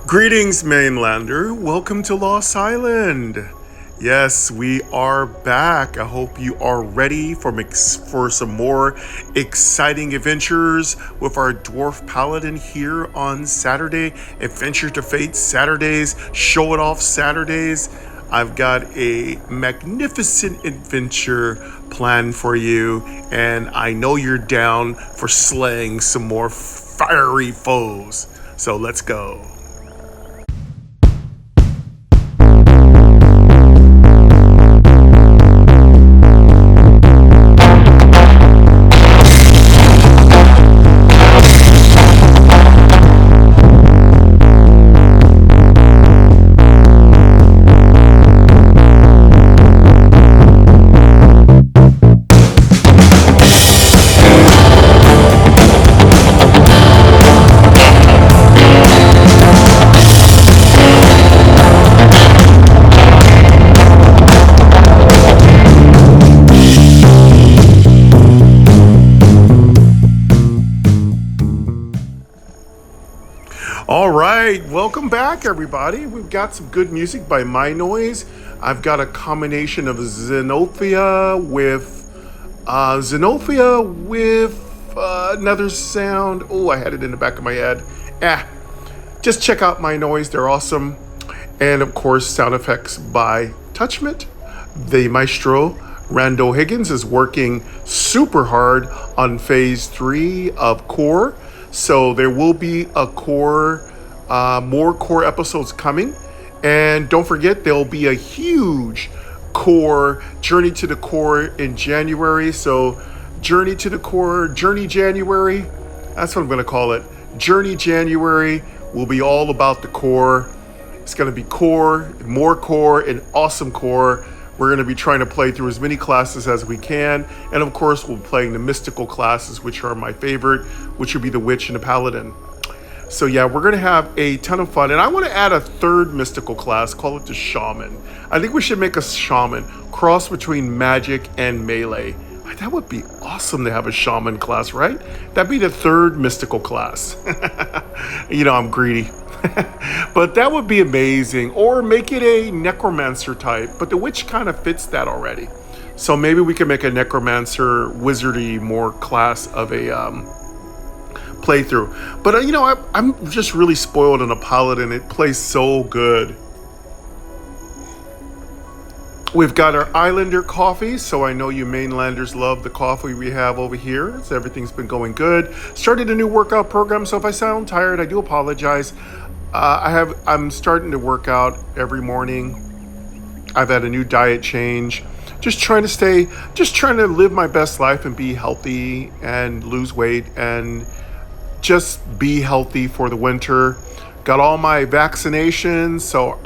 Greetings, Mainlander. Welcome to Lost Island. Yes, we are back. I hope you are ready for some more exciting adventures with our Dwarf Paladin here on Saturday. Adventure to Fate Saturdays, Show It Off Saturdays. I've got a magnificent adventure planned for you, and I know you're down for slaying some more fiery foes. So let's go. All right, welcome back, everybody. We've got some good music by My Noise. I've got a combination of Xenophia with another sound. Oh, I had it in the back of my head. Just check out My Noise. They're awesome. And of course, sound effects by Touchment. The maestro, Randall Higgins, is working super hard on phase 3 of Core. So there will be a more core episodes coming. And don't forget, there'll be a huge core Journey to the Core in January. So Journey to the Core, Journey January, that's what I'm going to call it. Journey January will be all about the core. It's going to be core, more core, and awesome core. We're going to be trying to play through as many classes as we can. And of course, we'll be playing the mystical classes, which are my favorite, which would be the Witch and the Paladin. So yeah, we're going to have a ton of fun. And I want to add a third mystical class, call it the Shaman. I think we should make a Shaman, cross between magic and melee. That would be awesome to have a Shaman class, right? That'd be the third mystical class. I'm greedy. But that would be amazing. Or make it a necromancer type. But the witch kind of fits that already. So maybe we can make a necromancer wizardy more class of a playthrough. But I'm just really spoiled on a paladin. It plays so good. We've got our Islander coffee, so I know you mainlanders love the coffee we have over here. So everything's been going good. Started a new workout program, so if I sound tired, I do apologize. I'm starting to work out every morning. I've had a new diet change. Just trying to live my best life and be healthy and lose weight and just be healthy for the winter. Got all my vaccinations, so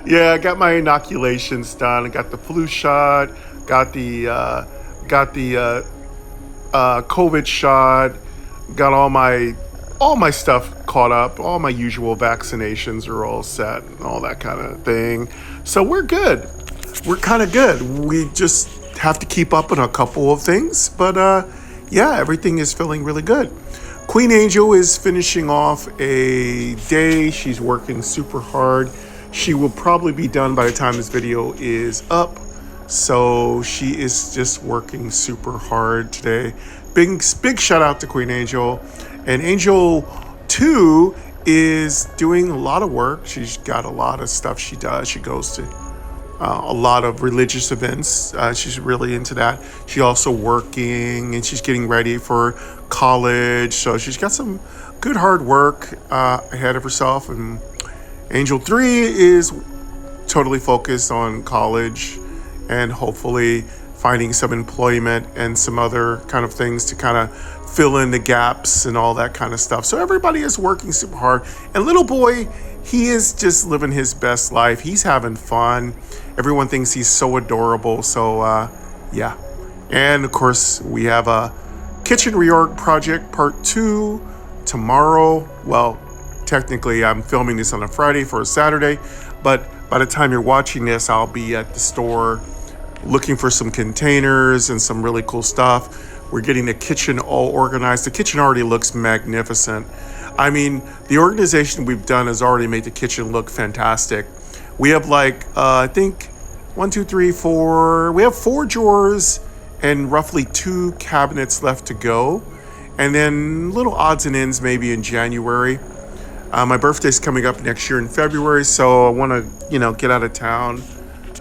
yeah, I got my inoculations done. I got the flu shot, got the COVID shot, got all my stuff caught up. All my usual vaccinations are all set and all that kind of thing. So we're good. We're kind of good. We just have to keep up on a couple of things, but yeah, everything is feeling really good. Queen Angel is finishing off a day. She's working super hard. She will probably be done by the time this video is up. So she is just working super hard today. Big shout out to Queen Angel. And Angel 2 is doing a lot of work. She's got a lot of stuff she does. She goes to a lot of religious events. She's really into that. She's also working and she's getting ready for college. So she's got some good hard work ahead of herself. And Angel 3 is totally focused on college and hopefully finding some employment and some other kind of things to kind of fill in the gaps and all that kind of stuff. So everybody is working super hard. And little boy, he is just living his best life. He's having fun. Everyone thinks he's so adorable. So yeah. And of course, we have a kitchen reorg project part 2 tomorrow. Well, technically, I'm filming this on a Friday for a Saturday, but by the time you're watching this, I'll be at the store looking for some containers and some really cool stuff. We're getting the kitchen all organized. The kitchen already looks magnificent. I mean, the organization we've done has already made the kitchen look fantastic. We have like, I think, 1, 2, 3, 4. We have 4 drawers and roughly 2 cabinets left to go. And then little odds and ends maybe in January. My birthday's coming up next year in February, so I want to, get out of town.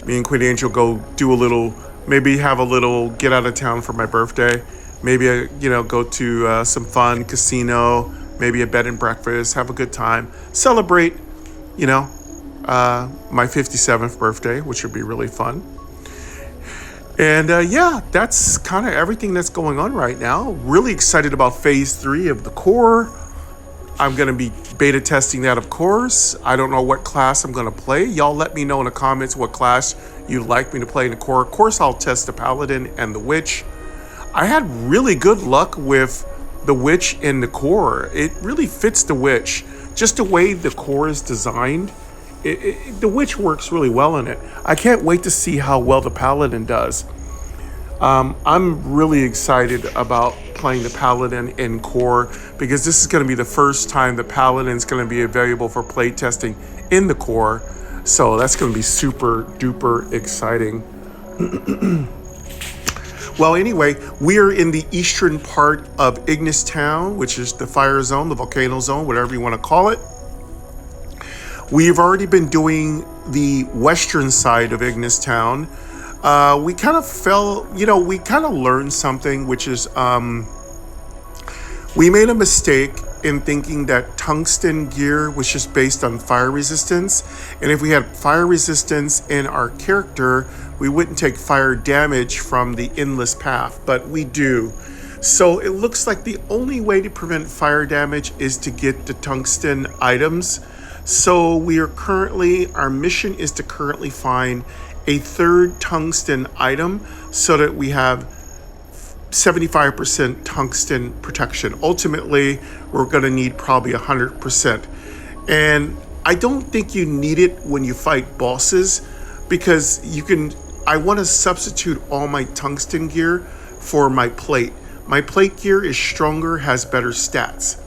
Me and Queen Angel go do a little, maybe have a little get out of town for my birthday. Maybe, go to some fun casino, maybe a bed and breakfast, have a good time, celebrate, my 57th birthday, which would be really fun. And that's kind of everything that's going on right now. Really excited about phase 3 of the core. I'm going to be beta testing that, of course. I don't know what class I'm going to play. Y'all let me know in the comments what class you'd like me to play in the core. Of course, I'll test the Paladin and the Witch. I had really good luck with the Witch in the core. It really fits the Witch. Just the way the core is designed, the Witch works really well in it. I can't wait to see how well the Paladin does. I'm really excited about playing the Paladin in core because this is going to be the first time the Paladin is going to be available for play testing in the core. So that's going to be super duper exciting. Well, anyway, we are in the eastern part of Ignis Town, which is the fire zone, the volcano zone, whatever you want to call it. We've already been doing the western side of Ignis Town. We kind of we kind of learned something, which is we made a mistake in thinking that tungsten gear was just based on fire resistance. And if we had fire resistance in our character, we wouldn't take fire damage from the endless path, but we do. So it looks like the only way to prevent fire damage is to get the tungsten items. So our mission is to currently find a 3rd tungsten item so that we have 75% tungsten protection. Ultimately, we're going to need probably 100%. And I don't think you need it when you fight bosses because I want to substitute all my tungsten gear for my plate. My plate gear is stronger, has better stats.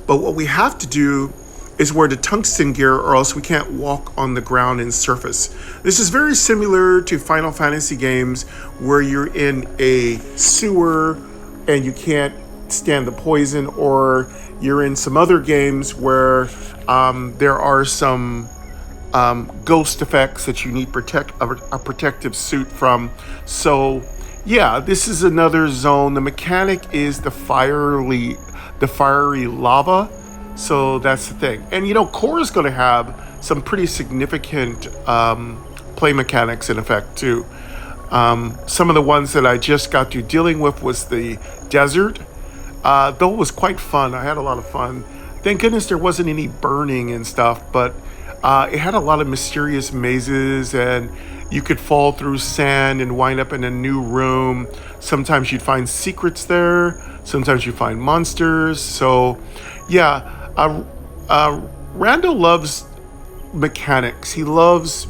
But what we have to do is wear the tungsten gear or else we can't walk on the ground and surface. This is very similar to Final Fantasy games where you're in a sewer and you can't stand the poison, or you're in some other games where there are some ghost effects that you need a protective suit from. So yeah, this is another zone. The mechanic is the fiery lava. So that's the thing. And core is going to have some pretty significant play mechanics in effect too. Some of the ones that I just got to dealing with was the desert. Though it was quite fun. I had a lot of fun. Thank goodness there wasn't any burning and stuff, but it had a lot of mysterious mazes, and you could fall through sand and wind up in a new room. Sometimes you'd find secrets there. Sometimes you find monsters. So yeah, Rando loves mechanics. He loves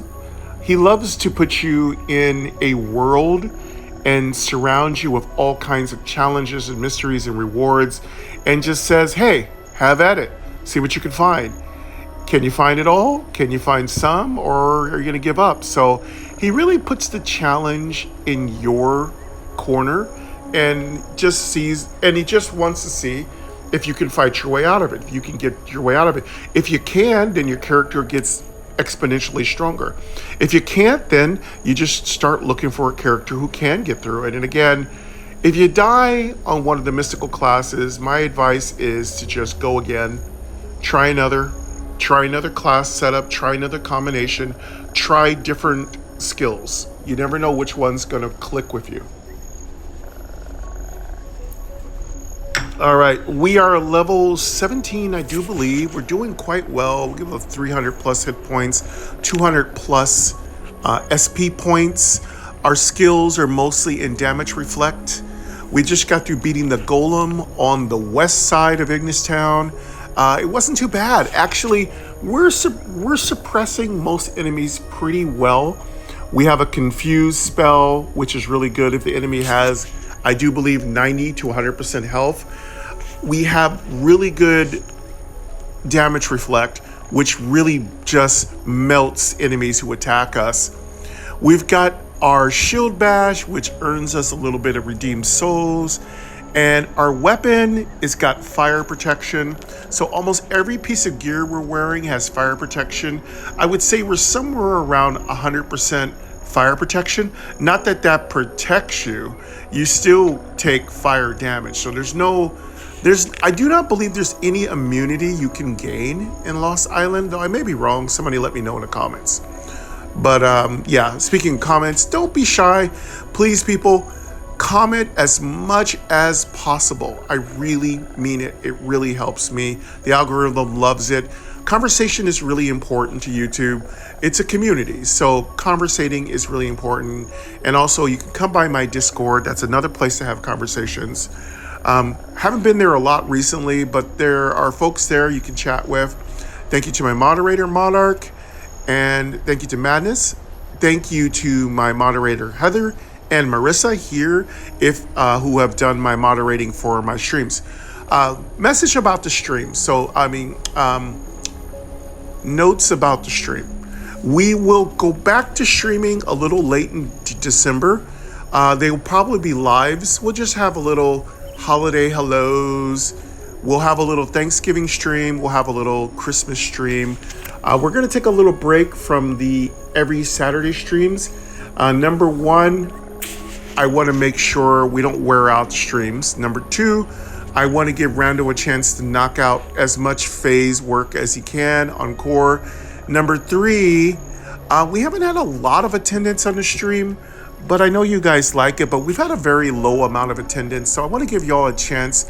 to put you in a world and surround you with all kinds of challenges and mysteries and rewards, and just says, hey, have at it. See what you can find. Can you find it all? Can you find some? Or are you going to give up? So he really puts the challenge in your corner and he just wants to see if you can fight your way out of it, if you can get your way out of it. If you can, then your character gets exponentially stronger. If you can't, then you just start looking for a character who can get through it. And again, if you die on one of the mystical classes, my advice is to just go again, try another class setup, try another combination, try different skills. You never know which one's going to click with you. All right, we are level 17, I do believe. We're doing quite well. We have 300 plus hit points, 200 plus SP points. Our skills are mostly in damage reflect. We just got through beating the golem on the west side of Ignis Town. It wasn't too bad. Actually, we're suppressing most enemies pretty well. We have a confuse spell, which is really good if the enemy has, I do believe, 90 to 100% health. We have really good damage reflect, which really just melts enemies who attack us. We've got our shield bash, which earns us a little bit of redeemed souls. And our weapon has got fire protection. So almost every piece of gear we're wearing has fire protection. I would say we're somewhere around 100% fire protection. Not that that protects you. You still take fire damage. So I do not believe there's any immunity you can gain in Lost Island, though I may be wrong. Somebody let me know in the comments. But yeah, speaking of comments, don't be shy. Please, people, comment as much as possible. I really mean it. It really helps me. The algorithm loves it. Conversation is really important to YouTube. It's a community, so conversating is really important. And also, you can come by my Discord. That's another place to have conversations. Haven't been there a lot recently, but there are folks there you can chat with. Thank you to my moderator, Monarch, and thank you to Madness. Thank you to my moderator, Heather, and Marissa here, who have done my moderating for my streams. Message about the stream. So, notes about the stream. We will go back to streaming a little late in December. They will probably be lives. We'll just have a little holiday hellos. We'll have a little Thanksgiving stream. We'll have a little Christmas stream. We're going to take a little break from the every Saturday streams. Number one, I want to make sure we don't wear out streams. Number two, I want to give Rando a chance to knock out as much phase work as he can on core. Number three, we haven't had a lot of attendance on the stream, but I know you guys like it, but we've had a very low amount of attendance. So I want to give y'all a chance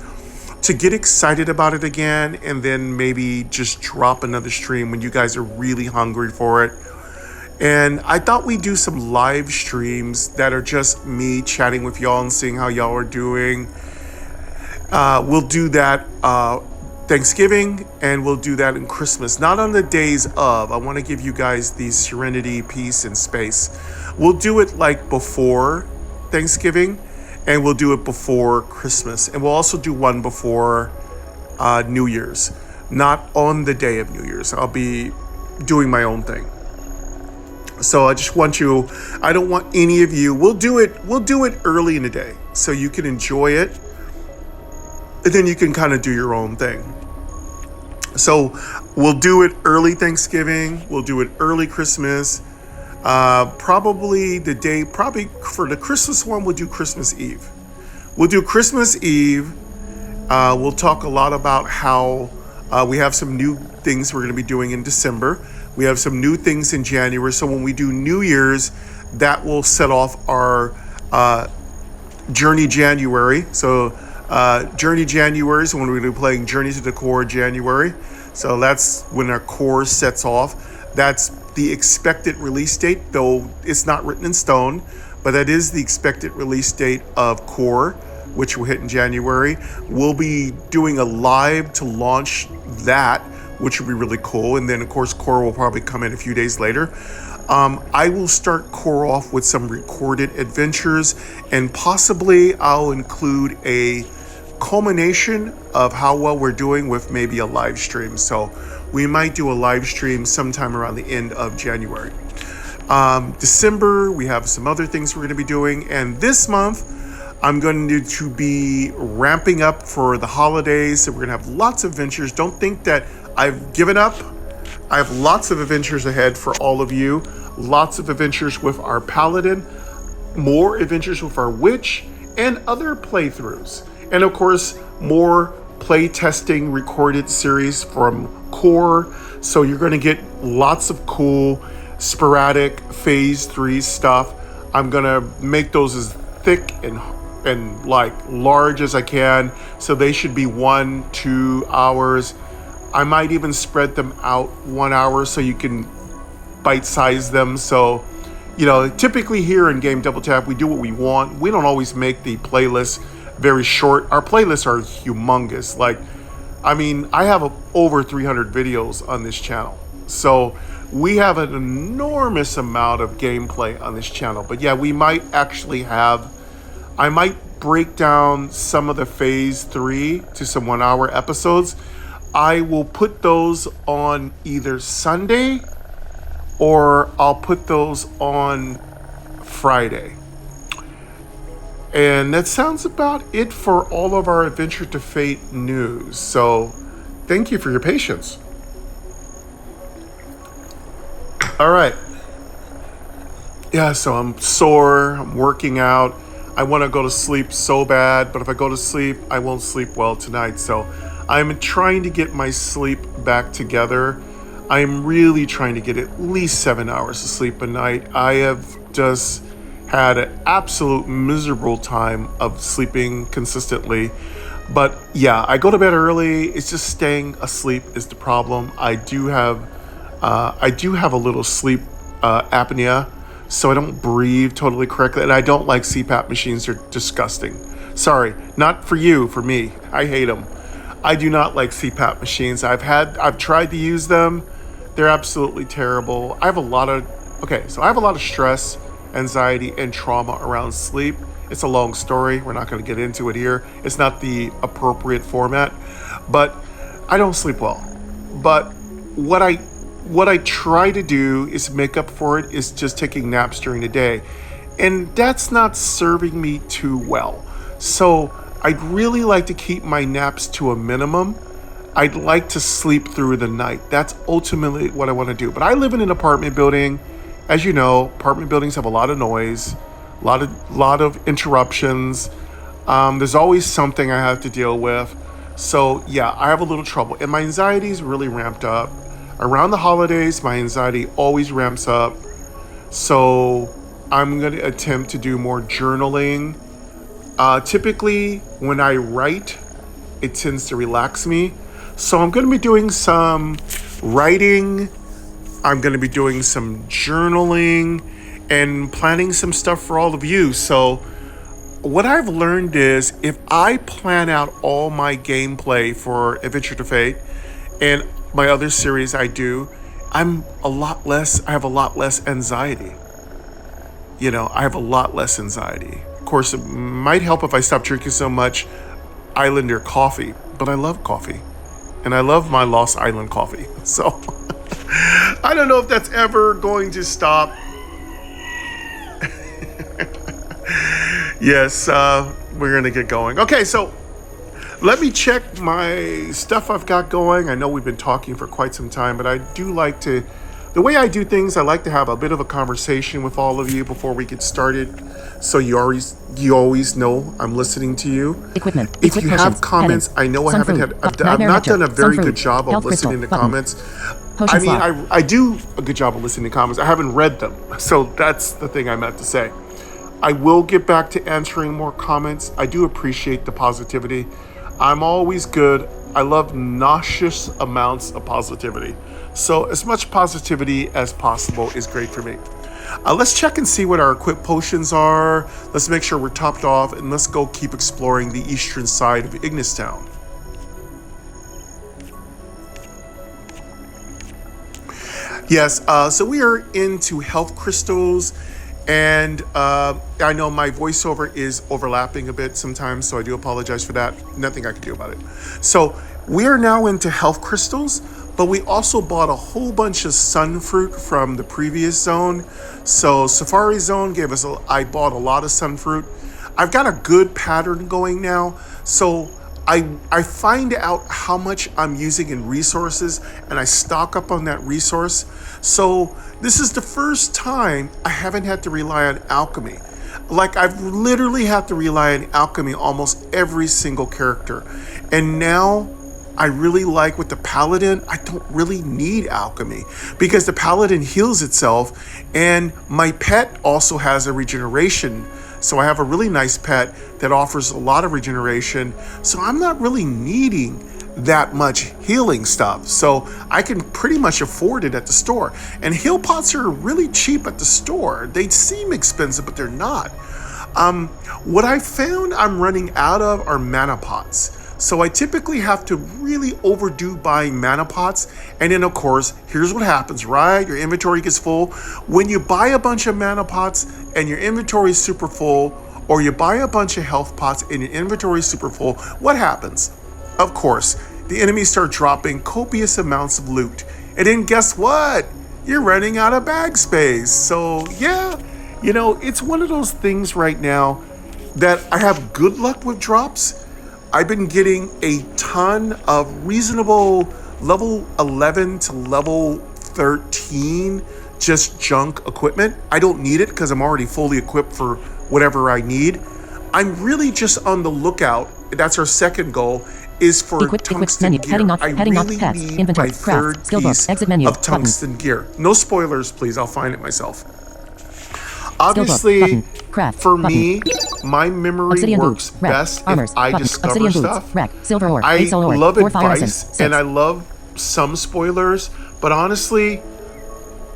to get excited about it again, and then maybe just drop another stream when you guys are really hungry for it. And I thought we'd do some live streams that are just me chatting with y'all and seeing how y'all are doing. We'll do that Thanksgiving, and we'll do that in Christmas. Not on the days of. I want to give you guys the serenity, peace, and space. We'll do it like before Thanksgiving, and we'll do it before Christmas. And we'll also do one before New Year's. Not on the day of New Year's. I'll be doing my own thing. So I just want you, I don't want any of you, we'll do it early in the day so you can enjoy it, and then you can kind of do your own thing. So we'll do it early Thanksgiving, we'll do it early Christmas, probably for the Christmas one, we'll do Christmas Eve. We'll do Christmas Eve. We'll talk a lot about how we have some new things we're going to be doing in December. We have some new things in January. So when we do New Year's, that will set off our Journey January. So Journey January is when we're going to be playing Journey to the Core January. So that's when our core sets off. That's the expected release date, though it's not written in stone, but that is the expected release date of Core, which will hit in January. We'll be doing a live to launch that, which will be really cool. And then, of course, Core will probably come in a few days later. I will start Core off with some recorded adventures, and possibly I'll include a culmination of how well we're doing with maybe a live stream. So we might do a live stream sometime around the end of January. December, we have some other things we're going to be doing. And this month, I'm going to be ramping up for the holidays. So we're going to have lots of adventures. Don't think that I've given up. I have lots of adventures ahead for all of you. Lots of adventures with our Paladin, more adventures with our Witch, and other playthroughs. And of course, more play testing recorded series from Core. So you're going to get lots of cool, sporadic Phase 3 stuff. I'm going to make those as thick and like large as I can. So they should be 1-2 hours. I might even spread them out 1 hour so you can bite-size them. So, you know, typically here in Game Double Tap, we do what we want. We don't always make the playlists very short. Our playlists are humongous. Like, I mean, I have over 300 videos on this channel. So we have an enormous amount of gameplay on this channel. But yeah, we might actually I might break down some of the Phase 3 to some 1 hour episodes. I will put those on either Sunday or I'll put those on Friday. And that sounds about it for all of our Adventure to Fate news. So thank you for your patience. All right. Yeah, so I'm sore, I'm working out. I want to go to sleep so bad, but if I go to sleep, I won't sleep well tonight. So I'm trying to get my sleep back together. I'm really trying to get at least 7 hours of sleep a night. I have just had an absolute miserable time of sleeping consistently. But yeah, I go to bed early. It's just staying asleep is the problem. I do have a little sleep apnea, so I don't breathe totally correctly, and I don't like CPAP machines. They're disgusting. Sorry, not for you, for me. I hate them. I do not like CPAP machines. I've tried to use them. They're absolutely terrible. I have a lot of stress, anxiety, and trauma around sleep. It's a long story. We're not going to get into it here. It's not the appropriate format, but I don't sleep well. But what I try to do is make up for it is just taking naps during the day. And that's not serving me too well. So I'd really like to keep my naps to a minimum. I'd like to sleep through the night. That's ultimately what I want to do. But I live in an apartment building. As you know, apartment buildings have a lot of noise, a lot of interruptions. There's always something I have to deal with. So yeah, I have a little trouble. And my anxiety is really ramped up. Around the holidays, my anxiety always ramps up. So I'm going to attempt to do more journaling. Typically, when I write, it tends to relax me. So I'm going to be doing some writing. I'm going to be doing some journaling and planning some stuff for all of you. So what I've learned is if I plan out all my gameplay for Adventure to Fate and my other series I do, I have a lot less anxiety. I have a lot less anxiety. Of course, it might help if I stop drinking so much Islander coffee, but I love coffee. And I love my Lost Island coffee. So I don't know if that's ever going to stop. Yes, we're going to get going. Okay, so let me check my stuff I've got going. I know we've been talking for quite some time, but I do like to, the way I do things, I like to have a bit of a conversation with all of you before we get started. So you always know I'm listening to you. Equipment. If you have comments, I know I've not done a very good job of listening to comments. I mean, I do a good job of listening to comments. I haven't read them. So that's the thing I meant to say. I will get back to answering more comments. I do appreciate the positivity. I'm always good. I love nauseous amounts of positivity. So as much positivity as possible is great for me. Let's check and see what our equipped potions are. Let's make sure we're topped off, and let's go keep exploring the eastern side of Ignistown. Yes, so we are into health crystals, and I know my voiceover is overlapping a bit sometimes, so I do apologize for that. Nothing I can do about it. So we are now into health crystals, but we also bought a whole bunch of sun fruit from the previous zone. So Safari Zone gave us, I bought a lot of sun fruit. I've got a good pattern going now. So I find out how much I'm using in resources and I stock up on that resource. So this is the first time I haven't had to rely on alchemy. Like I've literally had to rely on alchemy almost every single character. And now I really like with the Paladin, I don't really need alchemy because the Paladin heals itself and my pet also has a regeneration. So I have a really nice pet that offers a lot of regeneration. So I'm not really needing that much healing stuff. So I can pretty much afford it at the store. And heal pots are really cheap at the store. They seem expensive, but they're not. What I found I'm running out of are mana pots. So I typically have to really overdo buying mana pots. And then of course, here's what happens, right? Your inventory gets full. When you buy a bunch of mana pots and your inventory is super full, or you buy a bunch of health pots and your inventory is super full, what happens? Of course, the enemies start dropping copious amounts of loot. And then guess what? You're running out of bag space. So yeah, you know, it's one of those things right now that I have good luck with drops. I've been getting a ton of reasonable level 11 to level 13 just junk equipment. I don't need it because I'm already fully equipped for whatever I need. I'm really just on the lookout. That's our second goal, is for tungsten gear. I really need my third piece of tungsten gear. No spoilers, please. I'll find it myself. Obviously, for me, my memory works best if I discover stuff. I love advice and I love some spoilers, but honestly,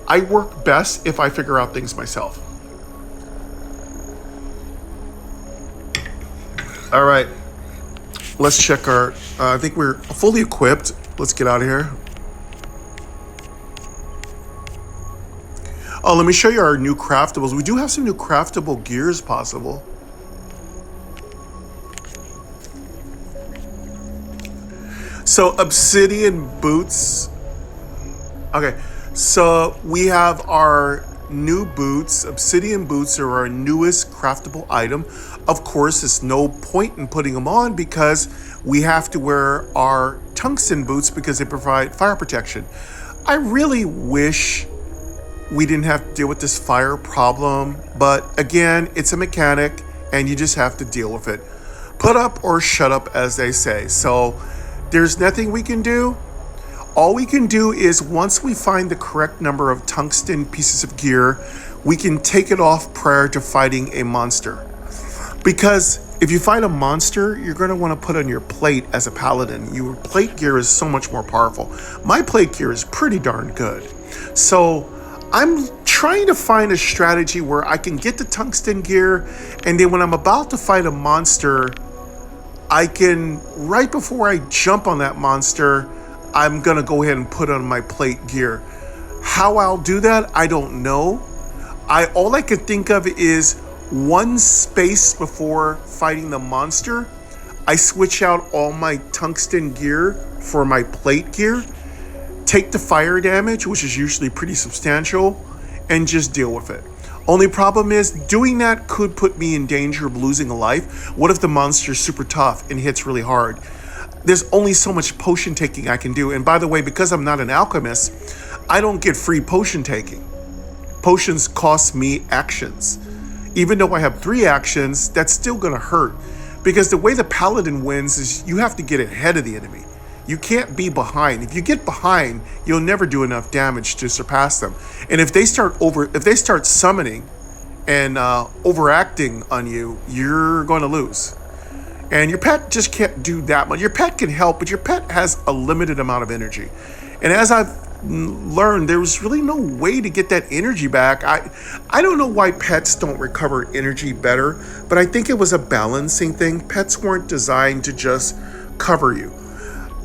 I work best if I figure out things myself. All right, let's check our, I think we're fully equipped. Let's get out of here. Oh, let me show you our new craftables. We do have some new craftable gears possible. So obsidian boots. Okay, so we have our new boots. Obsidian boots are our newest craftable item. Of course, there's no point in putting them on because we have to wear our tungsten boots because they provide fire protection. I really wish we didn't have to deal with this fire problem, but again, it's a mechanic and you just have to deal with it. Put up or shut up, as they say. So there's nothing we can do. All we can do is once we find the correct number of tungsten pieces of gear, we can take it off prior to fighting a monster. Because if you fight a monster, you're going to want to put on your plate as a paladin. Your plate gear is so much more powerful. My plate gear is pretty darn good. So I'm trying to find a strategy where I can get the tungsten gear, and then when I'm about to fight a monster, I can, right before I jump on that monster, I'm gonna go ahead and put on my plate gear. How I'll do that, I don't know. All I can think of is one space before fighting the monster, I switch out all my tungsten gear for my plate gear, take the fire damage, which is usually pretty substantial, and just deal with it. Only problem is doing that could put me in danger of losing a life. What if the monster's super tough and hits really hard? There's only so much potion taking I can do. And by the way, because I'm not an alchemist, I don't get free potion taking. Potions cost me actions. Even though I have 3 actions, that's still gonna hurt. Because the way the paladin wins is you have to get ahead of the enemy. You can't be behind. If you get behind, you'll never do enough damage to surpass them. And if they start summoning and overacting on you, you're going to lose. And your pet just can't do that much. Your pet can help, but your pet has a limited amount of energy. And as I've learned, there's really no way to get that energy back. I don't know why pets don't recover energy better, but I think it was a balancing thing. Pets weren't designed to just cover you.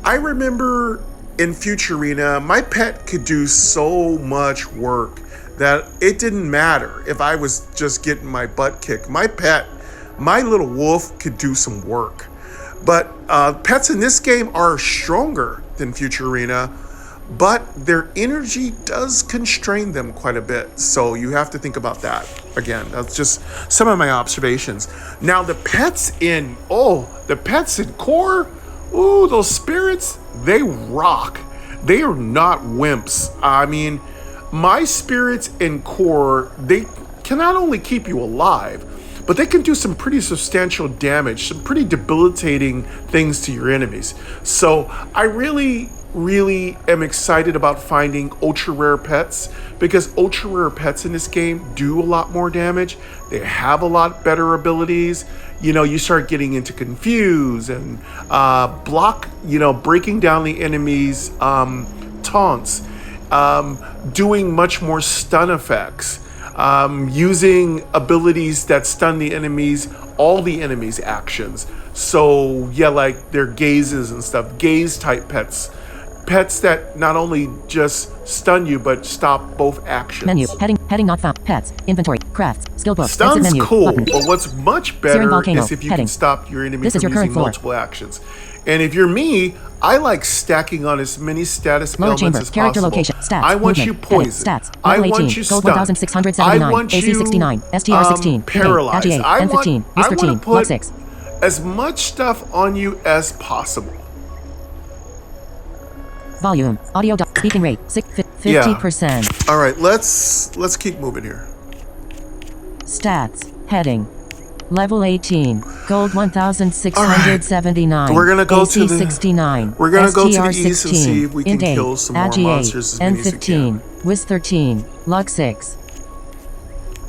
I remember in Futurina, my pet could do so much work that it didn't matter if I was just getting my butt kicked. My pet, my little wolf, could do some work. But pets in this game are stronger than Futurina, but their energy does constrain them quite a bit. So you have to think about that. Again, that's just some of my observations. Now the pets in Core, ooh, those spirits, they rock. They are not wimps. I mean, my spirits in Core, they can not only keep you alive, but they can do some pretty substantial damage, some pretty debilitating things to your enemies. So I really am excited about finding ultra rare pets, because ultra rare pets in this game do a lot more damage. They have a lot better abilities. You know, you start getting into confuse and block, breaking down the enemy's taunts, doing much more stun effects, using abilities that stun the enemies, all the enemies' actions. So yeah, like their gazes and stuff, gaze type pets. Pets that not only just stun you, but stop both actions. Menu, heading not found, pets, inventory, crafts, skill book, stun's menu, cool, button. but what's much better Volcano, is if you heading. can stop your enemy from using multiple actions. And if you're me, I like stacking on as many status Lower elements chamber. as Character possible. location. Stats. I want movement, you edit, poisoned. stats. I Level want 18. you Gold stunned. 1679. I want AC you 69. STR 16. paralyzed. AG8. I N15. want Whis to 13. put Luck 6. as much stuff on you as possible. Volume. Audio. Speaking rate. 50%. All right, let's keep moving here. Stats. Heading. Level 18. Gold 1679. Right. We're gonna go AC to the 69. We're gonna go to the STR east and see if we can Int 8, kill some more AG8, monsters as many as we can. N15. Whis 13. Luck 6.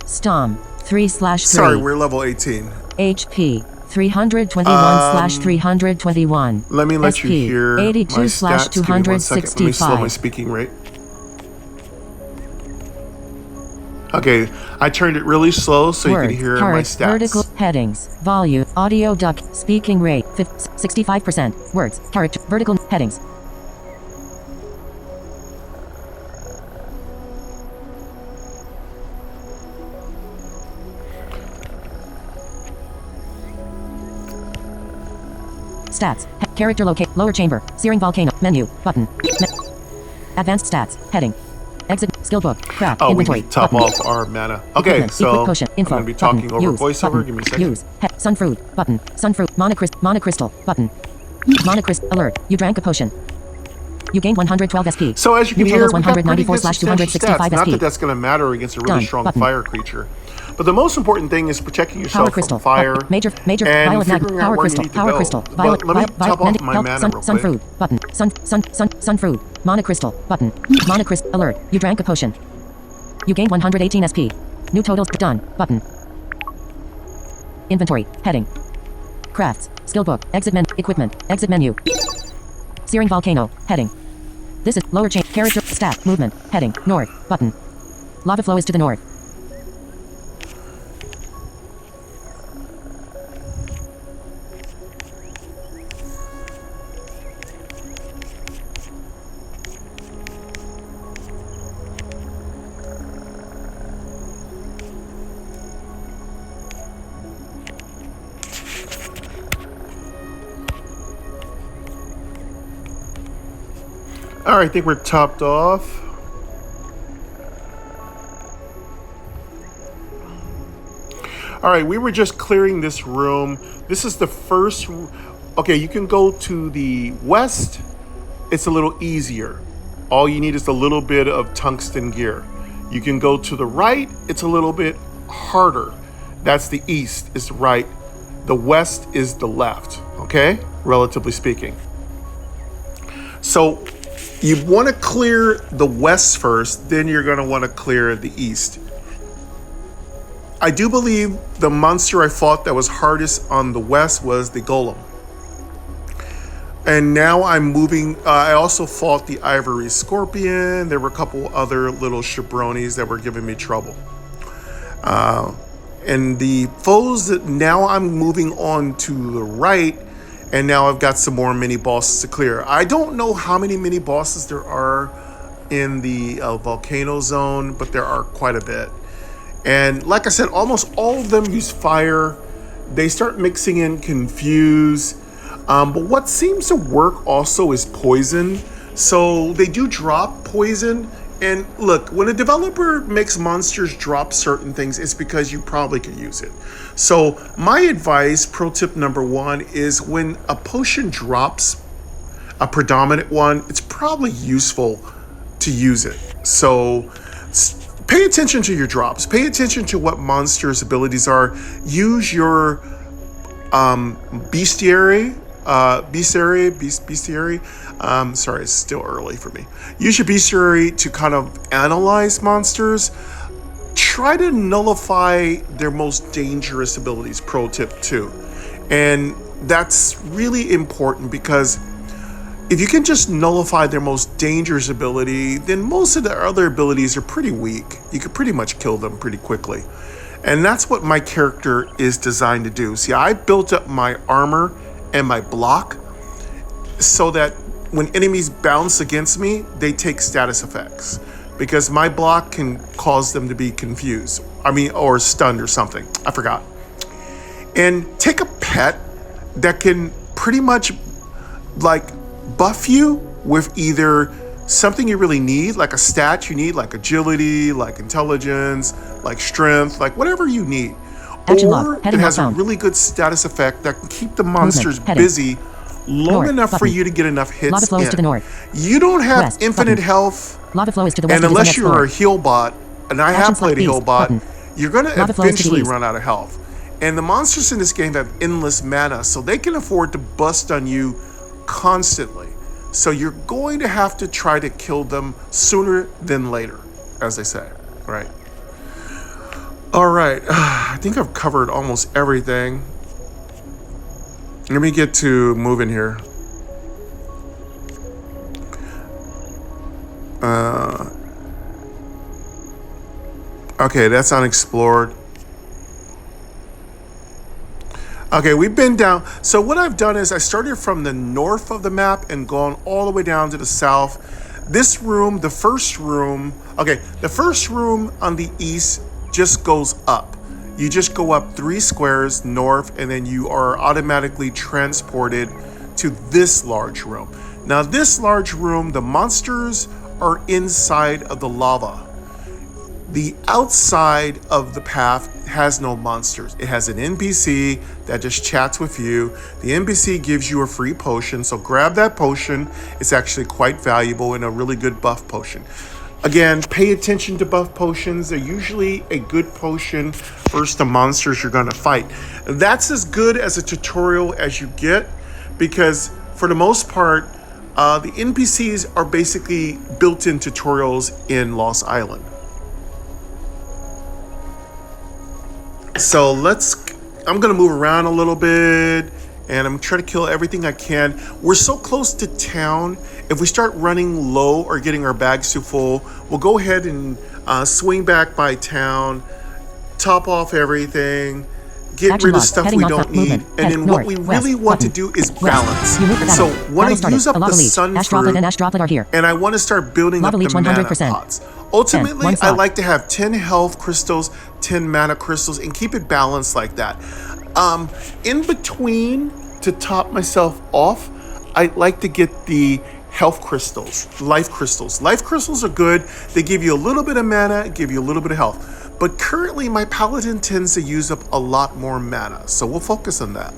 Stom. 3/3. Sorry, we're level 18. HP. 321/321. Let me let SP, you hear 82 my stats. Give me 1 second. Let me slow my 265. speaking rate. Okay, I turned it really slow so you Words, can hear my cards, stats. vertical, headings, volume, audio duck, speaking rate, 65%. Words, character, vertical, headings. Stats, character locate, lower chamber, searing volcano, menu, button, advanced stats, heading. Exit, skill book, craft, Oh, inventory, we can top button. off our mana. Okay, Equipment, so equip potion, info, I'm going to be talking button, over use, voiceover. button, Give me a second. use, sunfruit, button, sunfruit, monocrystal, button, monocrystal, alert, you drank a potion. You gained 112 SP. So as you can New hear, totals we got pretty good 194/265 stats. Not SP. that that's going to matter against a really Done. strong Button. fire creature. But the most important thing is protecting Power yourself crystal, from fire major, and violet mag, figuring out power where crystal, you need to power go. crystal, But violet, let me top off my mana real quick. sunfruit, button, sunfruit, monocrystal, button, monocrystal, alert, you drank a potion. You gained 118 SP. New totals, done, button. Inventory, heading. Crafts, skill book, exit menu, equipment, exit menu. Searing volcano, heading. This is lower chain, character, stat, movement, heading, north, button. Lava flow is to the north. All right, I think we're topped off. All right, we were just clearing this room. This is the first. Okay, you can go to the west. It's a little easier. All you need is a little bit of tungsten gear. You can go to the right. It's a little bit harder. That's the east is the right. The west is the left. Okay, relatively speaking. So you want to clear the west first, then you're going to want to clear the east. I do believe the monster I fought that was hardest on the west was the golem. And now I'm moving. I also fought the ivory scorpion. There were a couple other little jabronis that were giving me trouble. And the foes that now I'm moving on to the right. And now I've got some more mini bosses to clear. I don't know how many mini bosses there are in the volcano zone, but there are quite a bit. And like I said, almost all of them use fire. They start mixing in confuse. But what seems to work also is poison. So they do drop poison. And look, when a developer makes monsters drop certain things, it's because you probably could use it. So my advice, pro tip number 1, is when a potion drops, a predominant one, it's probably useful to use it. So pay attention to your drops. Pay attention to what monsters' abilities are. Use your bestiary. Sorry, it's still early for me. Use your bestiary to kind of analyze monsters. Try to nullify their most dangerous abilities, pro tip 2. And that's really important because if you can just nullify their most dangerous ability, then most of their other abilities are pretty weak. You could pretty much kill them pretty quickly. And that's what my character is designed to do. See, I built up my armor and my block so that when enemies bounce against me, they take status effects because my block can cause them to be confused. Or stunned or something. I forgot. And take a pet that can pretty much like buff you with either something you really need, like a stat you need, like agility, like intelligence, like strength, like whatever you need. Action Or log. it Heading has a found. really good status effect that can keep the monsters Heading. busy long North. enough for Button. you to get enough hits Lava flow in. is to the north. You don't have West. infinite Button. health, Lava flow is to the west. and of the unless next you're floor. a heal bot, and I Action have select played a heal east. bot, Button. you're going to Lava flow is to the eventually east. run out of health. And the monsters in this game have endless mana, so they can afford to bust on you constantly. So you're going to have to try to kill them sooner than later, as they say, right? All right, I think I've covered almost everything. Let me get to moving here. Okay, that's unexplored. Okay, we've been down. So what I've done is I started from the north of the map and gone all the way down to the south. This room, the first room on the east just goes up. You just go up 3 squares north, and then you are automatically transported to this large room. Now this large room, the monsters are inside of the lava. The outside of the path has no monsters. It has an NPC that just chats with you. The NPC gives you a free potion, so grab that potion. It's actually quite valuable and a really good buff potion. Again, pay attention to buff potions. They're usually a good potion versus the monsters you're gonna fight. That's as good as a tutorial as you get, because for the most part, the NPCs are basically built-in tutorials in Lost Island. So I'm gonna move around a little bit, and I'm trying to kill everything I can. We're so close to town. If we start running low or getting our bags too full, we'll go ahead and swing back by town, top off everything, get Action rid of log. stuff Heading we north. don't need. Movement. And then Head what north. we West. really want to Button. do is West. balance. You move the So battle. when I Battle use started. up A the lava leech. sun Ash droplet fruit, and ash droplet are here. and I want to start building Lava up leech the mana 100%. pots. Ultimately, 1 I slot. like to have 10 health crystals, 10 mana crystals, and keep it balanced like that. In between, to top myself off, I like to get the health crystals, life crystals. Life crystals are good. They give you a little bit of mana, give you a little bit of health. But currently, my paladin tends to use up a lot more mana, so we'll focus on that.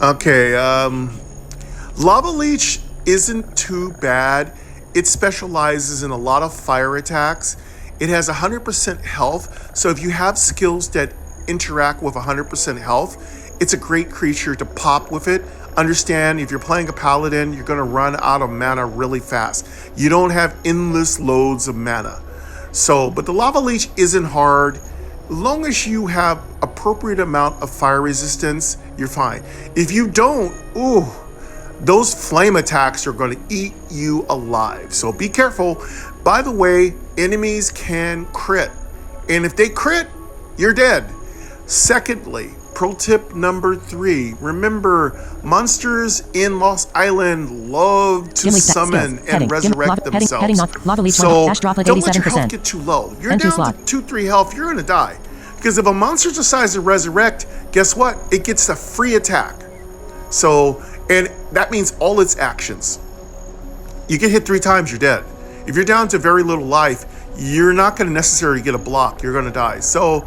Okay, Lava Leech isn't too bad. It specializes in a lot of fire attacks. It has 100% health, so if you have skills that interact with 100% health, it's a great creature to pop with it. Understand, if you're playing a paladin, you're gonna run out of mana really fast. You don't have endless loads of mana. So, but the Lava Leech isn't hard. As long as you have appropriate amount of fire resistance, you're fine. If you don't, those flame attacks are going to eat you alive. So be careful. By the way, enemies can crit. And if they crit, you're dead. Secondly, pro tip number 3. Remember, monsters in Lost Island love to summon and resurrect themselves. So don't let your health get too low. You're down to 2-3 health, you're going to die. Because if a monster decides to resurrect, guess what? It gets a free attack. So, and that means all its actions. You get hit 3 times, you're dead. If you're down to very little life, you're not going to necessarily get a block. You're going to die. So,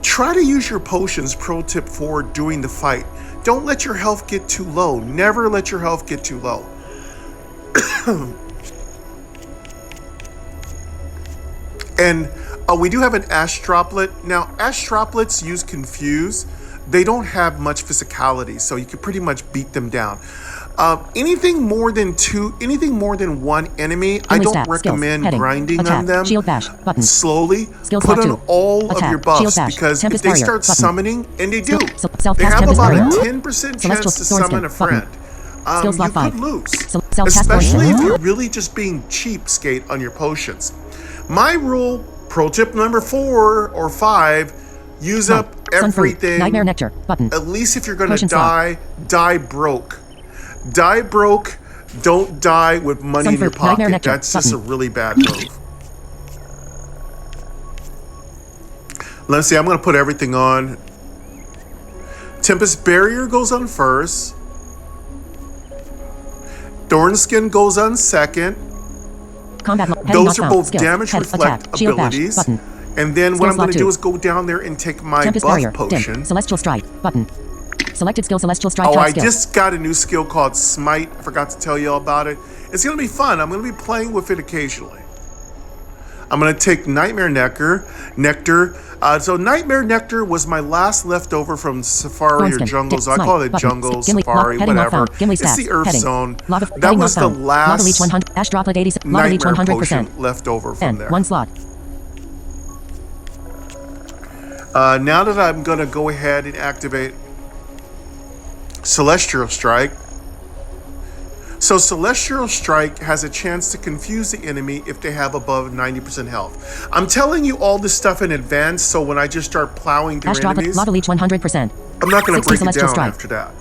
try to use your potions, pro tip 4, during the fight. Don't let your health get too low. Never let your health get too low. And we do have an ash droplet. Now, ash droplets use Confuse. They don't have much physicality, so you can pretty much beat them down. Anything more than 1 enemy, I don't recommend grinding on them. Shield bash. Button. Slowly. Skill Put slot on 2. all Attack. of your buffs, Shield bash. because if Tempest they barrier. start Button. summoning, and they do, Self they cast have Tempest about a barrier. 10% Celestial chance to sword summon a skin. friend. Skill slot You 5. could lose, Self cast especially if sword you're really just being cheapskate on your potions. My rule, pro tip number 4 or 5, use up everything. Nightmare nectar. Button. At least if you're gonna Potion die, die broke. Die broke. Don't die with money in your pocket. That's just a really bad move. Let's see, I'm going to put everything on. Tempest Barrier goes on first. Thornskin goes on second. Combat Those are both damage reflect abilities. And then what I'm going to do is go down there and take my Tempest buff Barrier, potion. dim. Celestial Strike, button. Selected skill, Celestial Strike. Oh, I skill. just got a new skill called Smite. I forgot to tell you all about it. It's going to be fun. I'm going to be playing with it occasionally. I'm going to take Nightmare Nectar. So Nightmare Nectar was my last leftover from Safari or Jungles. I call it Jungle, Safari, whatever. It's the Earth Zone. That was the last Nightmare potion leftover from there. One slot. Now that I'm going to go ahead and activate Celestial Strike. So Celestial Strike has a chance to confuse the enemy if they have above 90% health. I'm telling you all this stuff in advance, so when I just start plowing through enemies, Lava Leech 100%. I'm not going to break it down Strike. after that.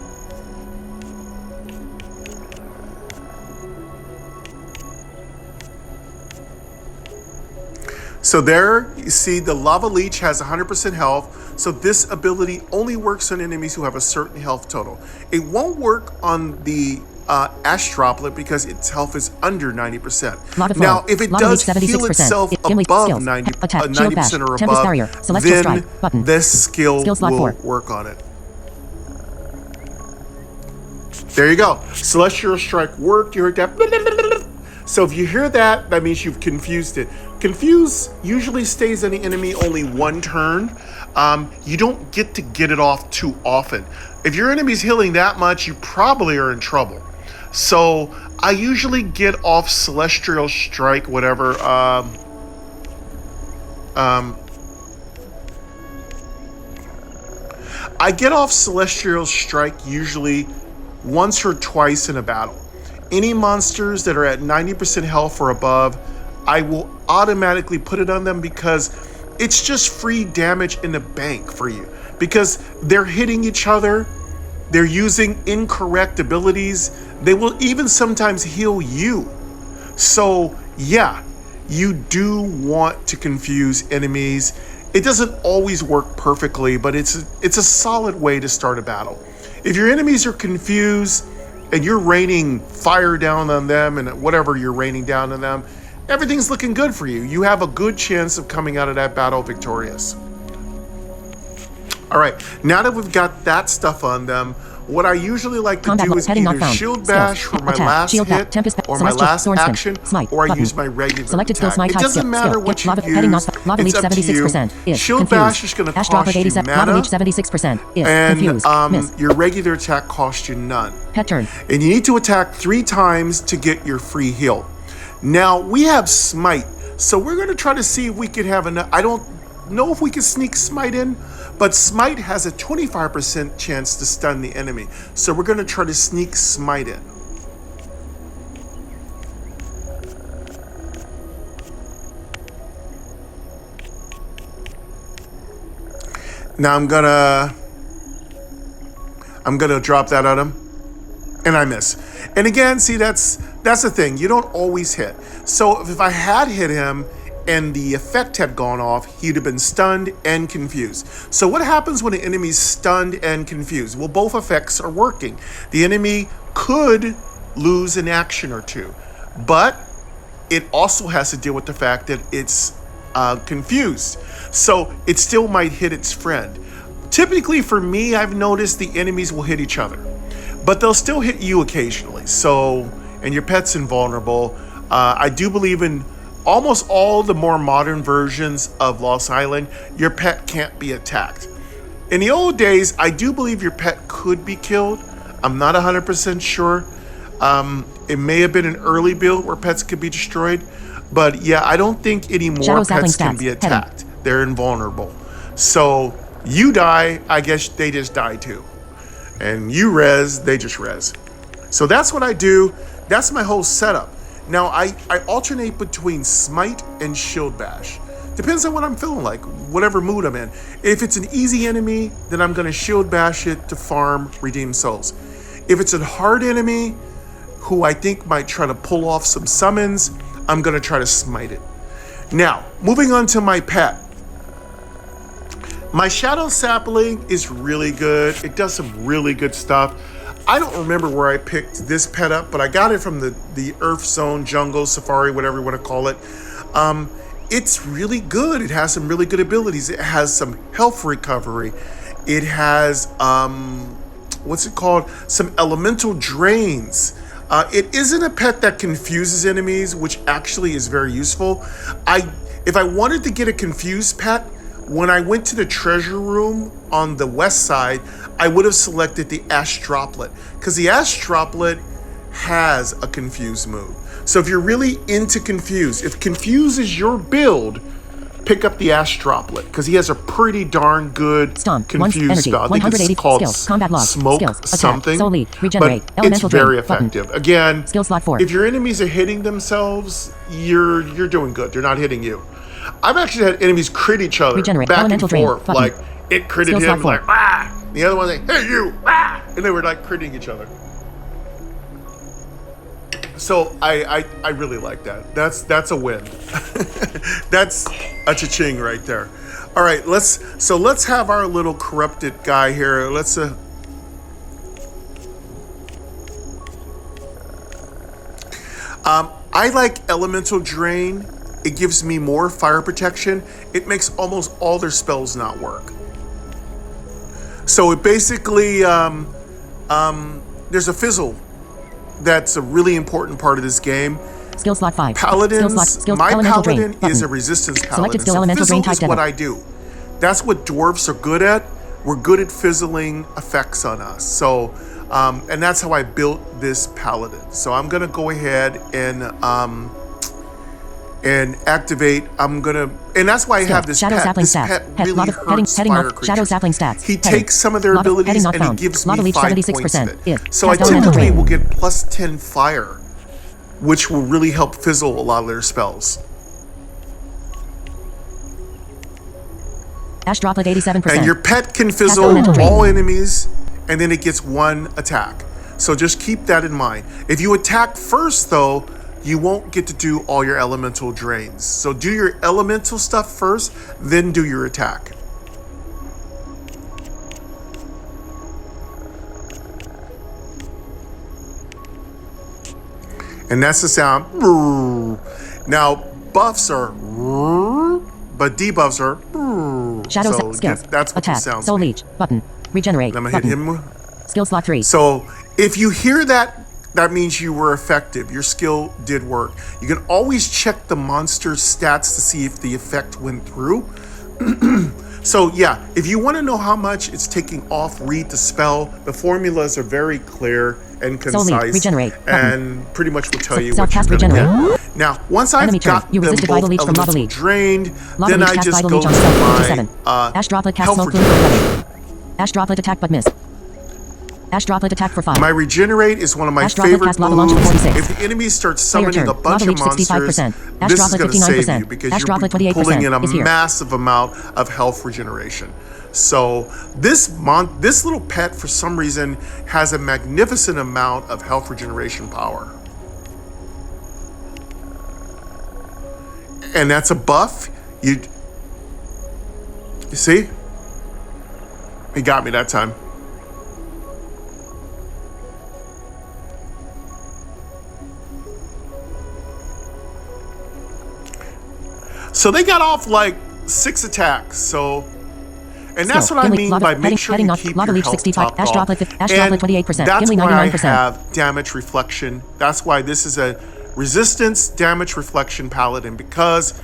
So there, you see the Lava Leech has 100% health. So this ability only works on enemies who have a certain health total. It won't work on the Ash Droplet because its health is under 90%. Now, if it does heal itself above 90% or above, then this skill will work on it. There you go. Celestial Strike worked. You heard that? So if you hear that, that means you've confused it. Confuse usually stays on the enemy only one turn. You don't get it off too often. If your enemy's healing that much, you probably are in trouble. So I usually get off Celestial Strike, whatever. I get off Celestial Strike usually once or twice in a battle. Any monsters that are at 90% health or above, I will automatically put it on them because it's just free damage in the bank for you. Because they're hitting each other, they're using incorrect abilities, they will even sometimes heal you. So yeah, you do want to confuse enemies. It doesn't always work perfectly, but it's a solid way to start a battle. If your enemies are confused, and you're raining fire down on them and whatever you're raining down on them, everything's looking good for you. You have a good chance of coming out of that battle victorious. All right, now that we've got that stuff on them, what I usually like to do is either Shield Bash for my last hit, or my last action, or I use my regular attack. It doesn't matter what you use, it's up to you. Shield Bash is going to cost you mana, and your regular attack costs you none. And you need to attack 3 times to get your free heal. Now, we have Smite, so we're going to try to see if we can have enough. I don't know if we can sneak Smite in, but Smite has a 25% chance to stun the enemy. So we're going to try to sneak Smite in. Now I'm gonna drop that on him, and I miss. And again, see, that's the thing. You don't always hit. So if I had hit him and the effect had gone off, he'd have been stunned and confused. So what happens when an enemy's stunned and confused? Well, both effects are working. The enemy could lose an action or two, but it also has to deal with the fact that it's confused. So it still might hit its friend. Typically for me, I've noticed the enemies will hit each other, but they'll still hit you occasionally. So, and your pet's invulnerable. I do believe in almost all the more modern versions of Lost Island, your pet can't be attacked. In the old days, I do believe your pet could be killed. I'm not 100% sure. It may have been an early build where pets could be destroyed, but yeah, I don't think any more pets can be attacked. They're invulnerable. So you die, I guess they just die too. And you res, they just res. So that's what I do. That's my whole setup. Now, I alternate between Smite and Shield Bash. Depends on what I'm feeling like, whatever mood I'm in. If it's an easy enemy, then I'm going to Shield Bash it to farm Redeemed Souls. If it's a hard enemy who I think might try to pull off some summons, I'm going to try to Smite it. Now, moving on to my pet. My Shadow Sapling is really good. It does some really good stuff. I don't remember where I picked this pet up, but I got it from the Earth Zone, Jungle, Safari, whatever you want to call it. It's really good. It has some really good abilities. It has some health recovery. It has, what's it called? Some elemental drains. It isn't a pet that confuses enemies, which actually is very useful. If I wanted to get a confused pet, when I went to the treasure room on the west side, I would have selected the Ash Droplet, because the Ash Droplet has a confuse move. So if you're really into confuse, if confuse is your build, pick up the Ash Droplet, because he has a pretty darn good confuse spell. I think it's called skills, combat log, Smoke skills, attack, something, soul lead, regenerate, but it's elemental very drain, effective. button. Again, Skill slot 4. if your enemies are hitting themselves, you're doing good. They're not hitting you. I've actually had enemies crit each other Regenerate, back and elemental drain, forth. button. Like, it critted Skill slot him, 4. like, ah! The other one, like, hey, you, ah! And they were, like, critting each other. So, I really like that. That's a win. That's a cha-ching right there. All right, let's have our little corrupted guy here. Let's, I like Elemental Drain. It gives me more fire protection. It makes almost all their spells not work. So it basically, there's a fizzle that's a really important part of this game. Skill slot 5. Paladins, my Paladin drain, is a resistance Paladin. Selected skill so elemental fizzle drain is type what devil. I do. That's what dwarves are good at. We're good at fizzling effects on us. So, and that's how I built this Paladin. So I'm gonna go ahead and activate. And that's why I have this Shadow pet. sapling This stats. pet Head, really hurts heading fire mark. creatures. Shadow sapling stats. He Heading. takes some of their Lava, abilities not and he found. gives Lava me leech 5 points of 76%. it. If. So I Cast elemental typically drain. will get plus 10 fire, which will really help fizzle a lot of their spells. Ash Droplet 87%. And your pet can fizzle elemental drain. all enemies, and then it gets 1 attack. So just keep that in mind. If you attack first, though, you won't get to do all your elemental drains. So do your elemental stuff first, then do your attack. And that's the sound. Now, buffs are, but debuffs are. Shadow so skills. that's what Attack. this sounds Soul like. leech. Button. Regenerate. I'm gonna hit button. him. Skill slot 3. So if you hear that, that means you were effective. Your skill did work. You can always check the monster's stats to see if the effect went through. So yeah, if you want to know how much it's taking off, read the spell. The formulas are very clear and concise, regenerate, and pretty much will tell you what self-cast you're going to regenerate. get. Now, once I've Enemy turn. got You them resisted both Vital Leech from Lava elemental Leech. drained, Lava then leech I cast just Vital go Leech on to self. my 57. Ash Droplet cast health smoke plume for heading. Ash Droplet attack but miss. Ash Droplet attack for 5. My regenerate is one of my Ash Droplet favorite cast lava launch for moves. 46. If the enemy starts Player summoning turn. a bunch Lava of leech monsters, 65%. Ash this is Droplet going to save 59%. you because Ash you're Droplet 28% pulling in a is here. massive amount of health regeneration. So this little pet, for some reason, has a magnificent amount of health regeneration power. And that's a buff. You see? He got me that time. So they got off like 6 attacks. So, and that's what I mean by make sure you keep your health topped off. Ash Droplet 28%. That's Gimli why I 99%. have damage reflection. That's why this is a resistance damage reflection paladin, because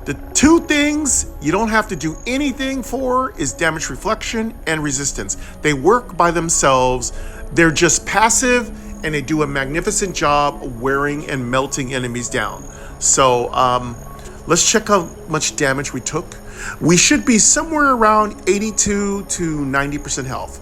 the 2 things you don't have to do anything for is damage reflection and resistance. They work by themselves. They're just passive, and they do a magnificent job of wearing and melting enemies down. So let's check how much damage we took. We should be somewhere around 82 to 90% health.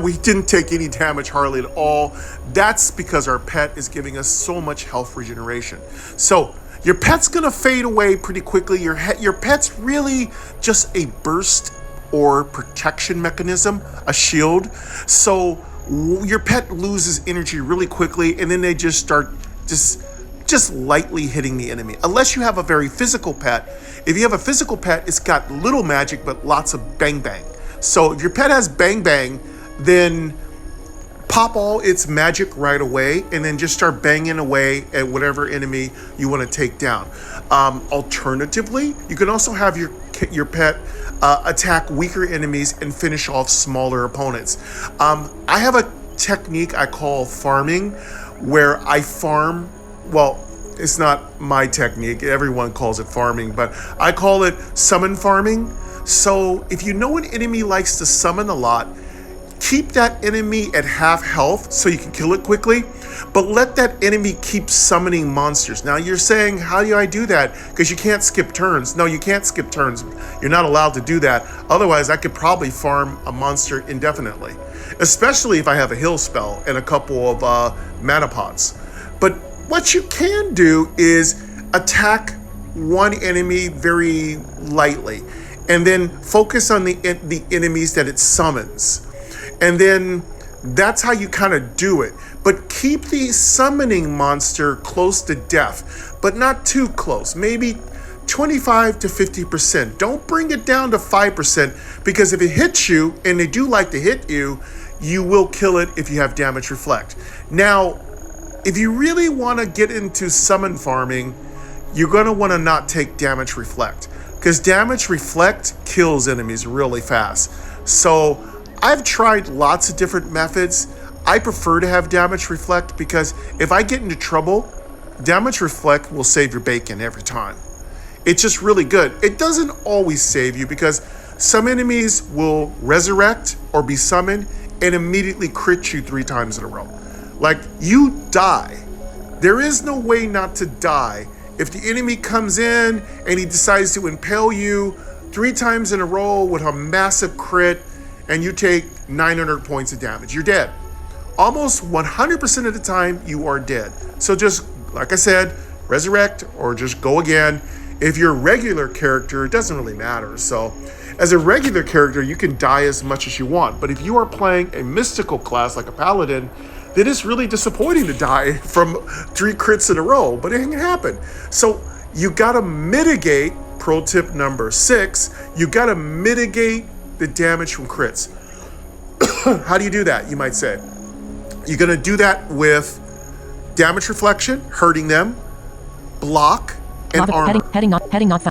We didn't take any damage hardly at all. That's because our pet is giving us so much health regeneration. So your pet's gonna fade away pretty quickly. Your pet's really just a burst or protection mechanism, a shield. So your pet loses energy really quickly, and then they just start just lightly hitting the enemy, unless you have a very physical pet. If you have a physical pet, it's got little magic, but lots of bang bang. So if your pet has bang bang, then pop all its magic right away, and then just start banging away at whatever enemy you want to take down. Alternatively, you can also have your pet attack weaker enemies and finish off smaller opponents. I have a technique I call farming, where I farm. Well, it's not my technique. Everyone calls it farming, but I call it summon farming. So if you know an enemy likes to summon a lot, keep that enemy at half health so you can kill it quickly, but let that enemy keep summoning monsters. Now you're saying, how do I do that? Because you can't skip turns. No, you can't skip turns. You're not allowed to do that. Otherwise, I could probably farm a monster indefinitely, especially if I have a heal spell and a couple of mana pots. But what you can do is attack one enemy very lightly, and then focus on the enemies that it summons. And then that's how you kind of do it. But keep the summoning monster close to death, but not too close. Maybe 25 to 50%. Don't bring it down to 5%, because if it hits you, and they do like to hit you, you will kill it if you have damage reflect. Now, if you really want to get into summon farming, you're going to want to not take damage reflect, because damage reflect kills enemies really fast. So I've tried lots of different methods. I prefer to have damage reflect, because if I get into trouble, damage reflect will save your bacon every time. It's just really good. It doesn't always save you, because some enemies will resurrect or be summoned and immediately crit you 3 times in a row. Like, you die. There is no way not to die. If the enemy comes in and he decides to impale you 3 times in a row with a massive crit, and you take 900 points of damage, you're dead. Almost 100% of the time, you are dead. So just, like I said, resurrect or just go again. If you're a regular character, it doesn't really matter. So as a regular character, you can die as much as you want. But if you are playing a mystical class like a paladin, then it's really disappointing to die from 3 crits in a row, but it can happen. So you gotta mitigate, pro tip number 6, you gotta mitigate the damage from crits. How do you do that, you might say? You're gonna do that with damage reflection, hurting them, block, and armor. Heading not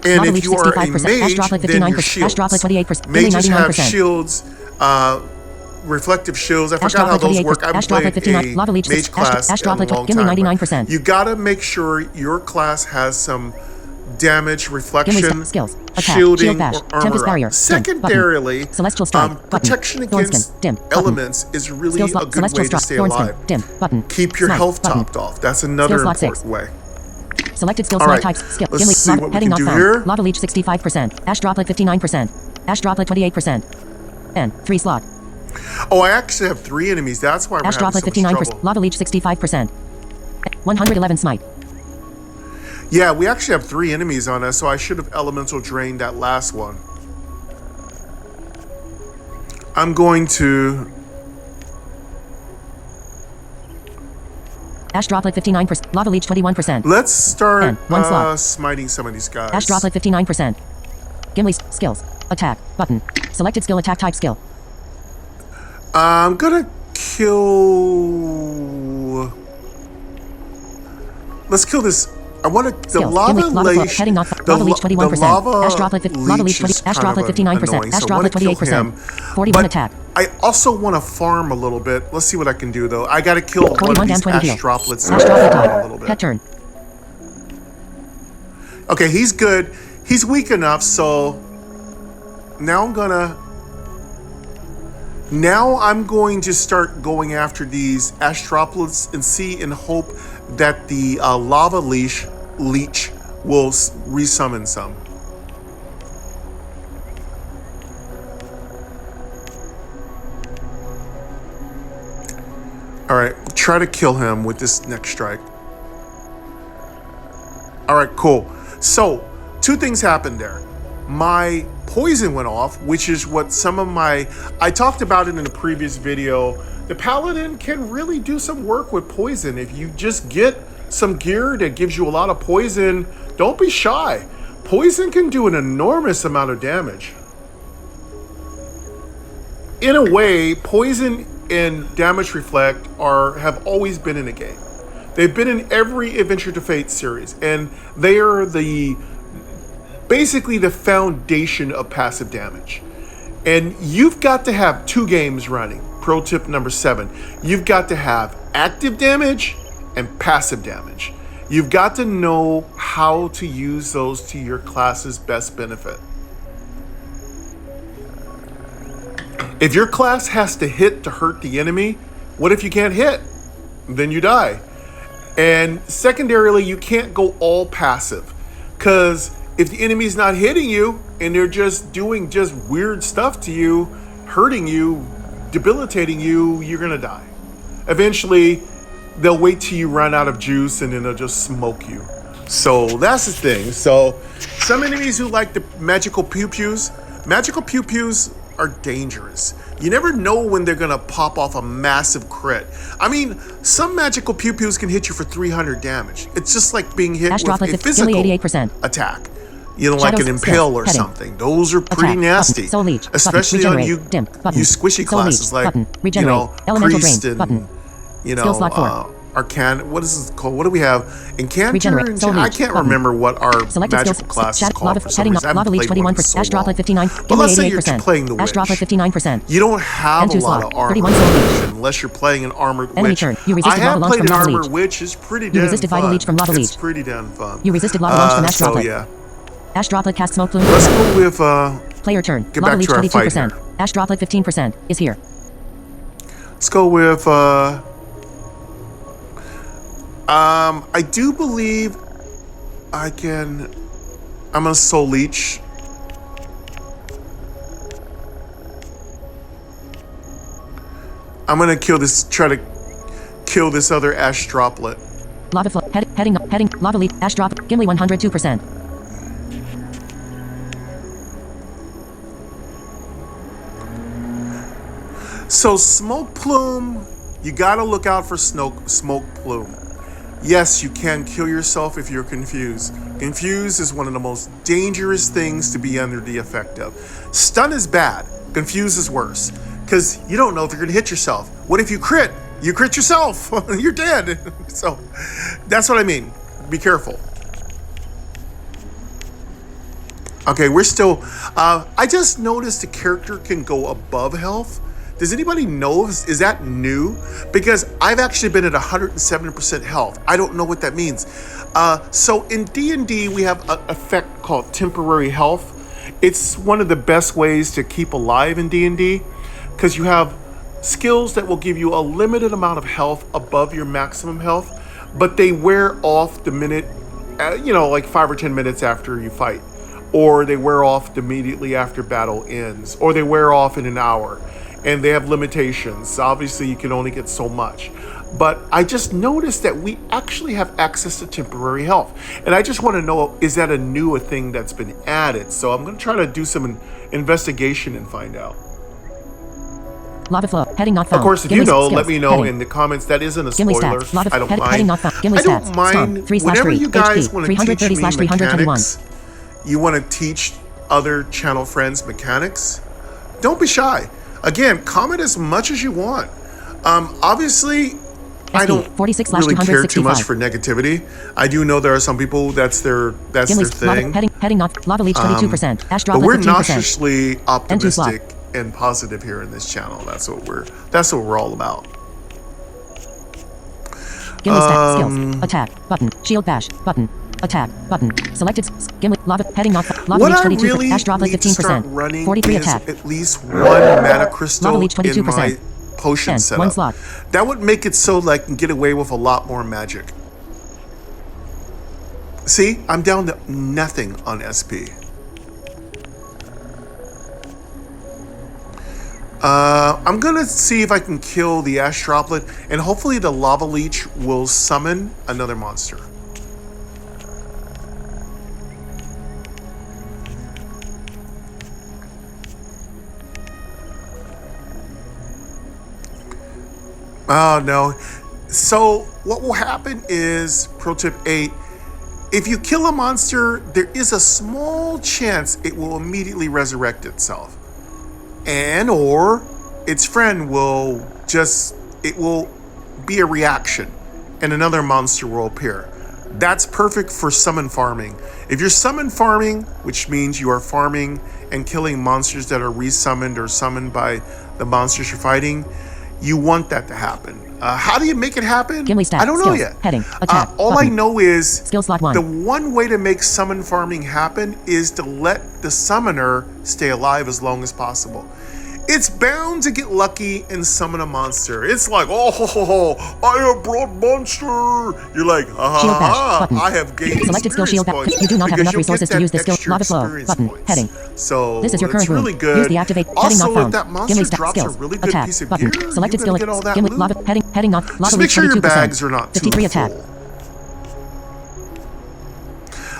and if you are a mage, then your shields. Mages have shields, reflective shields. I forgot how those work. I've played a mage class in a long time. You gotta make sure your class has some damage, reflection, skills, shielding, attack, or armor up. Secondarily, celestial strike, protection against elements is really a good way to stay alive. Keep your health topped off. That's another important way. Selected skills, right, types, skill, let's see what we can do here. Lava leech 65%, ash droplet 59%, ash droplet 28%, and 3 slot. Oh, I actually have 3 enemies. That's why we're ash having droplet so much 59%, trouble. lava leech 65%, 111 smite. Yeah, we actually have 3 enemies on us, so I should have elemental drained that last one. I'm going to... Ash droplet 59%, lava leech 21%. Let's start 1 slot. smiting some of these guys. Ash droplet 59%. Gimli's skills, attack, button. Selected skill, attack type skill. I'm gonna kill... Let's kill this... I want to... The lava leech... Lava leech 21%. Ash droplet 50, lava leech 20, ash droplet 59%. Ash droplet 28%. 41 attack. I also want to farm a little bit. Let's see what I can do, though. I got to kill one of these ash droplets a little bit. Pet turn. Okay, he's good. He's weak enough, so now I'm going to start going after these ash droplets and see and hope that the lava leech will resummon some. All right, try to kill him with this next strike. All right, cool. So 2 things happened there. My poison went off, which is what I talked about it in a previous video. The paladin can really do some work with poison if you just get some gear that gives you a lot of poison, don't be shy. Poison can do an enormous amount of damage. In a way, poison and damage reflect have always been in the game. They've been in every Adventure to Fate series, and they are basically the foundation of passive damage. And you've got to have 2 games running. Pro tip number 7. You've got to have active damage and passive damage. You've got to know how to use those to your class's best benefit. If your class has to hit to hurt the enemy, what if you can't hit? Then you die. And secondarily, you can't go all passive, because if the enemy's not hitting you and they're just doing just weird stuff to you, hurting you, debilitating you, you're gonna die. Eventually, they'll wait till you run out of juice and then they'll just smoke you. So that's the thing. So some enemies who like the magical pew-pews are dangerous. You never know when they're gonna pop off a massive crit. I mean, some magical pew-pews can hit you for 300 damage. It's just like being hit with a physical attack. You know, like an impale or something. Those are pretty nasty. Especially on you squishy classes like, you know, priest and, you know, Arcana, what is this called? What do we have? Incanter? I can't remember what our magical class is called for some reason. I haven't played one in so long. But let's say you're playing the witch. You don't have a lot of armor unless you're playing an armored witch. I have played an armored witch. It's pretty damn fun. It's pretty damn fun. You resisted lava launch from Ash Droplet. So yeah. Ash Droplet cast smoke plume. Let's go with player turn. Get back to our fight here. Ash Droplet 15% is here. Let's go with I do believe I'm gonna Soul Leech. I'm gonna try to kill this other Ash Droplet. Lava flow, heading, lava leech, Ash Droplet, Gimli 102%. So smoke plume, you gotta look out for smoke plume. Yes, you can kill yourself if you're confused. Confused is one of the most dangerous things to be under the effect of. Stun is bad. Confused is worse, because you don't know if you're going to hit yourself. What if you crit? You crit yourself. You're dead. So that's what I mean. Be careful. Okay, we're still... I just noticed the character can go above health. Does anybody know, is that new? Because I've actually been at 107% health. I don't know what that means. So in D&D, we have an effect called temporary health. It's one of the best ways to keep alive in D&D, because you have skills that will give you a limited amount of health above your maximum health, but they wear off the minute, like 5 or 10 minutes after you fight. Or they wear off immediately after battle ends. Or they wear off in an hour. And they have limitations. Obviously, you can only get so much. But I just noticed that we actually have access to temporary health. And I just want to know, is that a new thing that's been added? So I'm going to try to do some investigation and find out. Lava flow, heading not found. Of course, if you know, let me know in the comments. That isn't a spoiler. I don't mind. I don't mind. Whenever you guys want to teach me mechanics, you want to teach other channel friends mechanics, don't be shy. Again, comment as much as you want. Obviously, I don't really care too much for negativity. I do know there are some people that's their thing. Heading north, lava leech 22%. Ash drop but we're nauseously optimistic and positive here in this channel. That's what we're all about. Gimli stat skills. Attack button. Shield bash button. Attack button. Selected. Gimli lava heading north. Lava leech 22%. Really Ash droplet 15%. 43 attack. At least one mana crystal lava leech 22%. in my potion setup. One slot. That would make it so that I can get away with a lot more magic. See, I'm down to nothing on SP. I'm gonna see if I can kill the Ash Droplet, and hopefully the Lava Leech will summon another monster. Oh no. So what will happen is, pro tip 8, if you kill a monster, there is a small chance it will immediately resurrect itself. And or its friend will it will be a reaction and another monster will appear. That's perfect for summon farming. If you're summon farming, which means you are farming and killing monsters that are resummoned or summoned by the monsters you're fighting, you want that to happen. How do you make it happen? Gimli stat, I don't know skills, yet. heading, attack, all button. I know is Skill slot 1. the one way to make summon farming happen is to let the summoner stay alive as long as possible. It's bound to get lucky and summon a monster. It's like, oh, I have brought monster. You're like, Shield bash, button. I have gained Selected skill shield bash. points You do not have because enough you'll resources get to use that this skill. extra Lava flow, experience button, points. heading. So This is your current it's room. really good. Use the activate, heading Also, not if found. that monster Gimli stat, drops skills, a really good attack, piece of button. gear, Selected you're skill, gonna get all that Gimli, loot. lava, heading not, lava Just loot make sure your 22%. bags are not too 53 attack. full.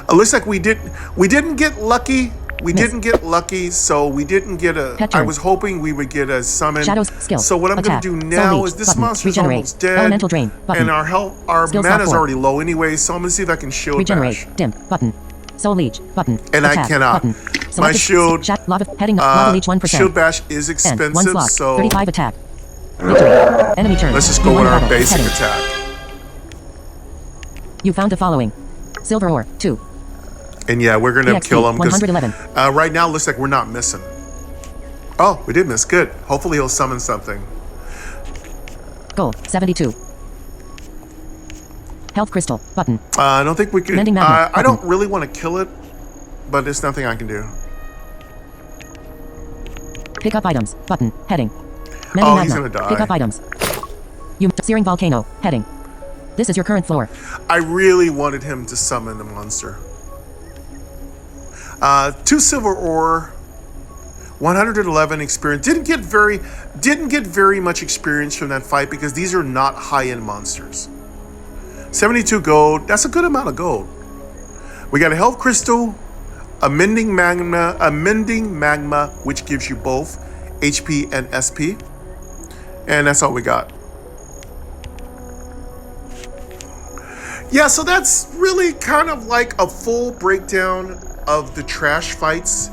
It looks like we didn't get lucky. We didn't get lucky, so we didn't get a... I was hoping we would get a summon. Shadows, skill, So what I'm going attack, to do soul now leech, is this button, monster's regenerate, almost dead. elemental drain, button. And our Skill slot mana's 4. already low anyway, so I'm going to see if I can shield Regenerate, bash. dim, button. Soul leech, button. And attack, I cannot. Button. My Selected, shield... lava, heading lava leech 1%. Shield bash is 1 expensive, slot, so... 35 attack. Victory. Enemy turn. Let's just You go won with the our battle. basic Heading. attack. You found the following. Silver ore, 2. And yeah, we're going to EXP, kill him. 111. Right now, it looks like we're not missing. Oh, we did miss. Good. Hopefully he'll summon something. Gold, 72. Health crystal, button. I don't think we can... Mending magnet, I don't button. really want to kill it, but there's nothing I can do. Pick up items, button, heading. Mending Oh, magma. he's gonna die. Pick up items. Searing volcano, heading. This is your current floor. I really wanted him to summon the monster. 2 silver ore, 111 experience. Didn't get very much experience from that fight because these are not high-end monsters. 72 gold. That's a good amount of gold. We got a health crystal, a mending magma, which gives you both HP and SP, and that's all we got. Yeah, so that's really kind of like a full breakdown of the trash fights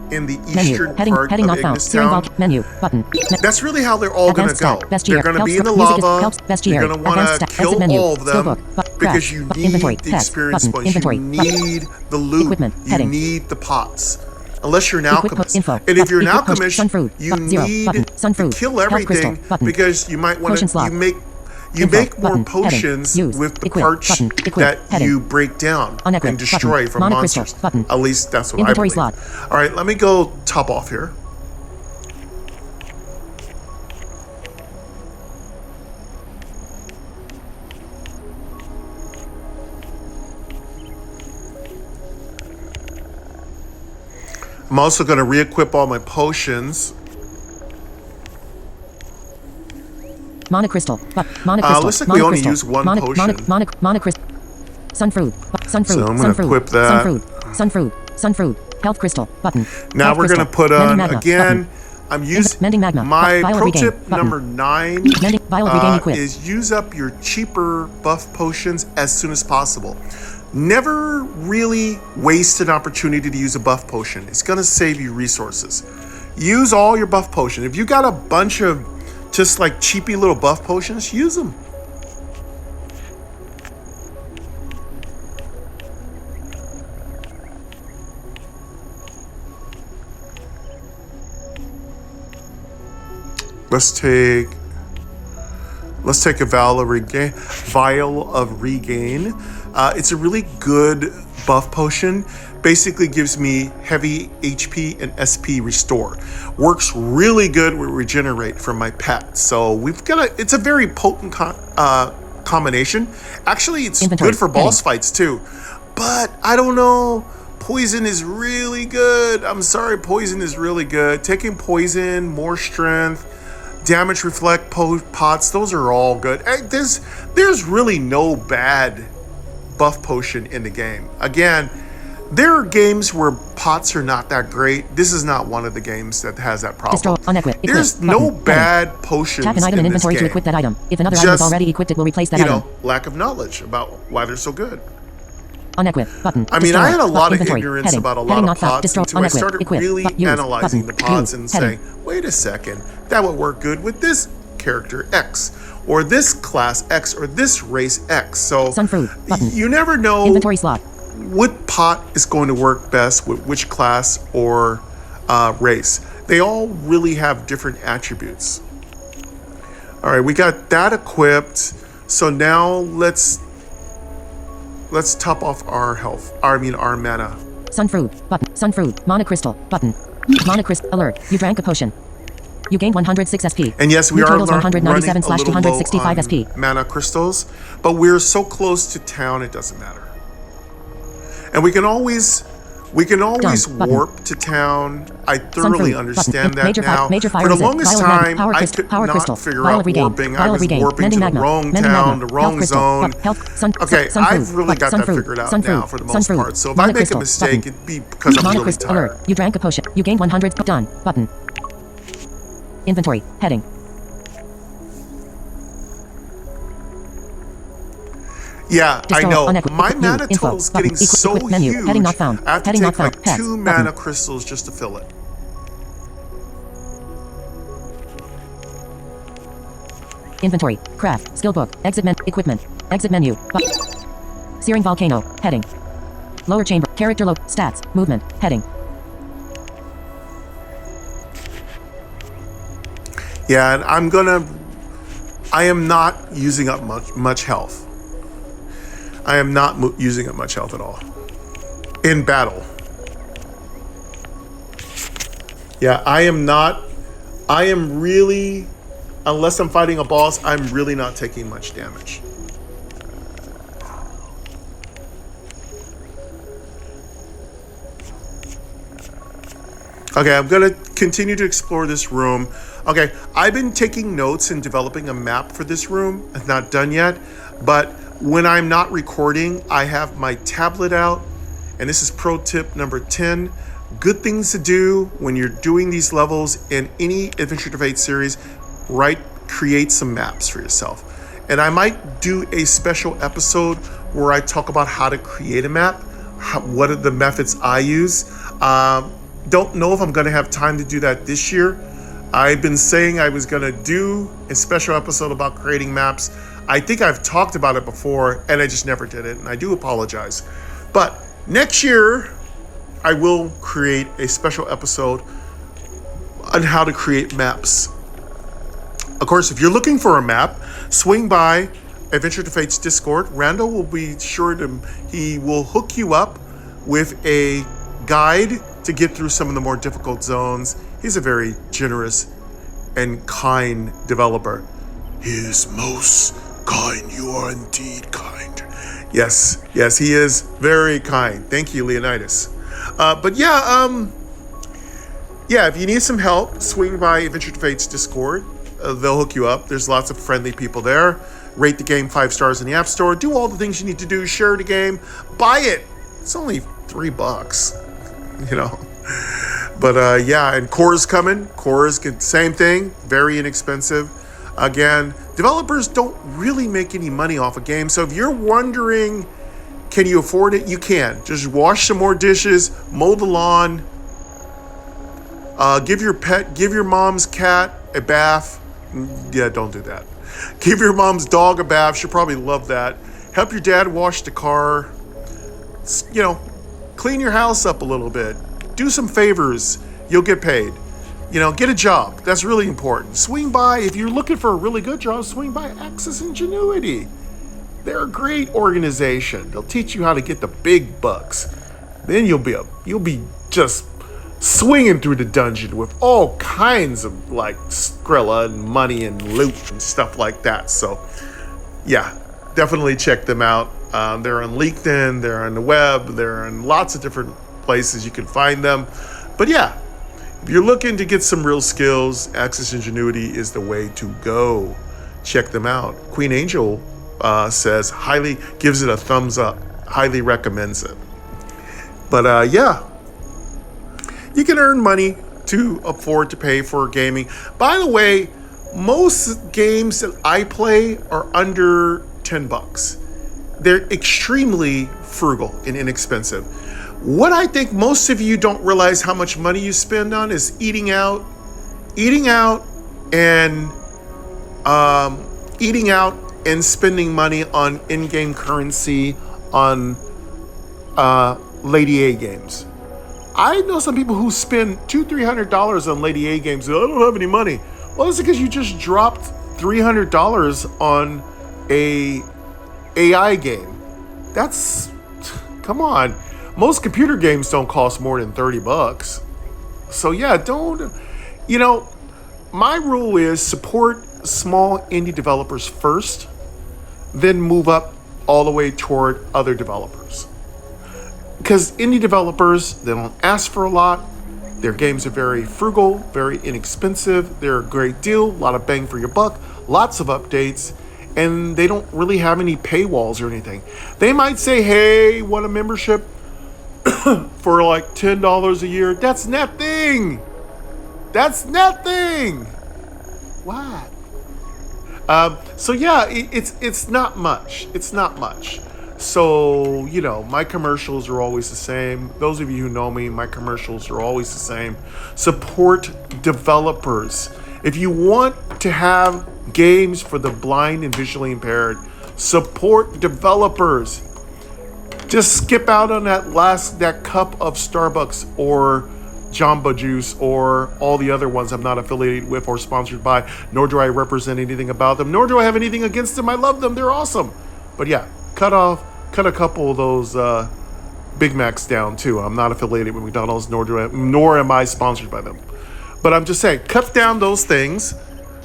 in the eastern Menu, part heading of not found. Searing Ignistown. Menu, button. That's really how they're all going to Advanced go. stat, best They're gear, going to be in helps, the music, lava. helps, best You're gear, going to want advanced to stat, kill exit menu, all of skill them book, because craft, you button, need inventory, the text, experience button, points. inventory, You button. need the loot. Equipment, you heading. need the pots. Unless you're an Equip alchemist. info, And if you're an equip alchemist, sun fruit, you zero, need button, sun to fruit, kill health everything crystal, button. because you might want Potion to... slot. You Info, make more button, potions heading, use, with the equip, parts button, equip, that heading. you break down Unequip, and destroy button, from mana monsters. crystal, button. At least that's what Inventory I believe. slot. All right, let me go top off here. I'm also going to re-equip all my potions. Mana crystal, mana crystal. Looks like mana we only crystal, use one mana, potion. Mana crystal. Sun fruit, sun fruit, So I'm sun gonna fruit, equip that. sun fruit, sun fruit, sun fruit. Health crystal, button. Now Health we're going to crystal, put on, mending magma, again, button. I'm using Mending magma, my vial of pro regain, tip button. number 9 Mending, vial of regain equip. is use up your cheaper buff potions as soon as possible. Never really waste an opportunity to use a buff potion. It's going to save you resources. Use all your buff potions. If you got a bunch of just like cheapy little buff potions, use them. Let's take a vial of regain. It's a really good buff potion. Basically gives me heavy HP and SP restore. Works really good with regenerate from my pet. So it's a very potent combination. Actually, it's Inventory, good for boss fights too. But I don't know. Poison is really good. I'm sorry, poison is really good. Taking poison, more strength, damage reflect pots, those are all good. There's really no bad buff potion in the game. Again, There are games where pots are not that great. This is not one of the games that has that problem. Destroy. Unequip. Equip. There's no Button. bad potions Tap an item in in this inventory game. to equip that item. If another item is already equipped, it will replace that item. Lack of knowledge about why they're so good. Unequip. Button. I mean, Destroy. I had a lot of Inventory. ignorance Heading. about a lot Heading of not found. pots Destroy. until I Unequip. started Equip. really Use. analyzing Button. the pots Blue. and Heading. saying, wait a second, that would work good with this character X, or this class X, or this race X. So Sunfruit. Button. you never know Inventory slot. what pot is going to work best with which class or race. They all really have different attributes. All right, we got that equipped. So now let's top off our health. Our mana. Sunfruit. Button. Sunfruit. Mana crystal. Button. Mana crystal. Alert. You drank a potion. You gained 106 SP. And yes, we New are totals running a 197 little low 265 on SP. mana crystals, but we're so close to town it doesn't matter. And we can always warp to town. I thoroughly understand that now. For the longest time, I could not figure out warping. I was warping to the wrong town, the wrong zone. Okay, I've really got that figured out now for the most part. So if I make a mistake, it'd be because I'm really tired. Alert. You drank a potion. You gained 100. Done. Button. Inventory. Heading. Yeah, I Destroy. know. Unequip. My Equip. mana Info. total's Button. getting so Equip menu. huge. Heading not found. I have to Heading take not like found. Pass. 2 Button. mana crystals just to fill it. Inventory. Craft. Skill book. Exit menu. Equipment. Exit menu. Searing Volcano. Heading. Lower chamber. Character low. Stats. Movement. Heading. Yeah, and I am not using up much health. I am not using up much health at all. In battle. Yeah, I am really, unless I'm fighting a boss, I'm really not taking much damage. Okay, I'm gonna continue to explore this room. Okay, I've been taking notes and developing a map for this room. It's not done yet, but when I'm not recording, I have my tablet out, and this is pro tip number 10. Good things to do when you're doing these levels in any Adventure to Fate series, create some maps for yourself. And I might do a special episode where I talk about how to create a map, what are the methods I use. Don't know if I'm gonna have time to do that this year. I've been saying I was gonna do a special episode about creating maps. I think I've talked about it before and I just never did it, and I do apologize. But next year, I will create a special episode on how to create maps. Of course, if you're looking for a map, swing by Adventure to Fate's Discord. Randall will be sure he will hook you up with a guide to get through some of the more difficult zones. He's a very generous and kind developer. He is most kind. You are indeed kind. Yes, he is very kind. Thank you, Leonidas. But if you need some help, swing by Adventure to Fate's Discord. They'll hook you up. There's lots of friendly people there. Rate the game 5 stars in the App Store. Do all the things you need to do. Share the game. Buy it. It's only $3, you know. But and Core's coming. Core's same thing. Very inexpensive. Again, developers don't really make any money off a game. So if you're wondering, can you afford it? You can. Just wash some more dishes, mow the lawn, give your mom's cat a bath. Yeah, don't do that. Give your mom's dog a bath. She'll probably love that. Help your dad wash the car. You know, clean your house up a little bit. Do some favors. You'll get paid. You know, get a job. That's really important. Swing by, if you're looking for a really good job, swing by Access Ingenuity. They're a great organization. They'll teach you how to get the big bucks. Then you'll be just swinging through the dungeon with all kinds of like Skrilla and money and loot and stuff like that. So yeah, definitely check them out. They're on LinkedIn, they're on the web, they're on lots of different places you can find them. But yeah, if you're looking to get some real skills, Access Ingenuity is the way to go. Check them out. Queen Angel gives it a thumbs up, highly recommends it. But yeah, you can earn money to afford to pay for gaming. By the way, most games that I play are under $10. They're extremely frugal and inexpensive. What I think most of you don't realize how much money you spend on is eating out, and spending money on in-game currency on Lady A games. I know some people who spend $200-300 on Lady A games. I don't have any money. Well, it's because you just dropped $300 on a AI game. That's, come on. Most computer games don't cost more than $30. So yeah, don't, my rule is support small indie developers first, then move up all the way toward other developers. Because indie developers, they don't ask for a lot. Their games are very frugal, very inexpensive. They're a great deal, a lot of bang for your buck, lots of updates, and they don't really have any paywalls or anything. They might say, hey, want a membership for like $10 a year? That's nothing. That's nothing. What? So yeah, it's not much. It's not much. So, my commercials are always the same. Those of you who know me, my commercials are always the same. Support developers. If you want to have games for the blind and visually impaired, support developers. Just skip out on that cup of Starbucks or Jamba Juice or all the other ones I'm not affiliated with or sponsored by, nor do I represent anything about them, nor do I have anything against them. I love them. They're awesome. But yeah, cut a couple of those Big Macs down too. I'm not affiliated with McDonald's, nor am I sponsored by them. But I'm just saying, cut down those things.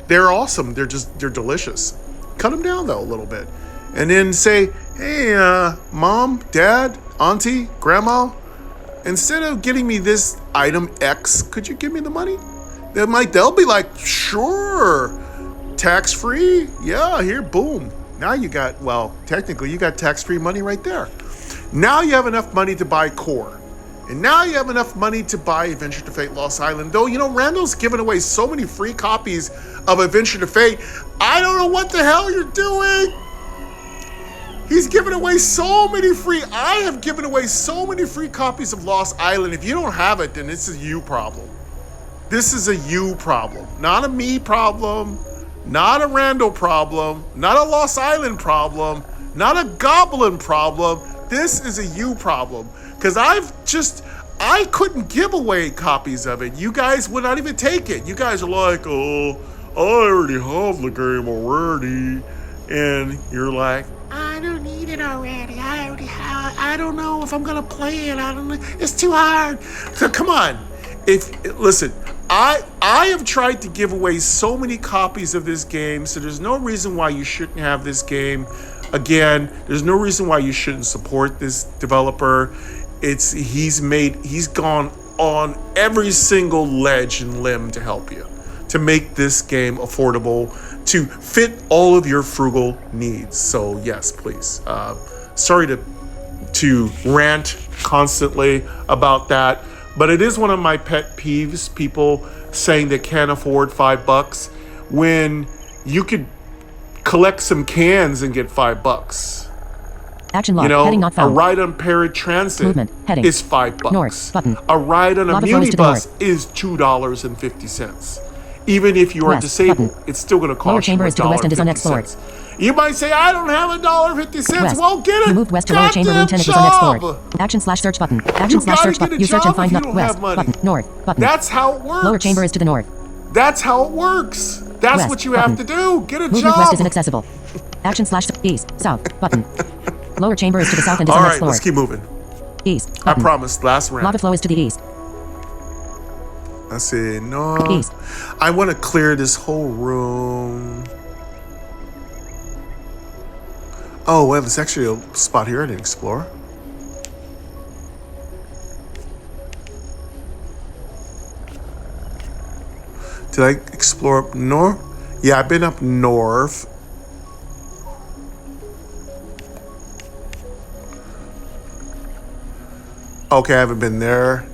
They're awesome. They're delicious. Cut them down though a little bit. And then say, hey, mom, dad, auntie, grandma, instead of getting me this item X, could you give me the money? They'll be like, sure, tax-free? Yeah, here, boom. Now technically you got tax-free money right there. Now you have enough money to buy Core. And now you have enough money to buy Adventure to Fate Lost Island. Though, Randall's given away so many free copies of Adventure to Fate. I don't know what the hell you're doing. He's given away so many I have given away so many free copies of Lost Island. If you don't have it, then this is a you problem. This is a you problem, not a me problem, not a Randall problem, not a Lost Island problem, not a Goblin problem. This is a you problem. Because I couldn't give away copies of it. You guys would not even take it. You guys are like, oh, I already have the game already. And you're like, I don't need it already. I don't know if I'm gonna play it. I don't know. It's too hard. So come on. Listen, I have tried to give away so many copies of this game, so there's no reason why you shouldn't have this game. Again, there's no reason why you shouldn't support this developer. He's gone on every single ledge and limb to help you, to make this game affordable, to fit all of your frugal needs. So yes, please. Sorry to rant constantly about that, but it is one of my pet peeves, people saying they can't afford $5 when you could collect some cans and get $5. Action log. Heading not found. A ride on paratransit Movement. Heading. is $5. North. Button. A ride on a Lava flows to the minibus north. is $2.50. Even if you are West. disabled, Button. it's still going to Lower cost you chamber is to the west and is unexplored. $1.50. You might say, I don't have $1.50. West. Well, get it. You moved west to lower chamber room 10 is unexplored. Action/search button. Action/search button. You search and find not west. Button. North. Button. That's how it works. Lower chamber is to the north. That's how it works. That's West. what you Button. have to do. Get a Movement job. west is inaccessible. Action/east. South. Button. Lower chamber is to the south and is All right, unexplored. let's keep moving. East. I Button. promised last round. Lava flow is to the east. I said, no. East. I want to clear this whole room. Oh, well, there's actually a spot here I didn't explore. Did I explore up north? Yeah, I've been up north. Okay, I haven't been there.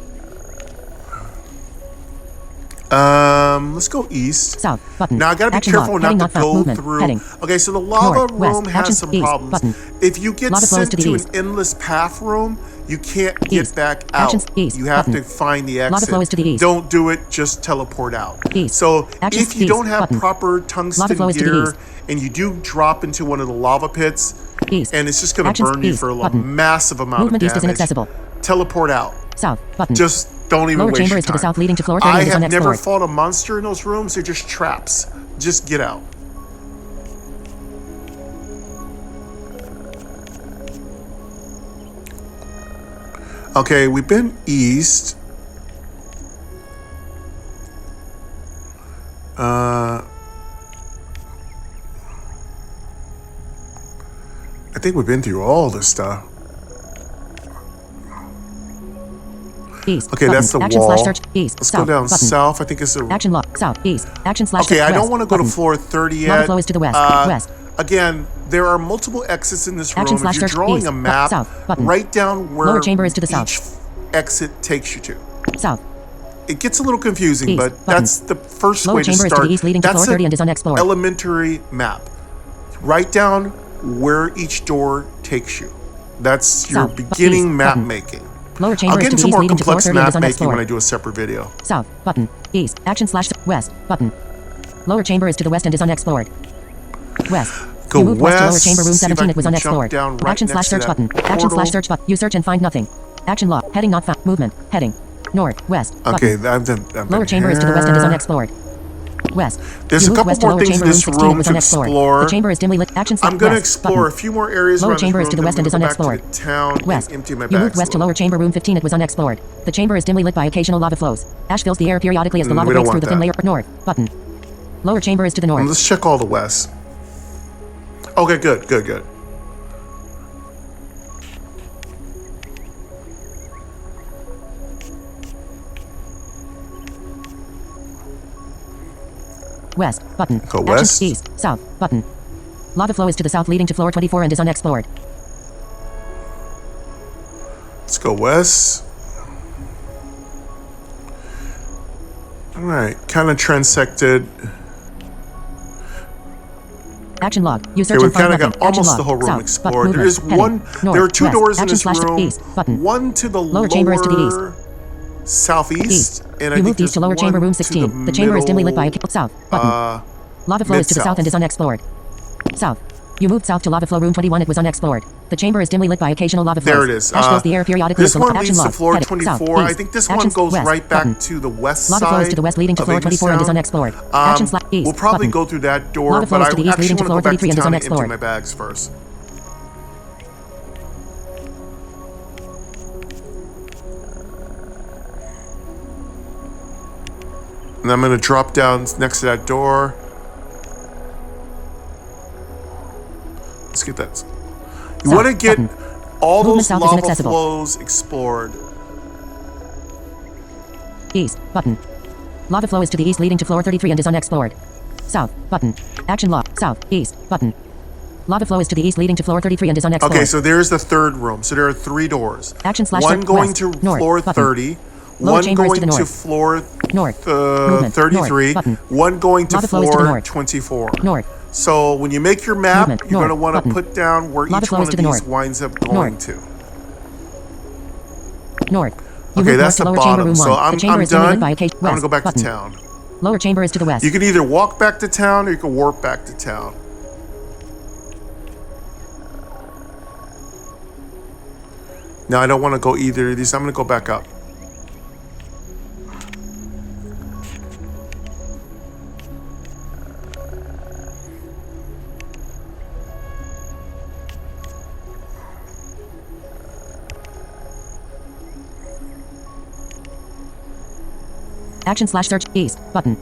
Let's go east. South button. Now I gotta be Action careful log. not Heading to not found. go Movement. through. Heading. Okay, so the lava North, room west. has Action some east. problems. Button. If you get Lava flows sent to the to east. an endless path room, you can't get East. back out. Actions east. You have Button. to find the exit. Lava flows to the east. Don't do it. Just teleport out. East. So Actions if you east. don't have Button. proper tungsten flows to the gear east. and you do drop into one of the lava pits, East. and it's just going to Actions burn you east. for a Button. massive amount Movement of east is damage. inaccessible. Teleport out. South button. Just don't even Lower waste chamber your is to the time. south, leading to floor 30 I and is have never unexplored. fought a monster in those rooms. They're just traps. Just get out. Okay, we've been east. I think we've been through all this stuff. East. Okay, button. that's the Action wall. slash search. East. Let's south, go down button. south. I think it's a... Action log. South. East. Action slash Okay, search. I don't west, want to go to button. floor 30 yet. Lava flows to the west. West. Again, there are multiple exits in this room. Action If slash you're search drawing east. a map, South. Button. write down where Lower chamber is to the each south. exit takes you to. South. It gets a little confusing, East. but Button. that's the first Lower way to chamber is to start. the east, leading to That's floor 30 and is an unexplored. elementary map. Write down where each door takes you. That's your South. beginning East. map Button. making. Lower I'll chamber get is to into the east, more leading to floor complex 30 and map is making unexplored. when I do a separate video. South. Button. East. Action slash west. Button. Lower chamber is to the west and is unexplored. West. Go you moved west to lower west, chamber room see if I 17. It was can jump unexplored. down right Action slash next to search that button. Action portal. slash search button. You search and find nothing. Action log. Heading not found. Movement. Heading. North. West. Okay, Button. I'm Lower chamber is to the west and is unexplored. West. There's you a moved couple west to more lower things chamber in this 16. It room was to unexplored. explore. The chamber is dimly lit. Action slash I'm going to west. explore Button. a few more areas Lower around this chamber is room, to the then west I'm and is gonna go back to unexplored. the town West. and empty my You bags moved west a to little. lower chamber room 15. It was unexplored. The chamber is dimly lit by occasional lava flows. Ash fills the air periodically as the lava we don't breaks through want the thin that. layer. North. Button. Lower chamber is to the north. Let's check all the west. Okay, good. West. Button. Go Action west. east. South. Button. Lava flow is to the south, leading to floor 24 and is unexplored. Let's go west. All right, kind of transected. Action log. You search Okay, and we've kind find of nothing. got almost Action the whole log. room South. explored. Movement. There is Heading. one. North. There are two West. doors in Action this slash room. east. Button. One to the Lower chamber is to the east. southeast, East. and I You think moved east to lower there's chamber one room to 16. The chamber is dimly lit by middle, south. Button. Lava flow is to the south and is unexplored. South. You moved south to lava flow room 21. It was unexplored. The chamber is dimly lit by occasional lava flows. There it is. Ash fills the air periodically. This as the one action leads to log. floor Heading. 24. South. I East. think this one Actions goes west. right back Button. to the west Lava side. flows to the west, leading to of floor 24 and is Ignistown. unexplored. Action slash east. We'll probably Button. go through that door, Lava but flows I to the east, actually leading to want to floor go back 33 to and is town and empty unexplored. my bags first. And I'm going to drop down next to that door. Let's get that. You South. want to get Button. all Movement those south is lava inaccessible. flows explored. East. Button. Lava flow is to the east, leading to floor 33 and is unexplored. South. Button. Action log. South. East. Button. Lava flow is to the east, leading to floor 33 and is unexplored. Okay, so there's the third room. So there are three doors. Action slash one search going west. to North. floor Button. 30. Lower One chamber is going to the to north. floor North. Movement. 33. North. Button. One going to Lava flow is to the floor north. 24. North. So when you make your map, Movement. you're going to North. want to Button. put down where Lava each flow one is of to the these north. winds up going North. to. North. You Okay, moved that's north to the lower chamber bottom. room So 1. I'm The chamber is dimly done. lit by occasion. I'm going to go back Button. to town. Lower chamber is to the west. You can either walk back to town or you can warp back to town. No, I don't want to go either of these. I'm going to go back up. Action slash search east. Button.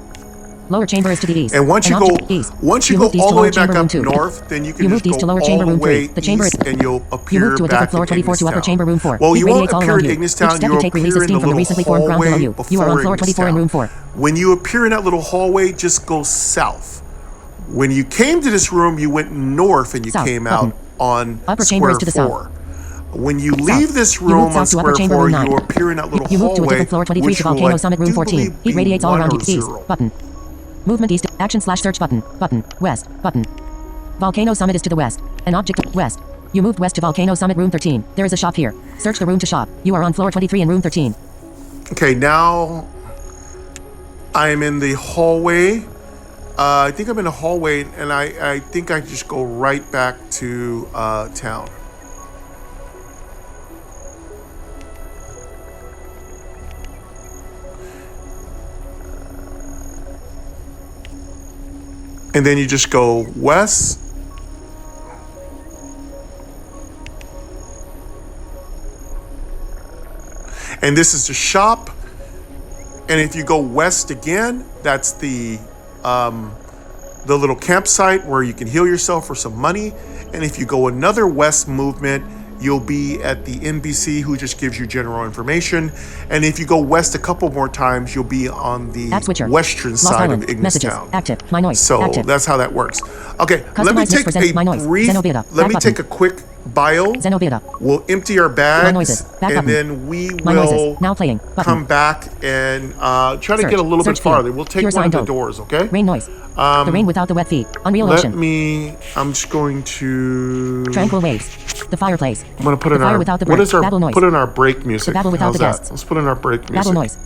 Lower chamber is to the east. And once you An go, object east. once you go moved east all to the way lower back chamber room up 2. north, then you can You just moved east to go lower all chamber the room way 3. The chamber east, is. and you'll You appear moved to a back different floor in 24 to upper Ignistown. chamber room 4. Well, Heat you won't radiates all appear around in you. Each Ignistown. step You'll you take releases appear in steam the from the little recently formed ground below hallway you. You are on before floor 24 in room 4. When you appear in that little hallway, just go south. When you came to this room, you went north and you South, came button. out on Upper chamber square is to the 4. When you leave this room on square 4, you appear in that little you move to a hallway, different floor 23 to Volcano Summit Room 14. Heat radiates all around you. East. Button. Movement east. Action slash search button. Button. West. Button. Volcano Summit is to the west. An object west. You moved west to Volcano Summit Room 13. There is a shop here. Search the room to shop. You are on floor 23 in room 13. Okay, now I am in the hallway. I think I'm in the hallway, and I think I just go right back to town. And then you just go west. And this is the shop. And if you go west again, that's the little campsite where you can heal yourself for some money. And if you go another west movement, you'll be at the NBC, who just gives you general information. And if you go west a couple more times, you'll be on the western side of Ignis Town. Active. My noise. So active. That's how that works. Okay, let me Customize take a brief, let me take a quick bio. We'll empty our bags, and then we will now playing. Come back and try to get a little bit farther. We'll take one of the doors, okay? Rain noise. The rain without the wet feet. Unreal Ocean. I'm just going to... Tranquil waves. The fireplace. I'm going to put in our... What is our... Put in our break music. The babble without the guests. Let's put in our break music. Babble noise.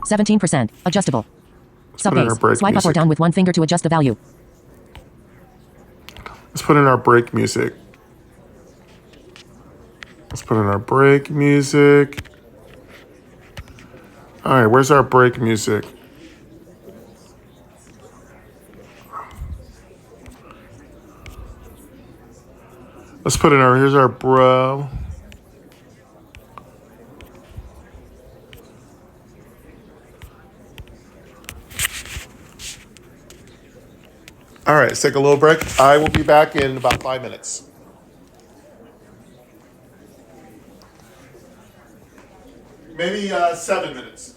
17%. Adjustable. Subbase. Swipe up or down with one finger to adjust the value. Let's put in our break music. Let's put in our break music. All right, where's our break music? Let's put in our, here's our bro. All right, let's take a little break. I will be back in about 5 minutes. Maybe 7 minutes.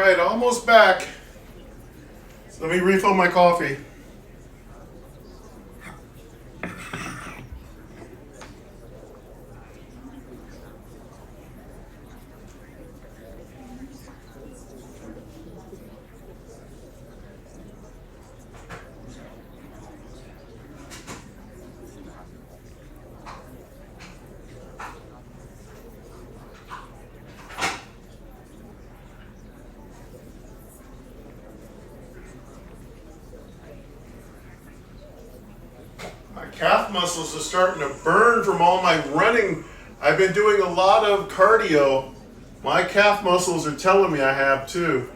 right, almost back. So let me refill my coffee. Calf muscles are starting to burn from all my running. I've been doing a lot of cardio. My calf muscles are telling me I have too.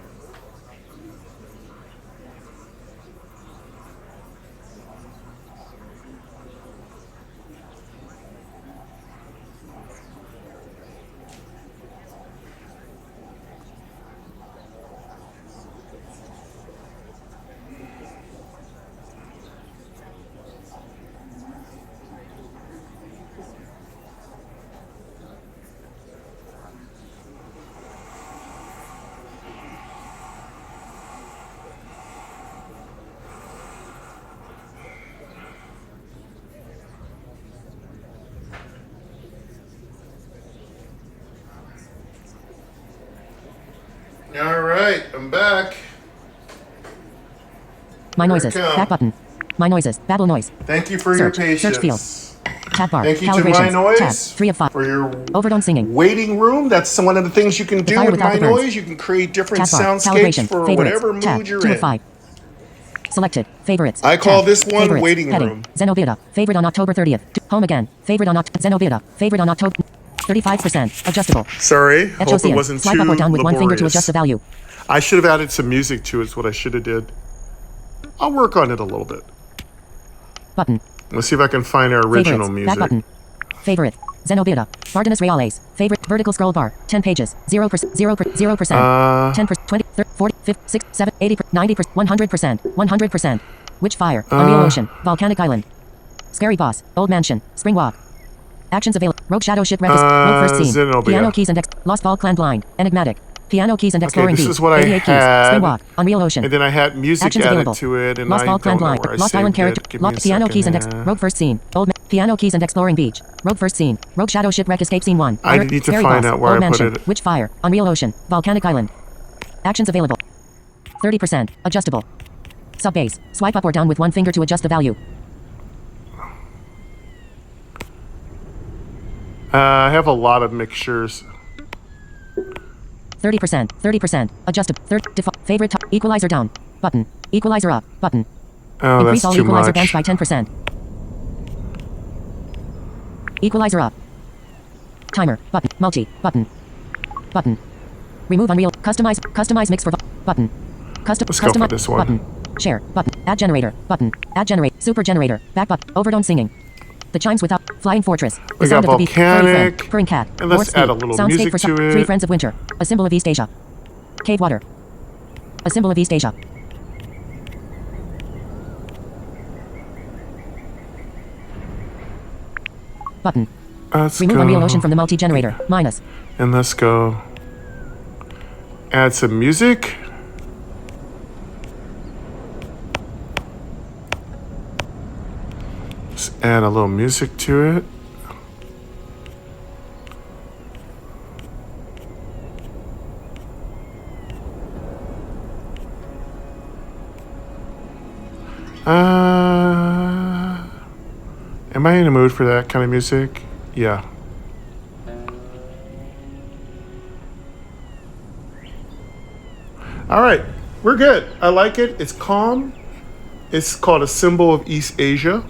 All right, I'm back. My noises. Back button. My noises. Babble noise. Thank you for Search. your patience. Search field. Chat bar. Thank you to Calibrations. My Noise Tab. 3 of 5. for your Overdone singing. waiting room. That's one of the things you can do Fire with without My the burns. Noise. You can create different Chat bar. soundscapes Calibration. for Favorites. whatever mood Tab. you're 2 in. of 5. Selected. Favorites. I call Tab. this one Favorites. waiting Heading. room. Zenobita. Favorite on October 30th. Home again. Favorite on Zenobita. Favorite on October 35%. Adjustable. Sorry, hope it HOCN. wasn't Swipe too up or down with one finger to laborious. adjust the value. I should have added some music to it. Is what I should have did. I'll work on it a little bit. Button. Let's see if I can find our original Favorites. music. Back button. Favorite. Zenobita. Bardinus Reales. Favorite. Vertical scroll bar. 10 pages. 0%. 0%. 10%. 20. 30. 40. 50. 60. 7. 80. 90%. 100%. 100%. Witch Fire. Unreal Ocean. Volcanic Island. Scary Boss. Old Mansion. Spring Walk. Actions available. Rogue Shadow Ship Rogue First Scene. Zenobia. Piano Keys and Lost Fall Clan Blind. Enigmatic. Piano Keys and Exploring this Beach. is what I 88 keys. had. Spring Walk. Unreal Ocean. And then I had music Actions added available. to it, and Lost I Fall don't Clan know Blind. where I Lost saved Island it. Character. Give me a Lost Piano second Keys and here. Rogue First Scene. Piano Keys and Exploring Beach. Rogue First Scene. Rogue Shadow Shipwreck Escape Scene 1. I need to Scary find Boss. out where Old I put Mansion. it. Witch Fire. Unreal Ocean. Volcanic Island. Actions available. 30%. Adjustable. Sub bass. Swipe up or down with one finger to adjust the value. I have a lot of mixtures. 30%. 30%. Adjustable. Default. Favorite. Equalizer down. Button. Equalizer up. Button. Oh, Increase that's all too equalizer much. bands by 10%. Equalizer up. Timer. Button. Multi. Button. Button. Remove unreal. Customize mix for button. Let's go for this one. Button. Share. Button. Add generator. Button. Add generate. Super generator. Back button. Overdone singing. The chimes without Flying Fortress. The We sound got of the beat. volcanic. Purring cat. And let's Lord add Speed. a little Soundscape music for to it. 3 Friends of Winter. A symbol of East Asia. Cave water. A symbol of East Asia. Button. Let's Remove go. Unreal Ocean from the multi-generator. Minus. And let's go. Add some music. Let's add a little music to it. Am I in a mood for that kind of music? Yeah. All right, we're good. I like it. It's calm. It's called A Symbol of East Asia.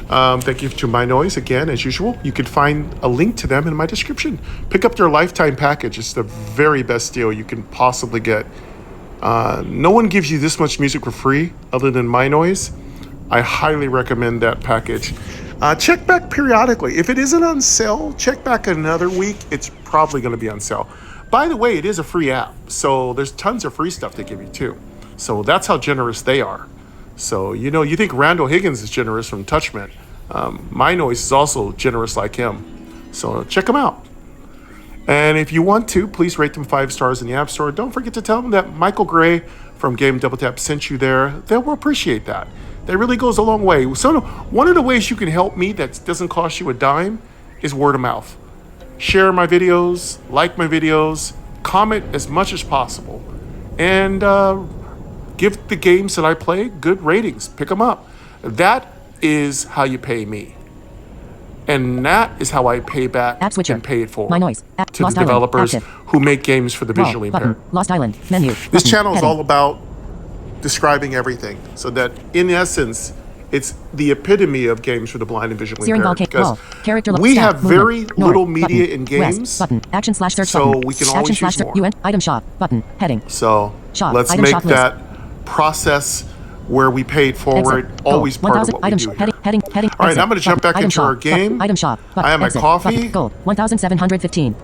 Thank you to My Noise again, as usual. You can find a link to them in my description. Pick up their lifetime package. It's the very best deal you can possibly get. No one gives you this much music for free other than My Noise. I highly recommend that package. Check back periodically. If it isn't on sale, check back another week. It's probably going to be on sale. By the way, it is a free app, so there's tons of free stuff they give you too. So that's how generous they are. So, you think Randall Higgins is generous from Touchment. My Noise is also generous like him. So check them out. And if you want to, please rate them 5 stars in the App Store. Don't forget to tell them that Michael Gray from Game Double Tap sent you there. They will appreciate that. That really goes a long way. So one of the ways you can help me that doesn't cost you a dime is word of mouth. Share my videos, like my videos, comment as much as possible, and give the games that I play good ratings. Pick them up. That is how you pay me. And that is how I pay back App switcher. and pay it forward My noise. to Lost the Island. developers Active. who make games for the Wall. visually Button. impaired. Lost Island. Menu. This Button. channel is Heading. all about describing everything, so that in essence, it's the epitome of games for the blind and visually Searing impaired. volcano. Wall. Character We stack. have very Movement. North. little media Button. in games, West. Button. Action / search so button. we can Action always / use search. more. UN. Item shop. Button. Heading. So Shop. let's Item make shop list. that process where we pay it forward Exit. always Gold. part of 1000. what we Item do shop. here. Heading. All right, Exit. I'm going to jump Button. back Item into shop. our game. Button. Item shop. Button. I have my Exit. coffee. Button. Gold. 1715.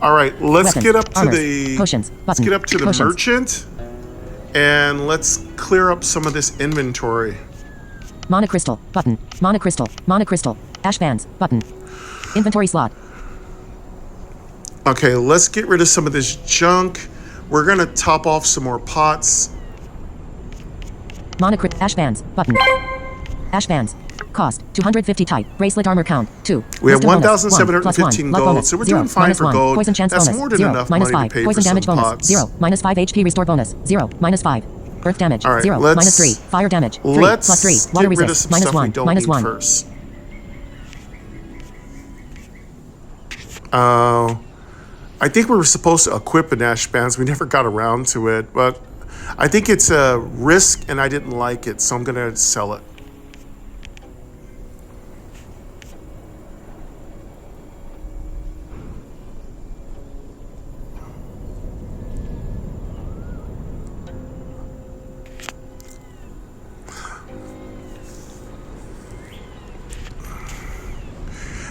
All right, let's Weapons, get up to armors, the potions, let's button, get up to the potions. merchant, and let's clear up some of this inventory. Monocrystal. Button. Monocrystal. Monocrystal. Ash bands. Button. Inventory slot. Okay, let's get rid of some of this junk. We're gonna top off some more pots. Ash bands. Button. Ash bands. Cost 250 type. Bracelet armor count 2. We have Wisdom bonus, 1,715 1, gold, bonus, so we're 0, doing fine for -1, gold. Poison chance That's bonus, more than 0, enough -5, money to pay poison for damage some bonus, pots. 0, -5 HP restore bonus, 0, -5. Earth damage, All right, 0, let's- -3. Fire damage, 3, Let's +3. Water get rid of resist, some stuff we -1, don't need -1. first. I think we were supposed to equip an ash bands. We never got around to it, but I think it's a risk, and I didn't like it, so I'm gonna sell it.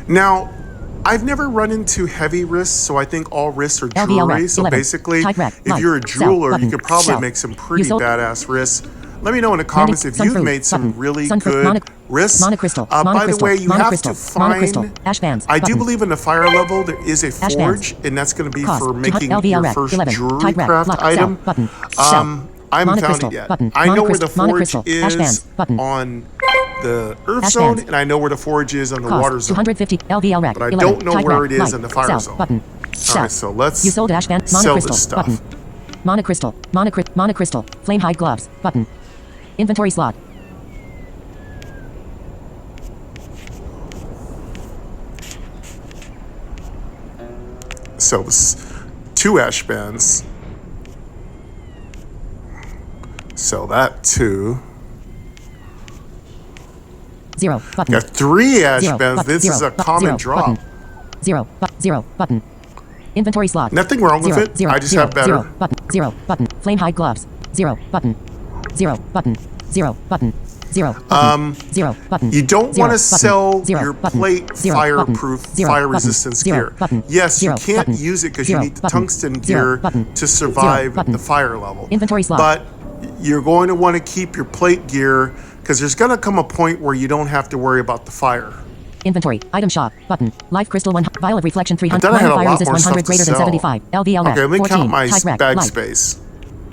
Now, I've never run into heavy risks, so I think all risks are LVL jewelry. rack, So 11. basically, Type rack, if light, you're a sell, jeweler, button, you could probably sell. make some You pretty sold- badass risks. Let me know in the comments if Sun you've fruit, made some button. really Sun fruit, good risks. monocrystal, By the monocrystal, way, you have to monocrystal, find. monocrystal, ash bands, I do button. believe in the fire level there is a Ash forge, bands. and that's going to be Cost, for 200 making LVL your rack, first 11. jewelry Type rack, craft lock, item. sell, button, sell. I haven't found Monocrystal, it yet. button, I know where the monocrystal, forge monocrystal, ash is bands, button. on the earth Ash zone, bands. and I know where the forge is on the Cost, water zone. 250 LVL rack, But I 11. don't know Type where rack, it is light, in the fire sell, zone. button, All sell. right, so let's You sold ash band, sell monocrystal, this stuff. button. Monocrystal, monocrystal, flame hide gloves, button. Inventory slot. Sell this 2 ash bands. Sell that 2. 0, button. Got 3 ash 0, bands. This is a common drop. Button. 0, button. Inventory slot. Nothing wrong with it. I just have better. 0, button. 0, button. Flame hide gloves. 0, button. 0, button. 0, button. 0, button. 0, button. You don't 0, want to button. sell 0, your button. plate 0, fireproof, button. 0, fire button. resistance 0, gear. button. Yes, 0, you can't button. use it because you 0, need the button. tungsten 0, gear button. to 0, survive button. the fire level. Inventory slot. But you're going to want to keep your plate gear because there's going to come a point where you don't have to worry about the fire. Inventory. Item shop. Button. Life crystal 1. Vial of reflection 300. thought I had a Fire lot resist more 100 stuff to greater than sell. 75. LVL rack. Okay, let me 14. count my Type rack. bag Light. space.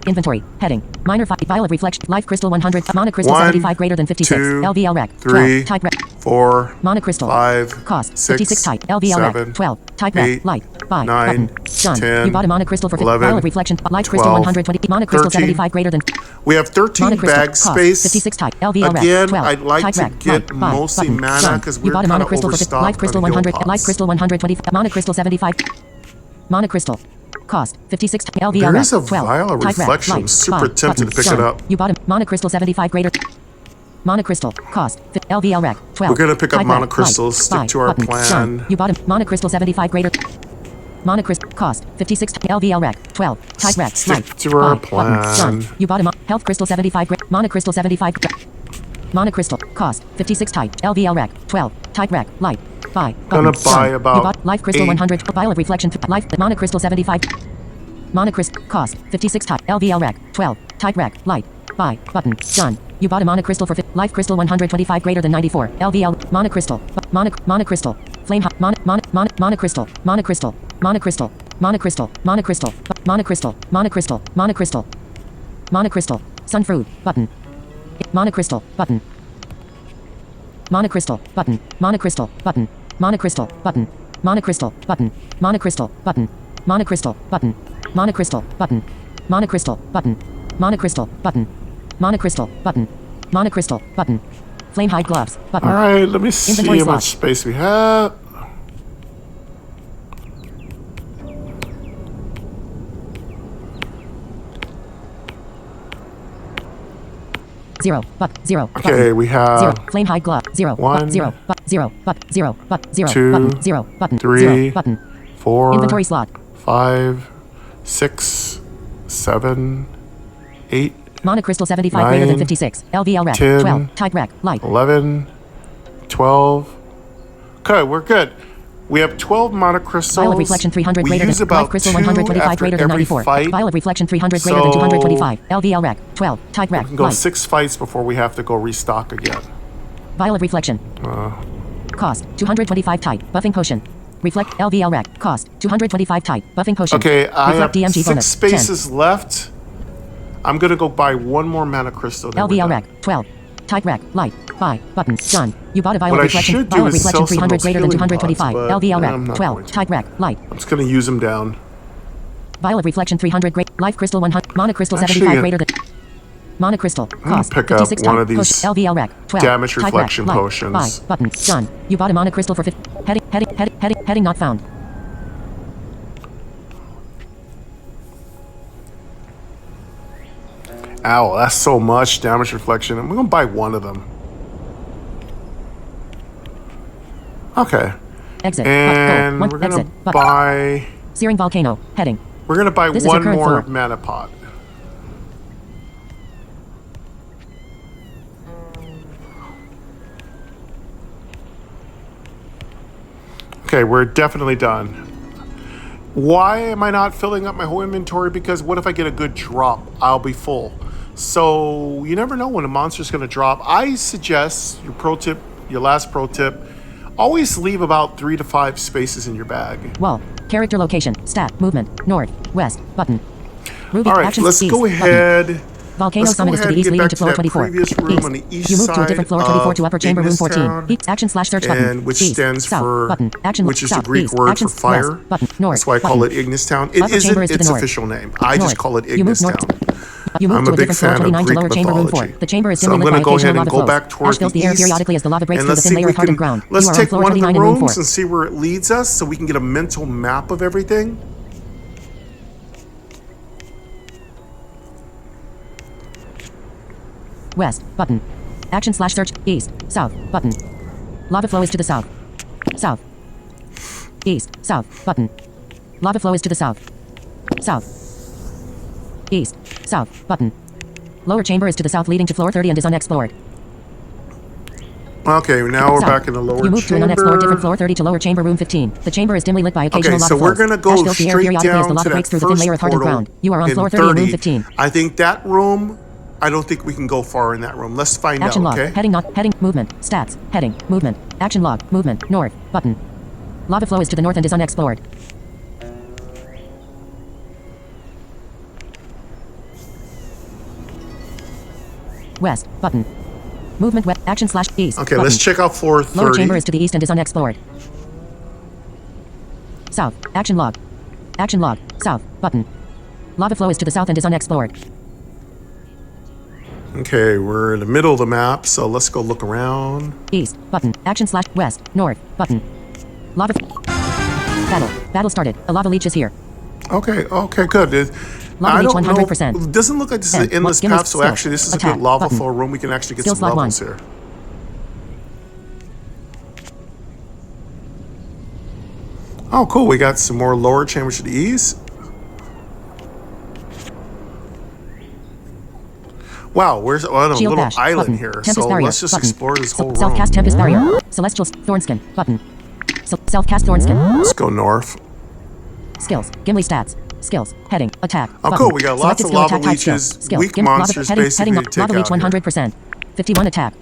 Inventory. Heading. Minor vial of reflection. Life crystal 100. Monocrystal 1, 75 greater than 56. 2, LVL rack. 3, 12. Type rack. 4, Monocrystal. 5, Cost. 6, 56 type. LVL 7, rack. 12. Type 8, rack. Light. 5. 9, Button. Done. 10, You bought a monocrystal for 50. 11, Vial of reflection. Life crystal 12, 120. Monocrystal 13. 75 greater than. We have 13 Monocrystal. bag Cost. space. 56 type. LVL rack. Again, 12. I'd like Type to rack. get Light. 5. mostly Button. mana Done. because You we're bought a kind of monocrystal for 50. overstocked Life crystal on heal 100. pots. Life crystal 120. Monocrystal 75. Monocrystal. Cost 56 LVL There rack. is a 12. vial of Type rack. reflection. I'm Light. super 5. tempted Button. to pick it Done. up. You bought a monocrystal 75 greater. Monocrystal. Cost. LVL rack. 12. We're gonna pick up Type rack. monocrystals, Light. stick 5. to our Button. plan. Done. You bought a monocrystal 75 greater. Monocrystal. Cost. 56 LVL rack. 12. Type rack. Stick Light. to our 5. Button. plan. Done. You bought a health crystal 75 monocrystal 75 monocrystal. Cost. 56 type. LVL rack. 12. Type rack. Light. 5. Gonna Button. buy Done. about You bought life crystal 8. 100. Vial of reflection. Life. Monocrystal 75. Monocrystal. Cost. 56 type. LVL rack. 12. Type rack. Light. 5. Button. Done. You bought a mana crystal for life crystal 125 greater than 94. LVL mana crystal. Mana crystal. Flame mana crystal. Mana crystal. Mana crystal. Mana crystal. Mana crystal. Mana crystal. Mana crystal. Mana crystal. Mana crystal. Sun fruit button. Mana crystal button. Mana crystal button. Mana crystal button. Mana crystal button. Mana crystal button. Mana crystal button. Mana crystal button. Mana crystal button. Mana crystal button. Mana crystal button. Mana crystal button. Mana crystal button. Flame hide gloves button. All right, let me see Inventory how much slots. space we have. Zero, but zero. Okay, button. we have Zero. Flame hide glove. Zero. One, Zero. But zero. But zero. But zero. two, Button. Zero. Button. three, Zero. Button. 4, Inventory slot. 5, 6, 7, 8, Mana crystal 75 greater than 9, 56. LVL rack. 10, 12. Type rack. Light. 11, 12. Okay, we're good. We have 12 mana crystals. Vial of reflection 300 we greater use than about life crystal 2 125 after greater than every 94. fight. Vial of reflection 300 greater than So- 225. LVL rack. 12. Type rack. We can go Light. 6 fights before we have to go restock again. Vial of reflection. Cost 225 type. Buffing potion. Reflect LVL rack. Cost 225 type. Buffing potion. Okay, I have Reflect DMG 6 bonus. spaces left. I'm gonna go buy one more mana crystal. 10. then we're LVL done. rack. 12. Type rack. Light. Buy. Button. Done. You bought a vial What of I reflection. should do Vial of is reflection sell some of 300 those greater than healing 225. pods, but LVL I'm rack. not 12. going to. Type rack. Light. I'm just gonna use them down. Vial of reflection 300 great. Life crystal 100. Mana crystal Actually, 75 greater than. Mana crystal. Cost pick up 56 one type. of these Potion. LVL rack. 12. damage Type reflection rack. Light. potions. Buy. Button. Done. You bought a mana crystal for 50. Heading not found. Ow, that's so much damage reflection. I'm gonna buy one of them. Okay. Exit. And One. we're gonna Exit. buy. Searing volcano. Heading. We're gonna buy This is your one current more floor. mana pot. Okay, we're definitely done. Why am I not filling up my whole inventory? Because what if I get a good drop? I'll be full. So you never know when a monster's gonna drop. I suggest your pro tip, your last pro tip, always leave about 3 to 5 spaces in your bag. Wall. Character location. Stat. Movement. North. West. Button. Ruby. All right, Actions. let's East, go button. ahead. Volcano Let's go summit is to ahead the and east get leading back to to floor that 24. previous room on the east You move to a different side floor 24 to of upper chamber room Ignis 14. Town. East action slash search button. And which East, stands south, for, button. Action which is the south, Greek east, word action for fire. west, button. North, That's why I call button. it Ignis Town. It Upper isn't chamber is to its the north. official name. I just North. call it You Ignis move Town. north. You move I'm to a a big different floor fan of 29 to Greek lower chamber room 4. mythology. The chamber is So dimly I'm lit by gonna go occasional ahead and lava go flows. back toward Ash fills the the air east, periodically as the lava breaks and through the let's thin see layer if we of hardened can, ground. let's You are on take floor one of the 39 in room 4. rooms and see where it leads us so we can get a mental map of everything. West, button. Action slash search, east, south, button. Lava flow is to the south. South. East, south, button. Lava flow is to the south. South. East, south, button. Lower chamber is to the south leading to floor 30 and is unexplored. Okay, now we're South. back in the lower You move to an unexplored different chamber. floor 30 to lower chamber room 15. The chamber is dimly lit by occasional Okay, lava so flows. we're gonna go Ash fills the air straight periodically as the down lava to breaks that through the thin first layer of hardened portal ground. You are on in floor 30 in room 30. 15. I think that room, I don't think we can go far in that room. Let's find Action out, log. okay? Heading not. Heading. Movement. Stats. Heading. Movement. Action log. Movement. North. Button. Lava flow is to the north and is unexplored. West. Button. Movement. West. Action slash east. Okay, button. let's check out floor 30. Lower chamber is to the east and is unexplored. South. Action log. Action log. South. Button. Lava flow is to the south and is unexplored. Okay, we're in the middle of the map, so let's go look around. East. Button. Action slash west. North. Button. Lava. Battle. Battle started. A lava leech is here. Okay, good. Lava I leech don't 100%. know. It doesn't look like this is an And endless give me path, so skills. actually this is a Attack good lava button. flow room. We can actually get Skills some log levels 1. here. Oh, cool. We got some more lower chambers to the east. Wow, we're on a Shield little bash. island Button. here, Tempest so barrier. let's just Button. explore this whole room. Self-cast Tempest barrier. Celestial Thornskin. Button. Self-cast Thornskin. Let's go north. Skills. Gimli stats. skills, heading, attack. Oh, button. cool. We got lots Selected of skill, lava attack type, leeches, skill. weak Heading, monsters, basically, heading, to take lava leech out here. 100%. 51 attack.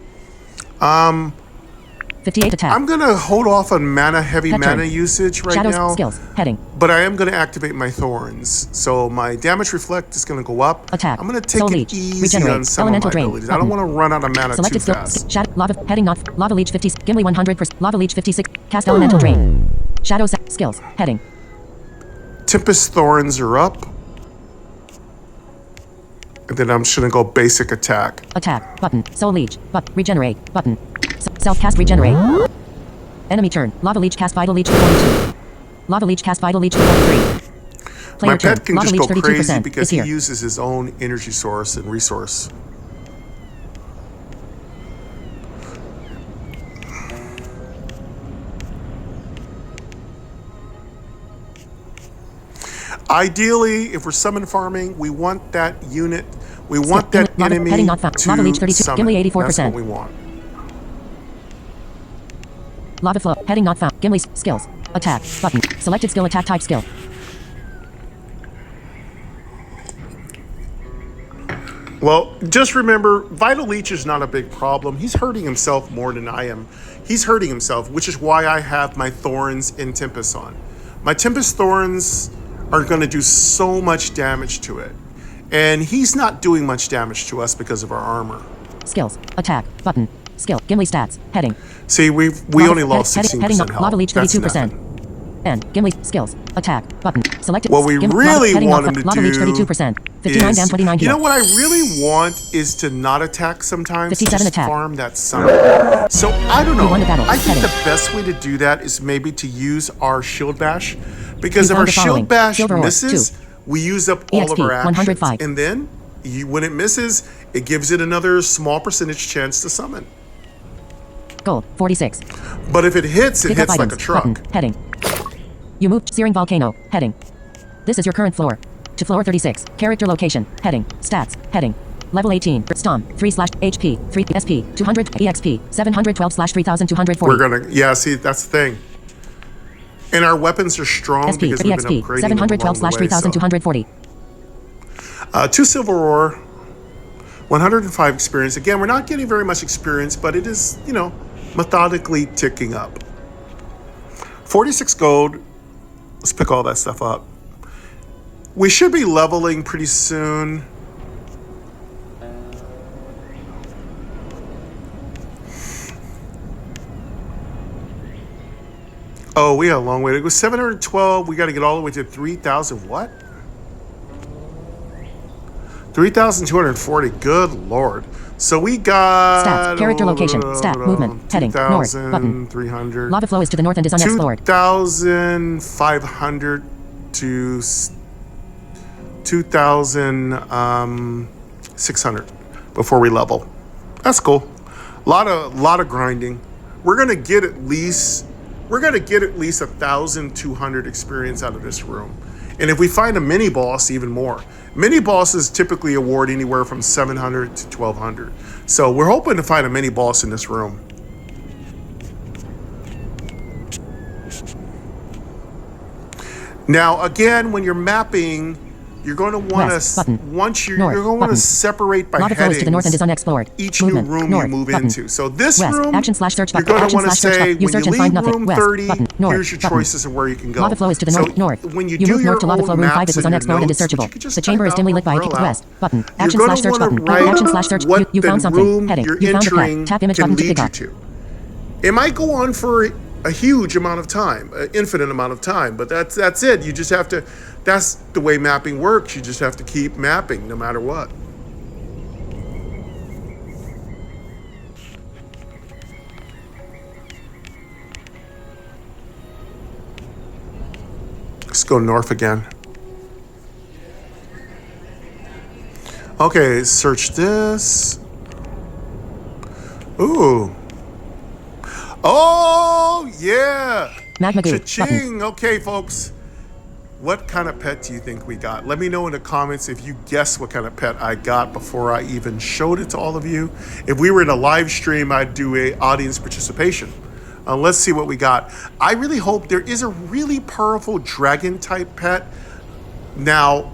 58 attack. I'm going to hold off on heavy Pet mana turn. usage right Shadows, now. skills, heading. But I am going to activate my thorns. So my damage reflect is going to go up. Attack. I'm going to take Soul it leech. easy Regenerate. on some Elemental of my drain. abilities. I don't want to run out of mana Selected too skill. fast. Shadow. Lava. Heading off. Lava leech 50. Gimli 100%. Lava leech 56. Cast elemental drain. Shadow skills. Heading. Tempest thorns are up. And then I'm just going to go basic attack. Attack. Button. Soul leech. Regenerate. Button. Self cast regenerate. Enemy turn. Lava leech cast vital leech 42. Lava leech cast vital leech 43. Player My turn. pet can Lava just leech go 32% crazy because is he here. uses his own energy source and resource. Ideally, if we're summon farming, we want that unit, we want that enemy heading not found. to Lava leech 32. summon. Gimli 84%. That's what we want. Lava flow. Heading not found. Gimli's skills. Attack. Button. Selected skill. Attack type skill. Well, just remember, Vital Leech is not a big problem. He's hurting himself more than I am. He's hurting himself, which is why I have my Thorns and Tempest on. My Tempest Thorns are going to do so much damage to it. And he's not doing much damage to us because of our armor. Skills. Attack. Button. Skill. Gimli stats. Heading. See, we only lost 16% health. Lava leech That's 32%. nothing. And Gimli skills. Attack. Button. Selected. What we really want him to Lava leech do 32%. 59 is, down 29 you heal. know what I really want is to not attack sometimes. 57 just attack. farm that summon. So I don't know. You won the battle. I think Heading. the best way to do that is maybe to use our shield bash, because You if our found the following. shield bash Silver ore, misses, 2. we use up all of EXP, our actions, 105. and then when it misses, it gives it another small percentage chance to summon. Gold. 46. But if it hits, it Pick up hits like items. a truck. Button. Heading. You moved. Searing Volcano. Heading. This is your current floor. To floor 36. Character location. Heading. Stats. Heading. Level 18. Stom. 3/HP. 3 SP. 200 EXP. 712/3240. We're gonna, yeah. See, that's the thing. And our weapons are strong SP. because we've been EXP. upgrading them along the way, 712/3240. 2 silver ore, 105 experience. Again, we're not getting very much experience, but it is, methodically ticking up. 46 gold. Let's pick all that stuff up. We should be leveling pretty soon. Oh, we have a long way to go. 712. We got to get all the way to 3,000. What? 3,240. Good Lord. So we got... Stats. Character location. Stat. Movement. Heading. North. Button. 300. Lava flow is to the north and is unexplored. 2,500 to 2,600 before we level. That's cool. Lot of grinding. We're gonna get at least 1,200 experience out of this room. And if we find a mini boss, even more. Mini bosses typically award anywhere from 700 to 1,200. So we're hoping to find a mini boss in this room. Now, again, when you're mapping, you're going to want West, to, button. once you're North, going to want button. to separate by Lava flow is to the north and is headings unexplored. each Movement. new room North, you move button. into. So this West. room, Action / search you're button. going to Action want to / search say, button. You when search you and find leave nothing. room West, 30, button. North, here's your button. choices of where you can go. Lava flow is to the So north. when you You do move your north to lava own flow room 5 maps it was and your unexplored and is notes, searchable. you could just The chamber type is dimly out lit by Umbrella out. West, button. You're Action gonna / search wanna button. write Action / search. what You the found something. room Heading. you're You found a entering pet. Tap image can button to lead pick you up. to. It might go on for a huge amount of time, an infinite amount of time, but that's it. You just have to, that's the way mapping works. You just have to keep mapping no matter what. Let's go north again. Okay, search this. Ooh. Oh, yeah. Magma goo. Cha-ching. Okay, folks. What kind of pet do you think we got? Let me know in the comments if you guess what kind of pet I got before I even showed it to all of you. If we were in a live stream, I'd do a audience participation. Let's see what we got. I really hope there is a really powerful dragon type pet. Now,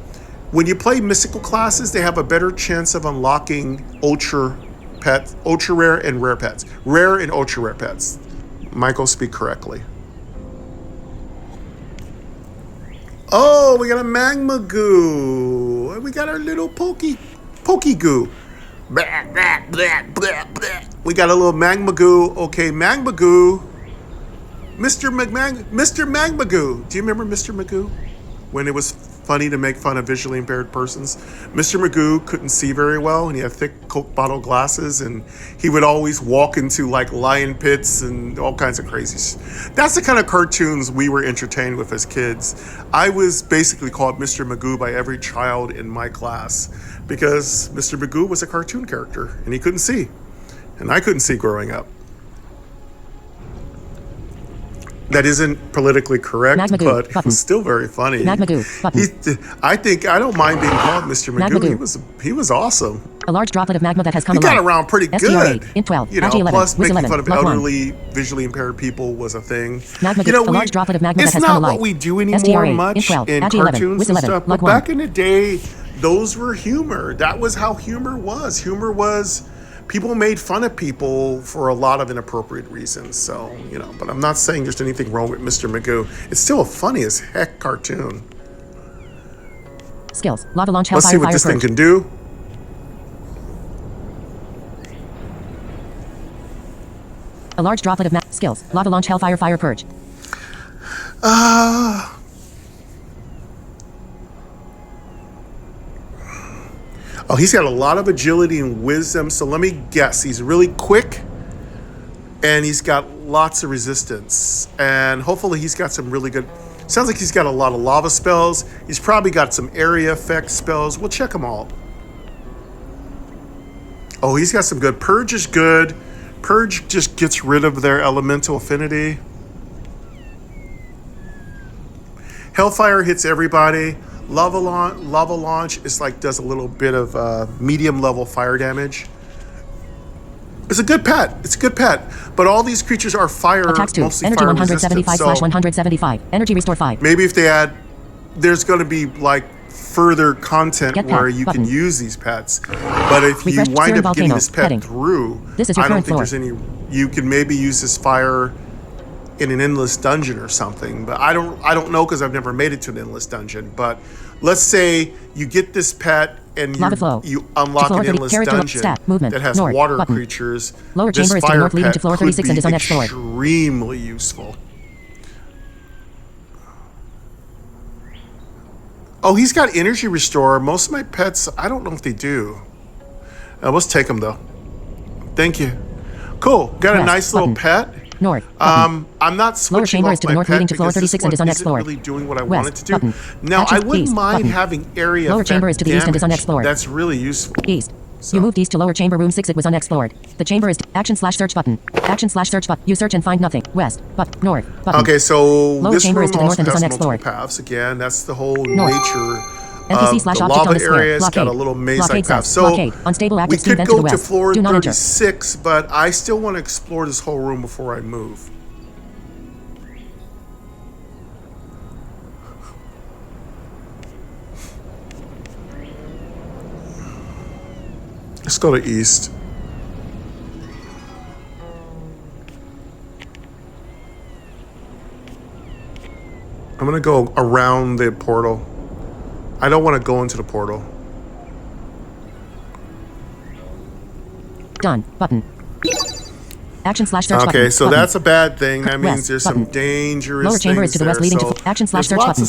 when you play mystical classes, they have a better chance of unlocking ultra pets, ultra rare and rare pets. Rare and ultra rare pets. Michael, speak correctly. Oh, we got a magma goo. We got our little pokey goo. Blah, blah, blah, blah, blah. We got a little magma goo. Okay, magma goo. Mr. Magma Goo. Do you remember Mr. Magoo? When it was funny to make fun of visually impaired persons. Mr. Magoo couldn't see very well, and he had thick Coke bottle glasses, and he would always walk into like lion pits and all kinds of crazy. That's the kind of cartoons we were entertained with as kids. I was basically called Mr. Magoo by every child in my class because Mr. Magoo was a cartoon character, and he couldn't see, and I couldn't see growing up. That isn't politically correct, but it was still very funny. I don't mind being called Mr. Magoo. He was awesome. A large droplet of magma that has come alive. He got around pretty good. In 12, you know, plus making fun of elderly, visually impaired people was a thing. You know, a large droplet of magma that has come alive. It's not what we do anymore much in cartoons and stuff, but back in the day, those were humor. That was how humor was. Humor was... People made fun of people for a lot of inappropriate reasons. So, you know, but I'm not saying there's anything wrong with Mr. Magoo. It's still a funny as heck cartoon. Skills. Lava launch, Let's see what this thing can do. A large droplet of skills. Lava launch, hellfire, fire purge. Oh, he's got a lot of agility and wisdom, so let me guess. He's really quick, and he's got lots of resistance. And hopefully he's got some really good... Sounds like he's got a lot of lava spells. He's probably got some area effect spells. We'll check them all. Oh, he's got some good... Purge is good. Purge just gets rid of their elemental affinity. Hellfire hits everybody. Lava launch is like does a little bit of medium level fire damage. It's a good pet. It's a good pet. But all these creatures are fire. Attacks 2. Mostly Energy fire 175/175. Energy restore 5. Maybe if they add, there's going to be like further content where you can use these pets. But if you wind up getting this pet through, I don't think there's any. You can maybe use this fire in an endless dungeon or something, but I don't know because I've never made it to an endless dungeon. But let's say you get this pet and you unlock an endless dungeon that has water creatures. Lower chamber is to the north leading to floor 36 and is unexplored. Extremely useful. Oh, he's got energy restore. Most of my pets, I don't know if they do. Let's take them though. Thank you. Cool. Got a nice little pet. North. I'm not switching lower chamber is to the north leading to floor 36 and is unexplored. Really doing what I wanted to do. Now I wouldn't mind having area. Lower chamber is to the east and is unexplored. That's really useful. East. So. You moved east to lower chamber room 6. It was unexplored. The chamber is action/search button. Action/search button. You search and find nothing. West. But north. Button. Okay, so lower this chamber room is to the north and is unexplored. Paths again. That's the whole north. nature. NPC/object lava on the square. area. It's got a little maze-like path. So unstable active we could go to floor Do not 36, but I still want to explore this whole room before I move. Let's go to east. I'm gonna go around the portal. I don't want to go into the portal. Done. Button. Action/search button. Okay, so that's a bad thing. That means there's some dangerous lower chamber is to the west leading to action/search button.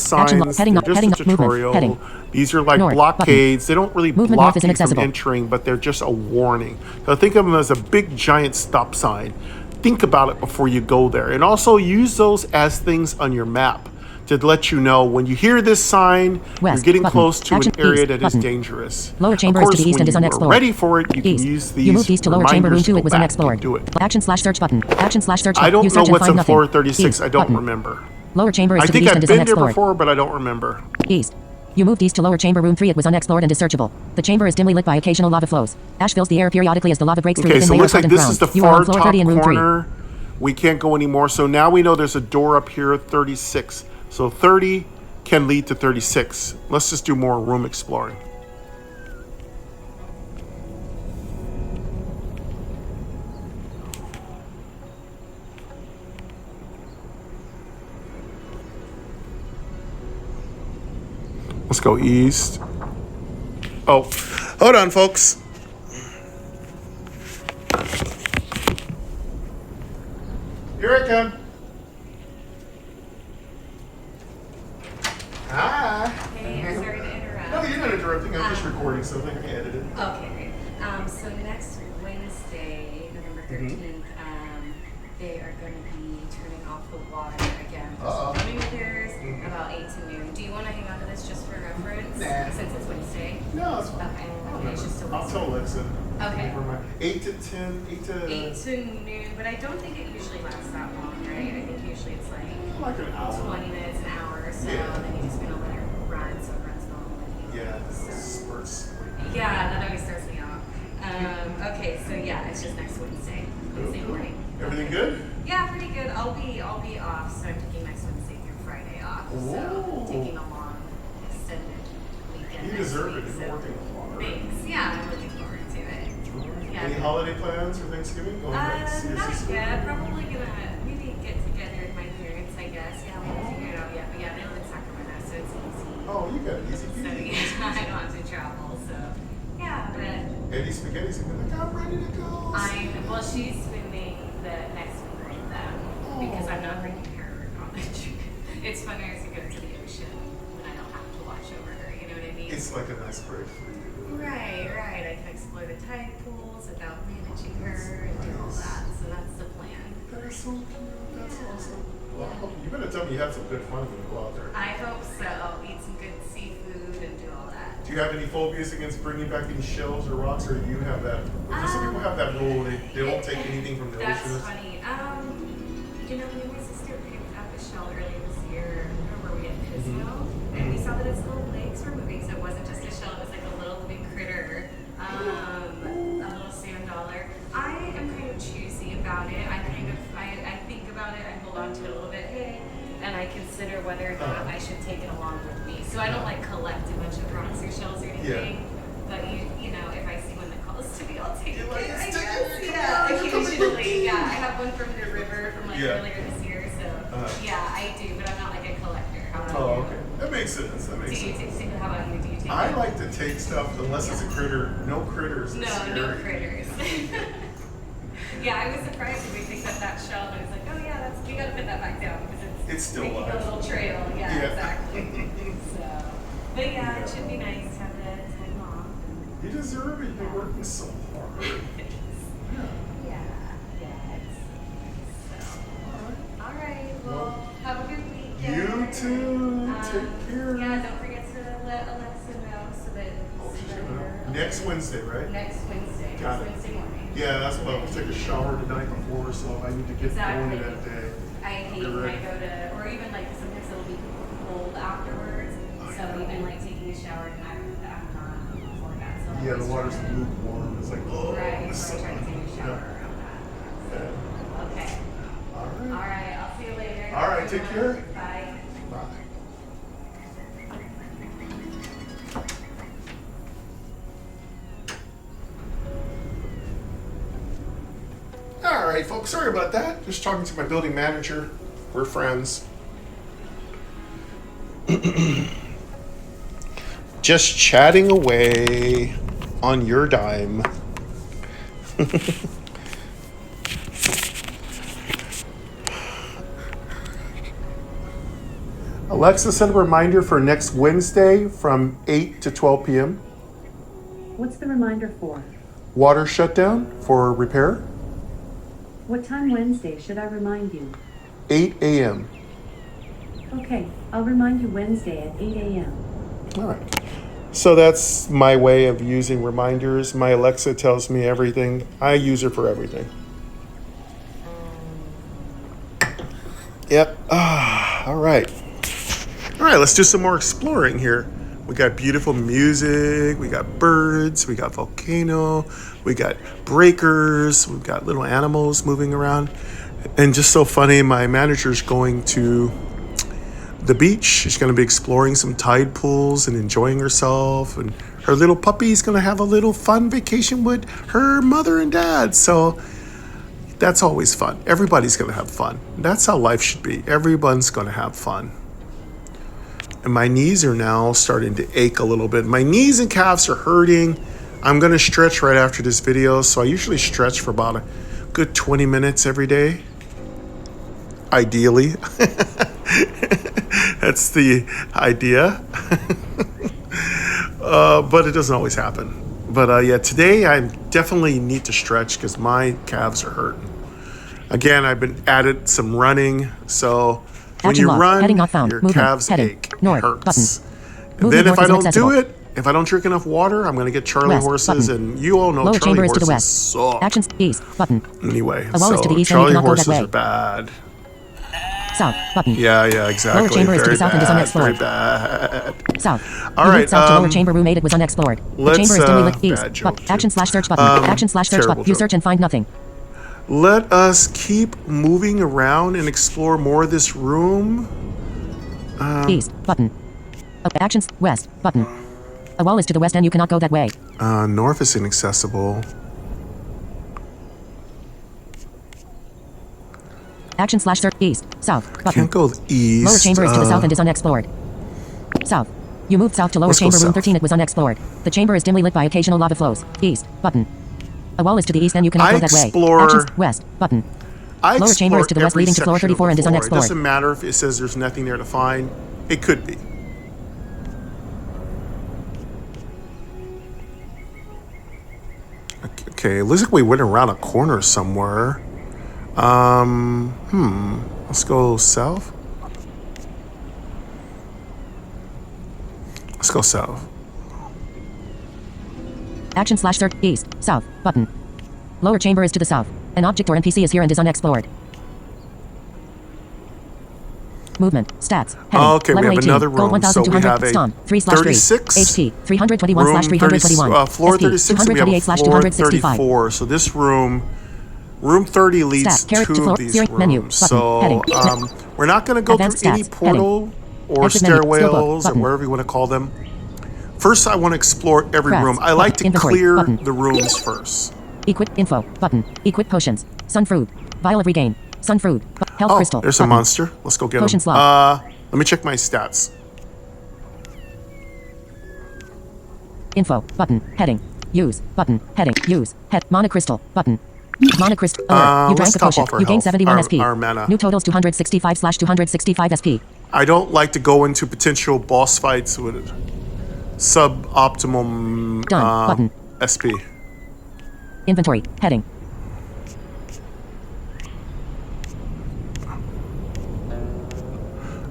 Heading up movement. Heading. These are like blockades. They don't really block you from entering, but they're just a warning. So think of them as a big giant stop sign. Think about it before you go there, and also use those as things on your map to let you know when you hear this sign, you're getting close to an area that is dangerous. Lower chamber is to the east and is unexplored. Ready for it, you can use these. You moved east to lower chamber room 2. It was unexplored. Do it. Action/search button. Action/search button. I don't know what's on floor 36. I don't remember. Lower chamber is to the east and is unexplored. I think I've been there before, but I don't remember. East. You moved east to lower chamber room 3. It was unexplored and is searchable. The chamber is dimly lit by occasional lava flows. Ash fills the air periodically as the lava breaks through within layers of hardened ground. Okay, so it looks like this is the you are far on floor top 30 in room corner. 3. We can't go anymore. So now we know there's a door up here, 36. So 30, can lead to 36. Let's just do more room exploring. Let's go east. Oh, hold on, folks. Here I come. Hi. Hey, I'm sorry to interrupt. No, you're not interrupting. I'm just recording something. I can edit it. Okay, great. So next Wednesday, November 13th, they are going to be turning off the water again for some swimming repairs about 8 to noon. Do you want to hang on to this just for reference? Nah. Since it's Wednesday? No, it's fine. Okay, it's just a I'll tell Alexa. Okay. 8 to 10, 8 to... 8 to noon, but I don't think it usually lasts that long, right? I think usually it's like an hour. 20 minutes, an hour or so, Yeah. and then you're just going to let it run so it runs normally. Yeah, So- spurts. Yeah, that always throws me off. Okay, so yeah, it's just next Wednesday morning. Everything good? Yeah, pretty good. I'll be off, so I'm taking next Wednesday through Friday off. So Ooh. taking a long extended weekend. You next deserve week, it. You've been so working longer. Thanks. Yeah, I'm looking forward to it. Yeah. Any holiday plans for Thanksgiving? Going back to see your Not sister? yet. Probably gonna maybe get together with my parents, I guess. Yeah, we haven't figured it out yet. But yeah, they live in Sacramento, so it's easy. Oh, you got it. Easy So peasy. yeah, I don't have to travel. So yeah, but. Eddie Spaghetti's gonna be like, I'm ready to go. Well, she's swimming the next week with them because I'm not bringing her on the trip. It's funner to go to the ocean when I don't have to watch over her. You know what I mean? It's like a nice break for you. Right. I can explore the tide pools without managing her and do all that. So that's the plan. That is so cute. That's Yeah. awesome. Well, Yeah. you better tell me you had some good fun when you go out there. I hope so. I'll eat some good seafood and do all that. Do you have any phobias against bringing back any shells or rocks, or do you have that? Because some people have that rule, they don't take anything from the That's ocean. funny. Me and my sister picked up a shell earlier this year. Remember we had Pismo? And we saw that its little legs were moving, so it wasn't just a shell, it was like a little living critter. A little sand dollar. I am kind of choosy about it. I think about it, I hold on to it a little bit, and I consider whether or not I should take it along with me. So I don't like collect a bunch of rocks or shells or anything. But you know, if I see one that calls to me, I'll take it. like, I "Stick guess. it, Yeah, come on, you're occasionally. Yeah, I have one from the river from Yeah. earlier this year. So yeah, I do, but I'm not like a collector. How about Oh, you? okay. That makes sense. That Do makes you sense. take? How about you? Do you take? I it? like to take stuff unless it's a critter. No critters. No, It's no scary. critters. Yeah, I was surprised when we picked up that shell, and I was like, oh yeah, we gotta put that back down because It's still making alive. a little trail. Yeah, Yeah. exactly. So, but yeah, it should be nice to have the time off. You deserve it. You've been working so hard. Yeah, so. All right, well, have a good weekend. You too. Take care. Yeah, don't forget to let Alexa know so that. Oh, she's so that gonna know. her- Next Wednesday, right? Next Wednesday. Got it. Wednesday morning. Yeah, that's what I'll take a shower the night before, so if I need to get Exactly. going that day. I hate when I go to, or even like sometimes it'll be cold afterwards. So even like taking a shower and I'm not for that. So I Yeah, the always water's try to- lukewarm. It's like, oh, Right, this so I try to take a shower Yeah. around that. Yeah. Okay. All right. All right. I'll see you later. All right, take care. Bye. Bye. All right, folks. Sorry about that. Just talking to my building manager. We're friends. Just chatting away on your dime. Alexa, set a reminder for next Wednesday from 8 to 12 p.m. What's the reminder for? Water shutdown for repair. What time Wednesday should I remind you? 8 a.m. Okay, I'll remind you Wednesday at 8 a.m. All right. So that's my way of using reminders. My Alexa tells me everything. I use her for everything. Yep. All right. All right, let's do some more exploring here. We got beautiful music. We got birds. We got volcano. We got breakers. We've got little animals moving around. And just so funny, my manager's going to the beach. She's going to be exploring some tide pools and enjoying herself. And her little puppy's going to have a little fun vacation with her mother and dad. So that's always fun. Everybody's going to have fun. That's how life should be. Everyone's going to have fun. And my knees are now starting to ache a little bit. My knees and calves are hurting. I'm going to stretch right after this video. So I usually stretch for about a good 20 minutes every day. Ideally. That's the idea. But it doesn't always happen. But yeah, today I definitely need to stretch because my calves are hurting. Again, I've been added some running. So when Action you log. run, Heading not found. your Movement. calves Heading. ache. North. It hurts. Button. And Movement then if north I is don't inaccessible. do it, if I don't drink enough water, I'm going to get Charlie West. horses. Button. And you all know Lower Charlie chamber is to horses the west. suck. Actions east. Button. Anyway, A wall is to the east and you Charlie cannot go that horses way. are bad. South. Button. Yeah, exactly. Lower chamber is to Very the south and is bad, unexplored. very bad. South. All You right, moved south to lower chamber room 8. It was unexplored. The let's, chamber is dimly lit east. bad joke, Action too. slash search button. Action slash search terrible button. You joke. search and find nothing. Let us keep moving around and explore more of this room. East. Button. Actions west. Button. A wall is to the west and you cannot go that way. North is inaccessible. Action slash search east. South. Button. Can't go east. Lower chamber is to the south and is unexplored. South. You moved south to lower Let's go chamber room south. 13. It was unexplored. The chamber is dimly lit by occasional lava flows. East. Button. A wall is to the east and you cannot I go that way. explore- Actions west. Button. I Lower chamber is to the west explore leading to floor every section 34 and is of the floor. unexplored. It doesn't matter if it says there's nothing there to find. It could be. Okay, it looks like we went around a corner somewhere. Let's go south. Let's go south. Action slash search east. South. Button. Lower chamber is to the south. An object or NPC is here and is unexplored. Movement. Stats. Heading. Okay, we Level have 18. another Gold room. So we 1200. have a Stomp. 3/3. 36. HP. 321 Room slash 321. floor SP. 36, and we have a 238 slash floor 265. 34. So this room 30 leads Stat, carrot to to floor, these steering rooms. menu, button, So heading. we're not going to go Advanced through any stats, portal or Exit menu, skill book, stairwells or button. whatever you want to call them. First, I want to explore every Crafts, room. I like to button, inventory, clear button. the rooms first. Equip info. Button. Equip potions. Sun fruit. Vial of regain. Sun fruit. Health Oh, crystal. there's a button. monster. Let's go get Potion him. slot. Let me check my stats. Info. Button. Heading. Use. Button. Heading. Use. Head. Monocrystal. Button. Monocrystal. Alert. You drank let's the top potion. off our You gain health, 71 our- SP. our mana. New totals 265 slash 265 SP. I don't like to go into potential boss fights with suboptimum Done. Button. SP. Inventory. Heading.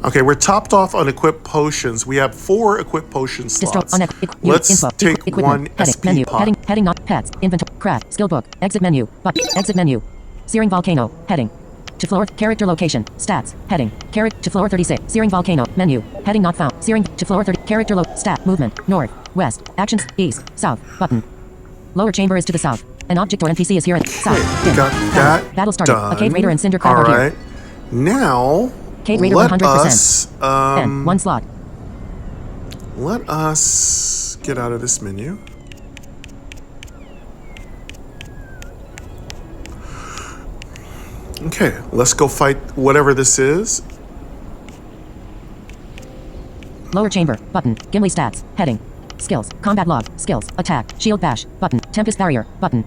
Okay, we're topped off on equipped potions. We have 4 equipped potion slots. Let's info. take Equipment. one Heading. SP Menu. pot. Heading not pets. Inventory. Craft. Skill book. Exit menu. Button. Exit menu. Searing volcano. Heading. To floor. Character location. Stats. Heading. To floor 36. Searing volcano. Menu. Heading not found. Searing to floor 30. Character stat. Movement. North. West. Actions. East. South. Button. Lower chamber is to the south. An object or NPC is here and south. We Dim. got that Battle started. done. A cave raider and cinder crab All are here. right. Now, Cave raider let 100%. us And one slot. let us get out of this menu. Okay, let's go fight whatever this is. Lower chamber. Button. Gimli stats. Heading. Skills. Combat log. Skills. Attack. Shield bash. Button. Tempest barrier. Button.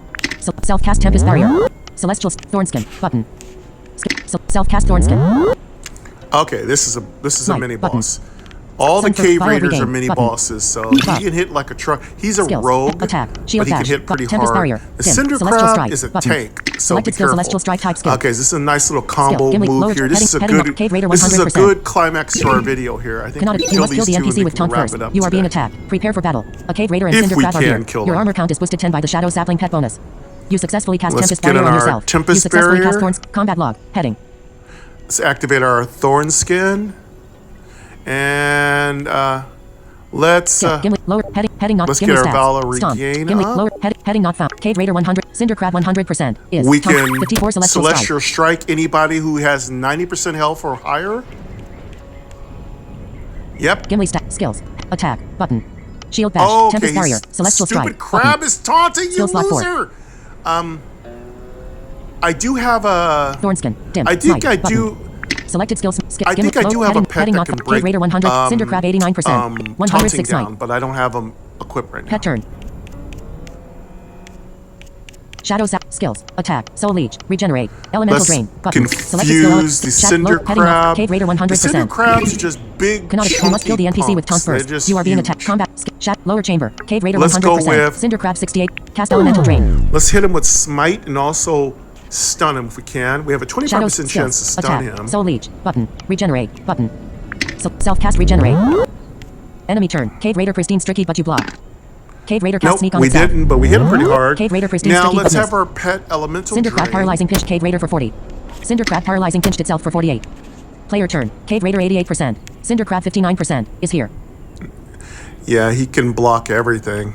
Self-cast tempest barrier. Celestial Thornskin. Button. Self-cast Thornskin. Okay, this is a Light, mini button. boss. All the Sun for cave fire raiders are regain, mini button. bosses, so he Buff. can hit like a truck. He's a Skills. rogue, Attack. but Shield he can bash. hit pretty Tempest hard. barrier. The Dim. cinder Celestial crab strike, is a button. tank, so Selected be skill, careful. celestial strike type skill. Okay, this is a nice little combo Gimli, move lower- here. This is a heading good. up, cave raider This is a 100%. good climax to our video here. I think Cannot. we You kill must kill these the two and NPC we with can taunt wrap first. it up You are being today. attacked. Prepare for battle. A cave raider and If cinder we crab are can here. kill Your them. armor count is boosted 10 by the shadow sapling pet bonus. You successfully cast Let's Tempest get barrier in on our yourself. You Tempest successfully cast barrier. Thorns. Combat log. Heading. Let's activate our thorn skin, and let's. Gimli lower heading not. let's Gimli get our stats. Valor Stomp. regain Gimli up. lower heading not found. Cave raider 100. Cinder crab 100% is. We taunt. can 54 celestial celestial strike. strike anybody who has 90% health or higher. Yep. Gimli stat. Skills. Attack. Button. Shield bash. Oh, okay. Tempest barrier. Celestial Stupid strike. crab Button. is taunting you, Skill slot 4. loser. I do have a. Thornskin. Dim. I think Smite. I Button. do. Selected skills. I think I do have a pet heading that not can Cave break Raider 100. Cinder Crab 89%. taunting 106 down, smite. but I don't have them equipped right now. Pet turn. Shadow sap. Skills. Attack. Soul leech. Regenerate. Elemental Let's drain. Button. confuse the cinder crab. Cave Raider 100%. The cinder crabs are just big, Cannot. You must kill the chunky NPC with punks. taunt first. They're just You are being huge. attacked. Combat. Lower chamber. Cave Raider 100%. Let's go with- Cinder Crab 68. Cast elemental drain. Let's hit him with smite and also stun him if we can. We have a 25% Shadow chance to skills. stun Attack. him. Soul leech. Button. Regenerate. Button. Self-cast regenerate. Enemy turn. Cave Raider pristine streaky, but you block. Cave Raider cast Nope, sneak on we its back. didn't, but we hit him pretty hard. Cave Raider pristine Now sticky let's goodness. have our pet elemental Cinder Crab drain. paralyzing pinch. Cave Raider for 40. Cinder Crab paralyzing pinched itself for 48. Player turn. Cave Raider 88%. Cinder Crab 59% is here. Yeah, he can block everything.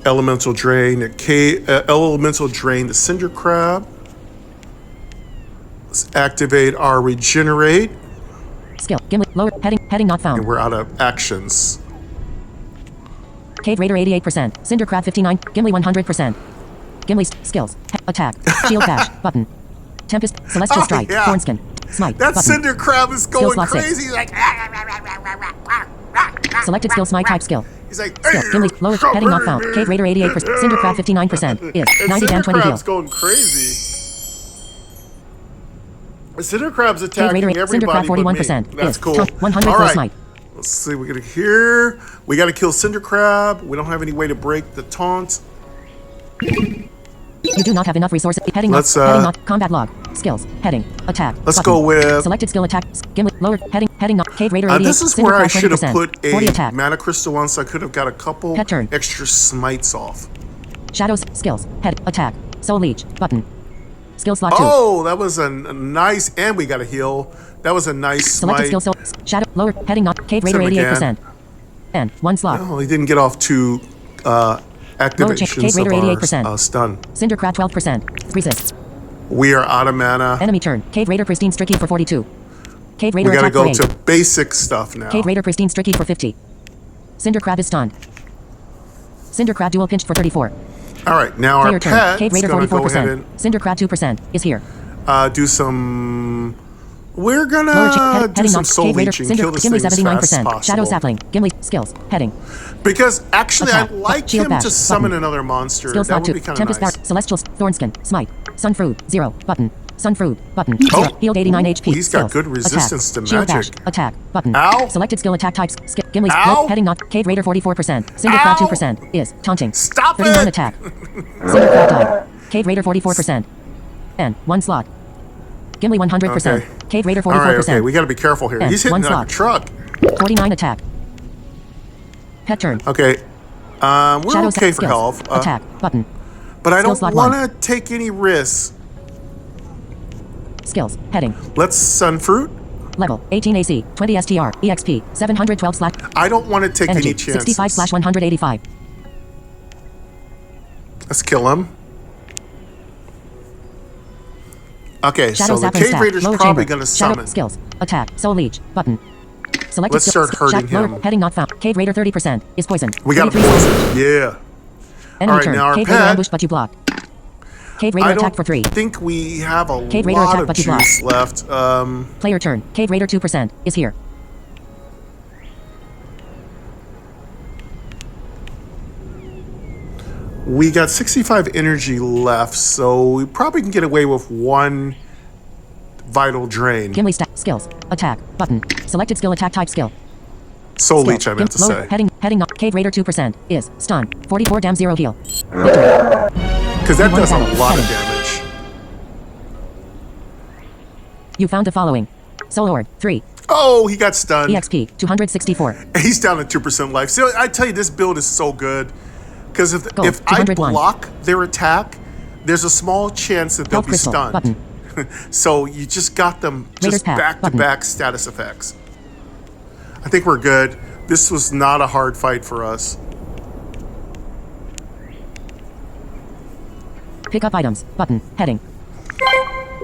Elemental drain. Elemental drain the cinder crab. Let's activate our regenerate, Skill. Gimli. Lower. Heading not found. and we're out of actions. Cave Raider 88%. Cinder Crab 59. Gimli 100%. Gimli's skills. Attack. Shield bash. Button. Tempest. Celestial Oh, strike. yeah. Thornskin. Smite. That Button. cinder crab is Skill going slot 6. crazy. He's like, Selected skill. Smite type skill. he's like, Skill. Gimli. Lower. Heading not found. Cave Raider 88%. Cinder Crab 59% is And 90 down cinder 20 heal. crab's going crazy. The cinder crab's Cave attacking Raider. everybody Cinder Crab but me. 41% That's is cool. 100 All full right. smite. Let's see. We're gonna here. We got to kill cinder crab. We don't have any way to break the taunt. You do not have enough resources. Heading not. Let's, Heading not. Combat log. Skills. Heading. Attack. Let's Button. go with- Selected skill attack. Gimli. Lower. Heading not. Cave Raider 88. This is Cinder where I Crab should have 20%. put 40 a attack. mana crystal on, so I could have got a couple Pet turn. extra smites off. Shadows. Skills. Head. Attack. Soul leech. Button. Skill slot 2. Oh, that was a nice, and we got a heal. That was a nice Selected smite. skill. Shadow. Lower. Heading not. Cave Raider Hit him 88%. And 1 slot. Oh, he didn't get off to activations Cave Raider of 88%. our stun. Cinder Crab 12%. Resist. We are out of mana. Enemy turn. Cave Raider pristine streaky for 42. Cave Raider We gotta attack for go 8. to basic stuff now. Cave Raider pristine streaky for 50. Cinder Crab is stunned. Cinder Crab dual pinched for 34. All right, now Player our turn. pet's Cave Raider gonna go ahead 44%. Cinder Crab 2% is here. and do some. We're Lower gonna do heading some not. soul Cave Raider. leeching. Cinder. Kill this Gimli thing as fast as 79%. possible. Shadow sapling. Gimli skills. Heading. Because actually, Attack. I'd like Shield him bash. to summon Button. another monster. Skill That slot would 2. be kind of Tempest nice. Celestial. Thornskin. Smite. Sunfruit. 0. Button. Sunfruit. Button. Oh. 0. Healed 89 HP. He's got Skills. good resistance Attack. to Shield magic. bash. Attack. Button. Ow. Selected skill attack types. Skip. Gimli. Ow. Heading not. Cave Raider 44%. Cinder Crab Ow. 2% is taunting. Stop 39 it! attack. Cinder Crab died. Cave Raider 44%. And 1 slot. Gimli 100%. Okay. Cave Raider 44%. All right, okay, we got to be careful here. And He's hitting one like a slot. truck. 49 attack. Pet turn. Okay, we're Shadow okay for skills. health. Attack. Button. But I Skill don't slot want 1. to take any risks. Skills. Heading. Let's sunfruit. Level 18 AC. 20 STR. EXP. 712 slash. I don't want to take Energy. any chances. 65 slash 185. Let's kill him. Okay, Shadow so the sapling cave stack. raider's Lower probably chamber. going to Shadow summon. skills. Attack. Soul leech. Button. Selected Let's skill- start hurting lower- him. Heading not found. Cave Raider 30% is poisoned. We got to 33 slash. poison. Yeah. Enemy All right, turn. now our Cave Raider pet- ambush, but you block. Cave Raider I attack don't for 3. think we have a Cave Raider lot attack, of but you block. juice left. Player turn. Cave Raider 2% is here. We got 65 energy left, so we probably can get away with 1 vital drain. Gimli stack. Skills. Attack. Button. Selected skill attack type skill. Soul Skill. leech, I meant to Lower- say. Heading not. Cave Raider 2% is stun. 44 damn 0 heal. Victory. Because that One does a battle. lot of Heading. damage. You found the following. Soul Ord 3. Oh, he got stunned. EXP 264. He's down to 2% life. So I tell you, this build is so good. Because Gold, if I 201. block their attack, there's a small chance that they'll Health be crystal. stunned. Button. So you just got them Raiders just path. back-to-back status effects. I think we're good. This was not a hard fight for us. Pick up items. Button. Heading.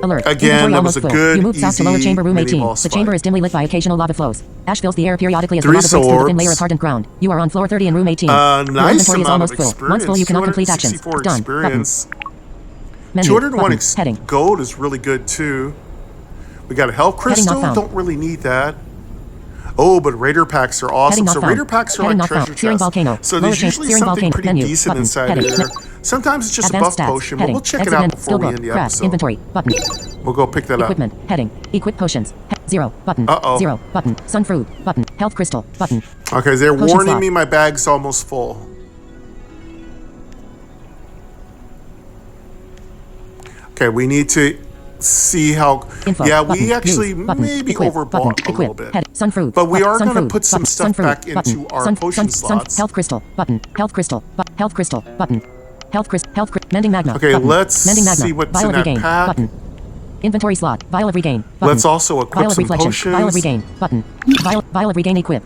Alert. Again, Inventory that almost was a full. good, You move south to lower easy chamber room mini 18. boss The chamber fight. is dimly lit by occasional lava flows. Ash fills the air periodically as the 3 lava breaks through the thin layer of swords. hardened ground. You are on floor 30 in room 18. Nice Your inventory is amount almost of full. experience. Once full, you cannot complete actions. 264 Done. experience. Button. Menu. 201 Button. Heading. gold is really good too. We got a health Heading not crystal. found. Don't really need that. Oh, but raider packs are awesome. Heading not So found. raider packs are Heading like not found. treasure Searing chests. volcano. So Lower there's change. usually Searing something volcano. pretty Menu. decent Button. inside Heading. here. Sometimes it's just a Advanced buff stats. potion, but Heading. we'll check it Exit out menu. before Skill we book. end the Craft. episode. Inventory. Button. We'll go pick that up. Equipment. Heading. Equip potions. 0. Button. Uh-oh. 0. Button. Sun fruit. Button. Health crystal. Button. Okay, they're Potion warning slot. me my bag's almost full. Okay, we need to see how. Info. Yeah, Button. we actually Use. Button. maybe Equip. overbought Button. a little Equip. bit. Head. Sun fruit. But we Button. are Sun going to fruit. put some Button. stuff Sun fruit. back into Button. our Sun- potion sun- slots. Health crystal. Button. Health crystal. Health crystal. Button. Health crystal. Mending magma. Okay, Button. let's Mending magma. see what's Vial in of that regain. pack. Button. Inventory slot. Vial of regain. Button. Let's also equip Vial of some reflection. potions. Vial of regain. Button. Vial of regain equip.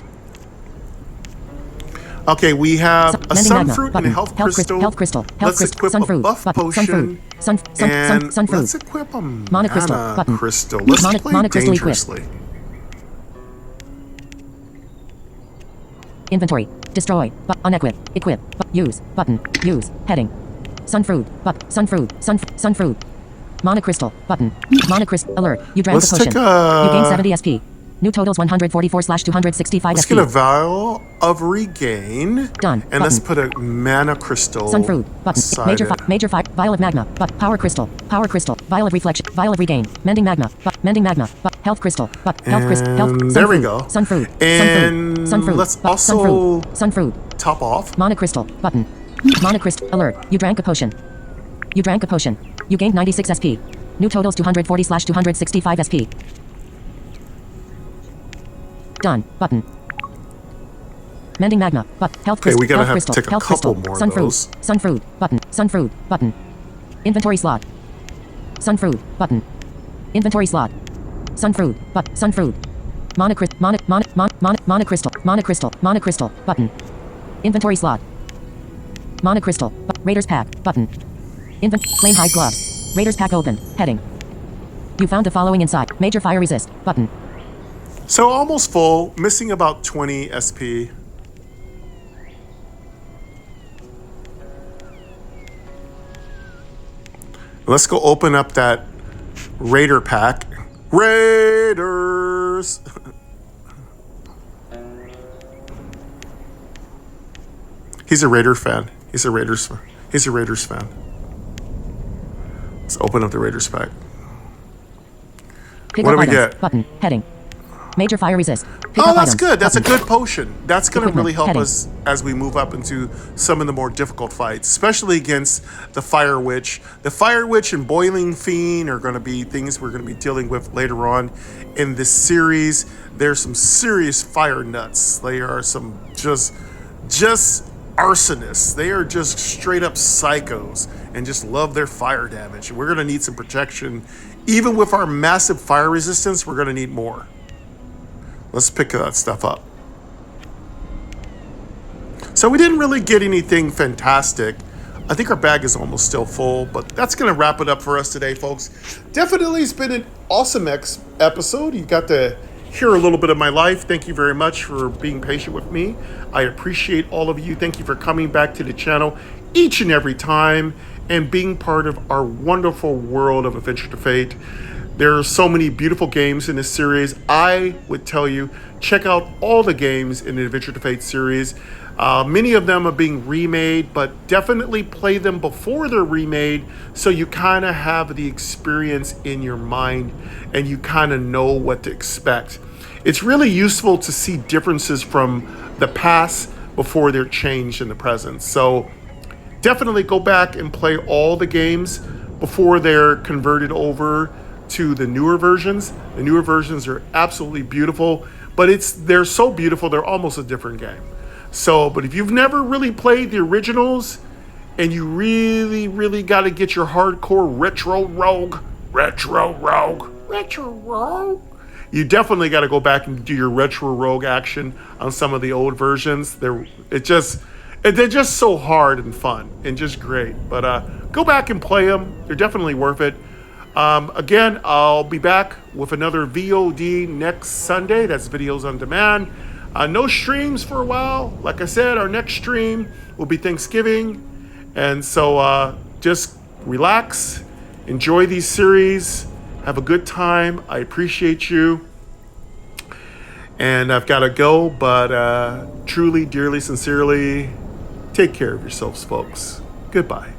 Okay, we have a Mending sun magma. fruit Button. and a health crystal. Health crystal. Let's equip Sun a fruit. buff Button. Sun potion. fruit. Sun And fruit. let's equip a Mana crystal. mana Button. crystal. Let's Mana- play mana crystal equip. dangerously. Inventory. Destroy. Unequip. Equip. Use. Button. Use. Heading. Sun fruit. Sun fruit. Sun fruit. Mana crystal. Button. Mana crystal. Alert. You drank Let's a potion. take a- You gain 70 SP. New totals 144/265 Let's SP. get a vial of regain. Done. And let's Button. put a mana crystal. Sun fruit. Button. Inside Major it. major vial of magma. Power crystal. Power crystal. Vial of reflection. Vial of regain. Mending magma. Mending magma. Health crystal. Health crystal. Health. And Sun there we fruit. go. Sun fruit. And Sun fruit. let's Sun also fruit. Sun fruit. top off. Mana crystal. Button. Mana crystal. Alert. You drank a potion. You drank a potion. You gained 96 SP. New totals 240/265 SP. Done. Button. Mending magma. Health crystal. we gotta health have to crystal. take a health couple crystal. more of Sun fruit. those. Sun fruit. Button. Sun fruit. Button. Inventory slot. Sun fruit. Button. Inventory slot. Sun fruit. Sun fruit. Mana crystal. Mana crystal. Mana crystal. Mana crystal. Button. Inventory slot. Mana crystal. Raiders pack. Button. Flame hide gloves. Raiders pack open. Heading. You found the following inside. Major fire resist. Button. So almost full, missing about 20 SP. Let's go open up that Raider pack. Raiders! He's a Raider fan. He's a Raiders fan. Let's open up the Raiders pack. Pick What up do we items. get? Button. Heading. Major fire resist. Pick Oh, up that's items. good. That's Button. a good potion. That's going to Equipment. really help Heading. us as we move up into some of the more difficult fights, especially against the Fire Witch. The Fire Witch and Boiling Fiend are going to be things we're going to be dealing with later on in this series. There's some serious fire nuts. They are some just arsonists. They are just straight up psychos and just love their fire damage. We're going to need some protection. Even with our massive fire resistance, we're going to need more. Let's pick that stuff up. So we didn't really get anything fantastic. I think our bag is almost still full, but that's going to wrap it up for us today, folks. Definitely it's been an awesome episode. You got to hear a little bit of my life. Thank you very much for being patient with me. I appreciate all of you. Thank you for coming back to the channel each and every time and being part of our wonderful world of Adventure to Fate. There are so many beautiful games in this series. I would tell you, check out all the games in the Adventure to Fate series. Many of them are being remade, but definitely play them before they're remade so you kind of have the experience in your mind and you kind of know what to expect. It's really useful to see differences from the past before they're changed in the present. So definitely go back and play all the games before they're converted over to the newer versions. The newer versions are absolutely beautiful, but they're so beautiful they're almost a different game. So, but if you've never really played the originals and you really got to get your hardcore retro rogue, you definitely got to go back and do your retro rogue action on some of the old versions. They're just so hard and fun and just great. But go back and play them. They're definitely worth it. Again, I'll be back with another VOD next Sunday. That's videos on demand. No streams for a while. Like I said, our next stream will be Thanksgiving. And so just relax, enjoy these series, have a good time. I appreciate you. And I've got to go, but truly, dearly, sincerely, take care of yourselves, folks. Goodbye.